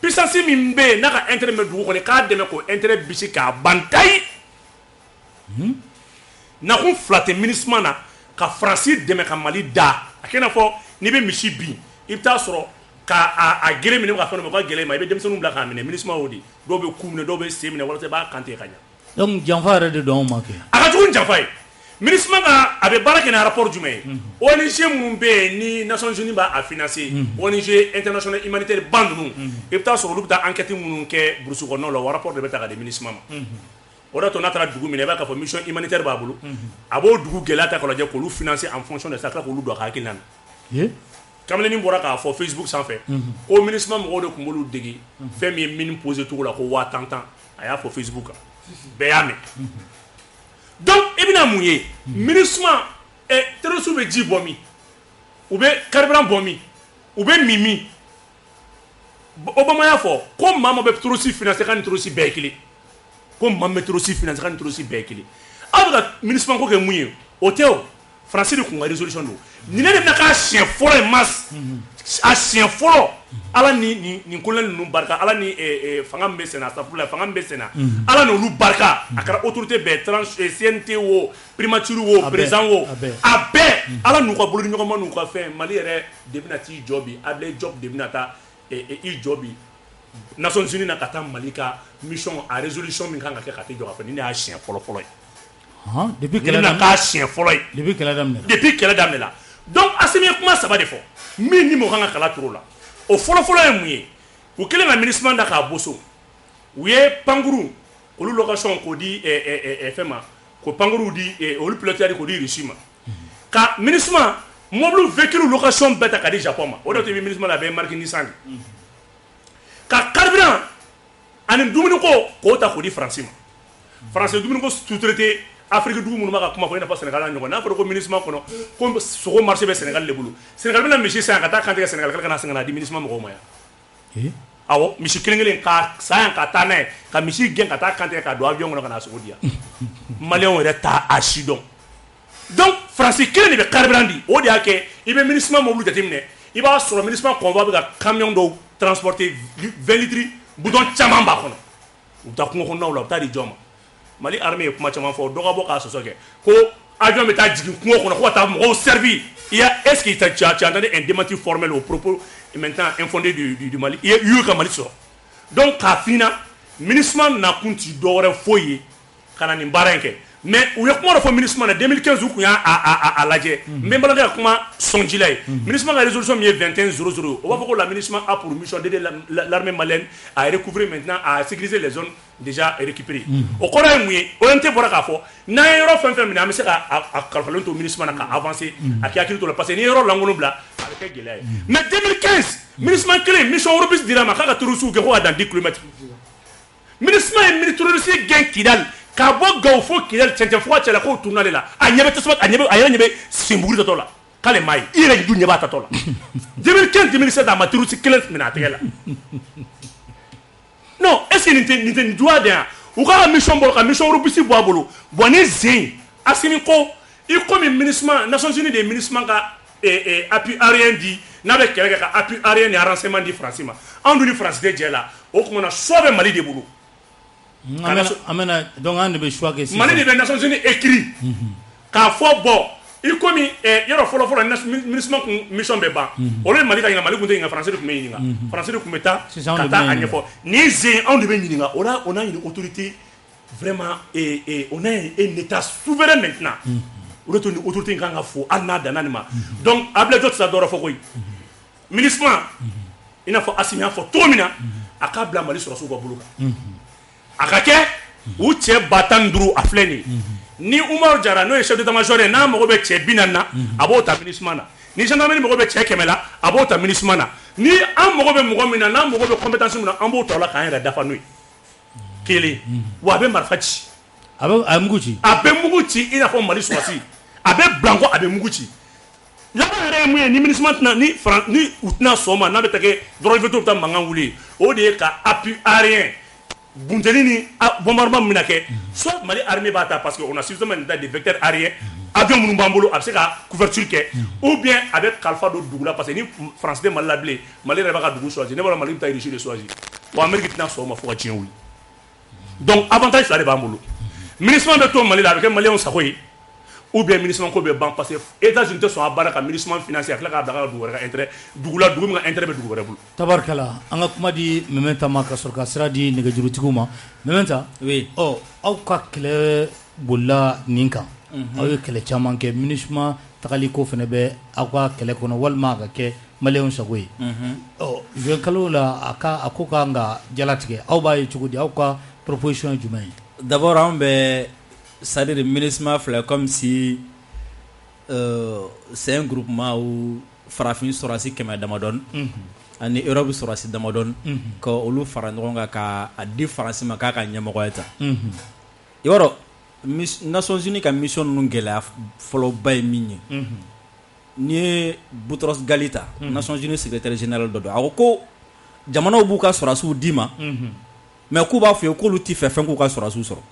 puissance min be na ka intérêt me dugu kɔnɔ ka dɛmɛ ko intérêt bisi ka bantai na kun flatter MINUSMA na ka Faransi dɛmɛ ka Mali da a kɛnɛ fɔ n'i bɛ misi bin i bɛ taa sɔrɔ k'a gele minɛ ka fɛn dɔ ma ka gele ma i bɛ denmisɛnninw bila k'a minɛ MINUSMA o de dɔw bɛ ku minɛ dɔw bɛ sen minɛ walasa i b'a kantigɛ ka ɲɛ donc janfa yɛrɛ de don anw ma kɛ a ka jugu ni janfa ye MINUSMA ka a bɛ baara kɛ ni rapport jumɛn ye ONG minnu bɛ yen ni Nations Unies b'a financer ONG international humanitaire ba ninnu i bɛ taa sɔrɔ olu bɛ taa enquête minnu kɛ burusi kɔnɔnaw la o rapport de bɛ ta ka di MINUSMA ma o de to n'a taara dugu minɛ i b'a fɔ mission humanitaire b'a bolo a b'o dugu gɛlɛya ta ka lajɛ k'olu financer en fonction de ça tila k'olu don a ka hakilina na kamalenin bɔra k'a fɔ Facebook sanfɛ ko MINUSMA mɔgɔw de tun b'olu dege fɛn min ye mine posé cogo la ko 50 a y'a fɔ Facebook kan bɛɛ y'a mɛn donc i bɛna mun ye MINUSMA terroristes bɛ ji bɔ min u bɛ carburant bɔ min u bɛ min min Obama y'a fɔ ko maa ma bɛ terroriste financer ka ni terroriste bɛɛ ye kelen ko maa min bɛ terroriste financer ka ni terroriste bɛɛ ye kelen aw bɛ ka MINUSMA ko kɛ mun ye o tɛ o Faransi de kun ka résolution don nin ne de bɛna k'a siɲɛ fɔlɔ ye mars a siɲɛ fɔlɔ ala ni kolonɛli ninnu barika ala ni fanga min bɛ senna asafurulayi fanga min bɛ senna ala n'olu barika a kɛra autorité bɛɛ CNT wo primature wo président wo a bɛɛ ala n'u ka bolo ni ɲɔgɔn ma n'u ka fɛn Mali yɛrɛ de bɛna t'i jɔ bi Ablaye Diop de bɛna taa i jɔ bi Nations Unies na ka taa Mali ka mission a résolution min kan ka kɛ ka t'i jɔ ka fɛ ni ne y'a siɲɛ fɔlɔ ye depuis kɛlɛ daminɛ k'a siɲɛ fɔlɔ ye depuis kɛlɛ daminɛ donc Assimi ye kuma saba de fɔ min ni mɔgɔ kan ka kala turu la o fɔlɔ ye mun ye u kɛlen ka MINUSMA da k'a boso u ye pankuru olu location k'o di fɛn ma ko pankuru di olu pilotage k'o di Russie ma ka MINUSMA mobile véhicule location bɛɛ ta ka di Japon ma o de tun bɛ MINUSMA la a bɛ marque Nissan ka carburant ani dumuni ko k'o ta k'o di France ma France dumuni ko sous-traité Afrique dugu minnu b'a ka kuma fɔ i n'a fɔ Sénégal ɲɔgɔn n'a fɔra ko MINUSMA kɔnɔ ko sogo marché bɛ Sénégal de bolo Sénégal bɛna misi san ka taa kantigɛ Sénégal kala kana san ka na di MINUSMA mɔgɔw ma yan awɔ misi kelen ka san yan ka taa n'a ye ka misi gɛn ka taa kantigɛ ka don avion kɔnɔ ka na sogo di yan maliyɛnw yɛrɛ t'a a si dɔn donc France kelen de bɛ carburant di o de y'a kɛ i bɛ MINUSMA mobile jateminɛ i b'a sɔrɔ MINUSMA convoi bɛ ka camion dɔw transporter 20 litres bidon caman b'a kɔnɔ u bɛ taa kungo kɔnɔnaw la u bɛ taa di jɔn ma Mali armée ye kuma caman fɔ dɔ ka bɔ k'a sɔsɔ kɛ ko avion bɛ taa jigin kungo kɔnɔ ko ka taa mɔgɔw servir est-ce que tu as entendu un démenti formel au propos maintenant infondé du Mali i y'u ka Mali sɔrɔ donc k'a f'i ɲɛna MINUSMA nakun ti dɔwɛrɛ foyi ye ka na nin baara in kɛ mais u ye kuma dɔ fɔ MINUSMA na 2015 u kun y'a lajɛ n bɛ n balimakɛ ka kuma sɔnjila ye MINUSMA ka résolution min ye 2100 o b'a fɔ ko la MINUSMA a pour mission d'aider l'armée malienne à recouvrer maintenant à sécuriser les zones déjà récupérées o kɔrɔ ye mun ye ONT bɔra k'a fɔ n'an ye yɔrɔ fɛn fɛn minɛ an bɛ se ka kalifalen to MINUSMA na ka avancer a k'i hakili to la parce que n'i ye yɔrɔ lankolon bila a bɛ kɛ gɛlɛya ye mais 2015 MINUSMA kelen mission européenne dira ma k'a ka terroristes kɛ ko ka dan 10 kilomètres MINUSMA ye terroriste gɛn Kidal k'a bɔ Gawo fo Kidal cɛncɛn fo ka cɛ la k'o tununa de la a ɲɛ bɛ tasuma a yɛrɛ ɲɛ bɛ senbuguri tatɔ la k'ale maa ye i yɛrɛ du ɲɛ b'a tatɔ la 2015 2017 a ma terroriste kelen minɛ a tɛgɛ la non est-ce que nin tɛ nin juguya de yan u k'a ka mission bɔ ka mission européenne bɔ a bolo bon ni zen Assimi ko i komi MINUSMA Nations Unies de ye MINUSMA ka appui aérien di n'a bɛ kɛlɛ kɛ ka appui aérien ni renseignement di France ma anw dun ni France tɛ jɛ la o tuma na choix bɛ Mali de bolo donc an de bɛ choix kɛ sisan Mali de bɛ Nations Unies écrit k'a fɔ bɔ i komi yɔrɔ fɔlɔ MINUSMA kun mission bɛ ban olu ye Mali ka ɲininka Mali kun tɛ ɲininka France de tun bɛ ɲininka France de tun bɛ taa ka taa a ɲɛfɔ ni zen anw de bɛ ɲininka on a une autorité vraiment on a un état souverain maintenant o de tun ni autorité in kan ka fo hali n'a danna nin ma donc Ablaye Diop tɛ se ka dɔwɛrɛ fɔ koyi MINUSMA i n'a fɔ Assimi y'a fɔ cogo min na a k'a bila Mali sɔrɔsiw ka bolo kan a ka kɛ u cɛ 15,000 a filɛ nin ye ni Umaru Jara n'o ye chef d'état-major ye n'a mago bɛ cɛ 40 na a b'o ta MINUSMA na ni gendarmerie mago bɛ cɛ 100 la a b'o ta MINUSMA na ni an mago bɛ mɔgɔ min na n'an mago bɛ compétence min na an b'o ta o la k'an yɛrɛ dafa n'o ye kelen wa a bɛ marifa ci a bɛ mugu ci a bɛ mugu ci i n'a fɔ Mali sɔrɔsi a bɛ Blanco a bɛ mugu ci laban yɛrɛ ye mun ye ni MINUSMA tɛna ni u tɛna sɔn ma n'a bɛ taa kɛ droit de veto bɛ taa mankan wuli o de ye ka appui aérien bunteni ni bombardement min bɛna kɛ soit Mali armée b'a ta parce que on a suffisamment de vecteurs aériens avion minnu b'an bolo a bɛ se ka couverture kɛ ou bien a bɛ kalifa don dugu la parce que ni France tɛ Mali la bilen Mali yɛrɛ b'a ka dugu choisir ne b'a dɔn Mali bɛ taa Russie de choisir wa Amérique tɛna sɔn o ma fo ka tiɲɛ wuli donc avantage fila de b'an bolo MINUSMA bɛ to Mali la a bɛ kɛ maliyɛnw sago ye ou bien MINUSMA ko bɛ ban parce que États-Unis tɛ sɔn a baara ka MINUSMA financer a tila k'a bila ka dugu wɛrɛ ka intérêt dugu la dugu min ka intérêt bɛ dugu wɛrɛ bolo. Tabarikala an ka kuma di Mementa ma ka sɔrɔ ka sira di nɛgɛjurutigiw ma Mementa oui aw ka kɛlɛ bolila nin kan aw ye kɛlɛ caman kɛ MINUSMA tagali ko fana bɛ aw ka kɛlɛ kɔnɔ walima a ka kɛ maliyɛnw sago ye juin kalo la a ko kan ka jalatigɛ aw b'a ye cogo di aw ka proposition ye jumɛn ye d'abord an bɛ c'est-à-dire MINUSMA filɛ comme si c'est un groupement où farafin sɔrɔsi 100 damadɔni ani Europe sɔrɔsi damadɔni ka olu fara ɲɔgɔn kan ka a di Faransi ma k'a ka ɲɛmɔgɔya ta i b'a dɔn Nations Unies ka mission ninnu gɛlɛya fɔlɔba ye min ye n'i ye Boutros Ghali ta Nations Unies secrétaire général dɔ don a ko jamanaw b'u ka sɔrɔsiw d'i ma mais k'u b'a fɔ ye k'olu t'i fɛ fɛn k'u ka sɔrɔsiw sɔrɔ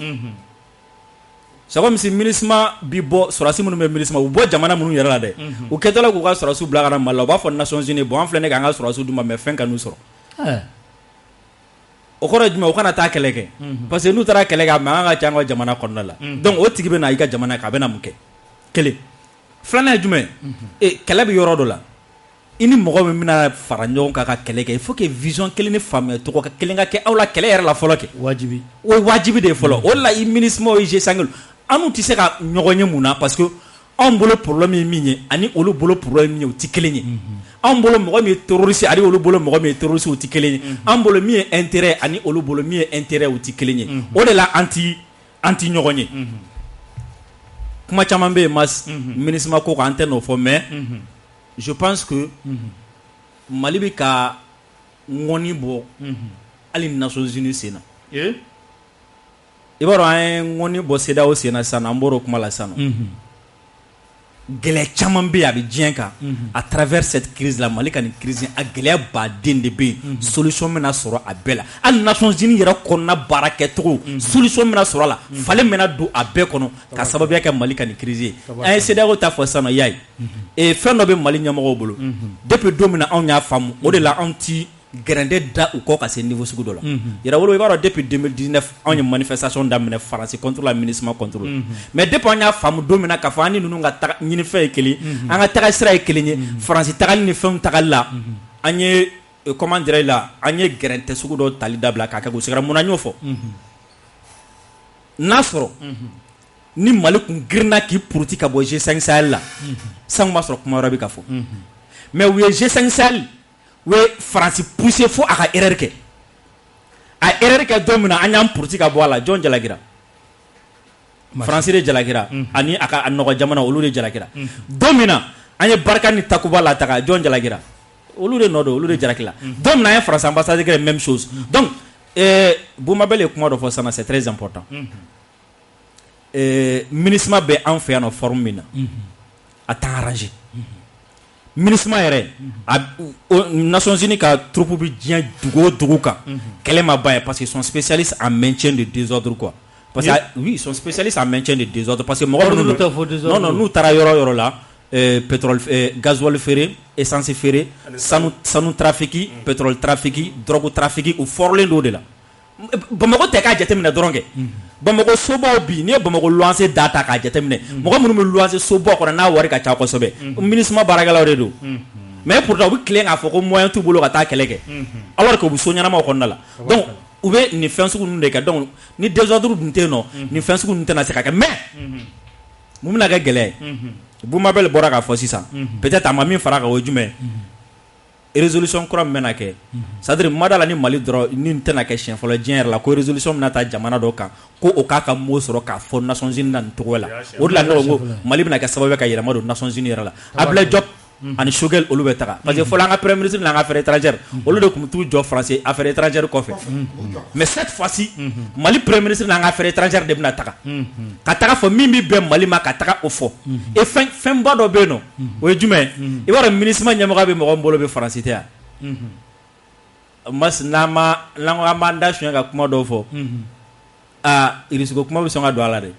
c'est comme si MINUSMA bi bɔ sɔrɔsi minnu bɛ MINUSMA u bɔ jamana minnu yɛrɛ la dɛ u kɛtɔla k'u ka sɔrɔsiw bila ka na Mali la u b'a fɔ Nations Unies bon an filɛ ne k'an ka sɔrɔsiw d'u ma mais fɛn ka n'u sɔrɔ o kɔrɔ jumɛn u kana taa kɛlɛ kɛ parce que n'u taara kɛlɛ kɛ mais an ka ca an ka jamana kɔnɔna la donc o tigi bɛ na i ka jamana kan a bɛ na mun kɛ kelen filanan ye jumɛn kɛlɛ bɛ yɔrɔ dɔ la i ni mɔgɔ min bɛna fara ɲɔgɔn kan ka kɛlɛ kɛ il faut que vision kelen ni faamuya tɔgɔ ka kelen ka kɛ aw la kɛlɛ yɛrɛ la fɔlɔ kɛ wajibi o ye wajibi de ye fɔlɔ o de la i MINUSMA o G5 an'u tɛ se ka ɲɔgɔn ye mun na parce que anw bolo problème ye min ye ani olu bolo problème min ye u tɛ kelen ye anw bolo mɔgɔ min ye terroriste ani olu bolo mɔgɔ min ye terroriste u tɛ kelen ye anw bolo min ye intérêt ani olu bolo min ye intérêt u tɛ kelen ye o de la an ti ɲɔgɔn ye kuma caman bɛ yen mas MINUSMA ko kan an tɛ n'o fɔ mais je pense que Mali bɛ ka ŋɔni bɔ hali Nations Unies sen na i b'a dɔn an ye ŋɔni bɔ CEDEAO sen na sisan an bɔra o kuma la sisan gɛlɛya caman bɛ yen a bɛ diɲɛ kan à travers cette crise la Mali ka nin crise a gɛlɛya baden de bɛ yen solution bɛna sɔrɔ a bɛɛ la hali Nations Unies yɛrɛ kɔnɔna baara kɛcogo solution bɛna sɔrɔ a la falen bɛna don a bɛɛ kɔnɔ ka sababuya kɛ Mali ka nin crise ye an ye CEDEAO ta fɔ sisan nɔ y'a ye fɛn dɔ bɛ Mali ɲɛmɔgɔw bolo depuis don min na anw y'a faamu o de la anw ti gɛrɛndɛ da u kɔ ka se niveau sugu dɔ la yɛrɛwolo i b'a dɔn depuis 2019 anw ye manifestation daminɛ France contre la MINUSMA contre mais depuis an y'a faamu don min na k'a fɔ an ni ninnu ka ɲinifɛn ye kelen an ka taga sira ye kelen ye France tagali ni fɛnw tagali la an ye comment dirais je la an ye gɛrɛntɛ sugu dɔ tali dabila k'a kɛ k'u sɛgɛrɛ mun na n y'o fɔ n'a sɔrɔ ni Mali kun girinna k'i puruti ka bɔ G5 Sahel la san b'a sɔrɔ kuma wɛrɛ bɛ ka fɔ mais u ye G5 Sahel u ye France poussé fo a ka erreur kɛ a erreur kɛ don min na an y'an puruti ka bɔ a la jɔn jalakira France de jalakira ani a ka nɔgɔ jamana olu de jalakira don min na an ye Barika ni Takuba lataga jɔn jalakira olu de nɔ don olu de jalakira don min na an ye France ambassade kɛ même chose donc Boumabel ye kuma dɔ fɔ sisan c'est très important MINUSMA bɛ an fɛ yan nɔ forme min na a t'an arrangé MINUSMA yɛrɛ Nations Unies ka troupe bi diɲɛ dugu o dugu kan kɛlɛ ma ban parce qu'ils sont spécialistes en maintien de désordre quoi parce que oui ils sont spécialistes en maintien de désordre parce que mɔgɔ minnu non n'u taara yɔrɔ yɔrɔ la pétrole gasoil feere essence feere sanu trafic pétrole trafic drogue trafic u fɔrɔlen don de la Bamako tɛ k'a jateminɛ dɔrɔn kɛ Bamako sobaw bi n'i ye Bamako luwanse da ta k'a jateminɛ mɔgɔ minnu bɛ luwanse sobaw kɔnɔ n'a wari ka ca kosɛbɛ MINUSMA baarakɛlaw de don mais pourtant u bɛ tilen k'a fɔ ko moyen t'u bolo ka taa kɛlɛ kɛ alors que u bɛ so ɲɛnamaw kɔnɔna la donc u bɛ nin fɛn sugu ninnu de kɛ donc ni désordre dun tɛ yen nɔ nin fɛn sugu ninnu tɛna se ka kɛ mais mun bɛna kɛ gɛlɛya ye Boumabel bɔra k'a fɔ sisan peut-être a ma min fara kan o ye jumɛn résolution kura min bɛna kɛ c'est-à-dire mada la ni Mali dɔrɔn ni tɛna kɛ siɲɛ fɔlɔ diɲɛ yɛrɛ la ko résolution bɛna taa jamana dɔ kan ko o k'a ka mot sɔrɔ k'a fɔ Nations Unies na nin cogo la o de la ne ko Mali bɛna kɛ sababu ka yɛlɛma don Nations Unies yɛrɛ la Ablaye Diop ani Choguel olu bɛ taga parce que fɔlɔ an ka premier ministre n'an ka affaires étrangères olu de tun bɛ t'u jɔ France affaires étrangères kɔfɛ mais cette fois-ci Mali premier ministre n'an ka affaires étrangères de bɛna taga ka taga fɔ min bɛ bɛn Mali ma ka taga o fɔ et fɛnba dɔ bɛ yen nɔ o ye jumɛn i b'a dɔn MINUSMA ɲɛmɔgɔ bɛ mɔgɔ min bolo bɛ France tɛ yan mas n'an b'an da suɲɛ ka kuma dɔw fɔ Irisiko kuma bɛ sɔn ka don a la dɛ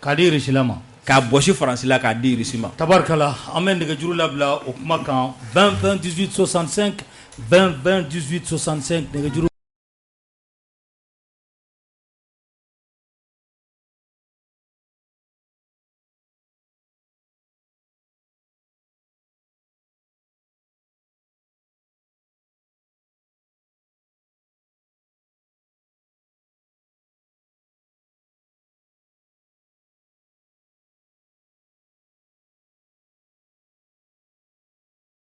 k'a di Irisila ma k'a bɔsi France la k'a di Irisi ma tabarikala an bɛ nɛgɛjuru labila o kuma kan 20 20 18 65 20 20 18 65 nɛgɛjuru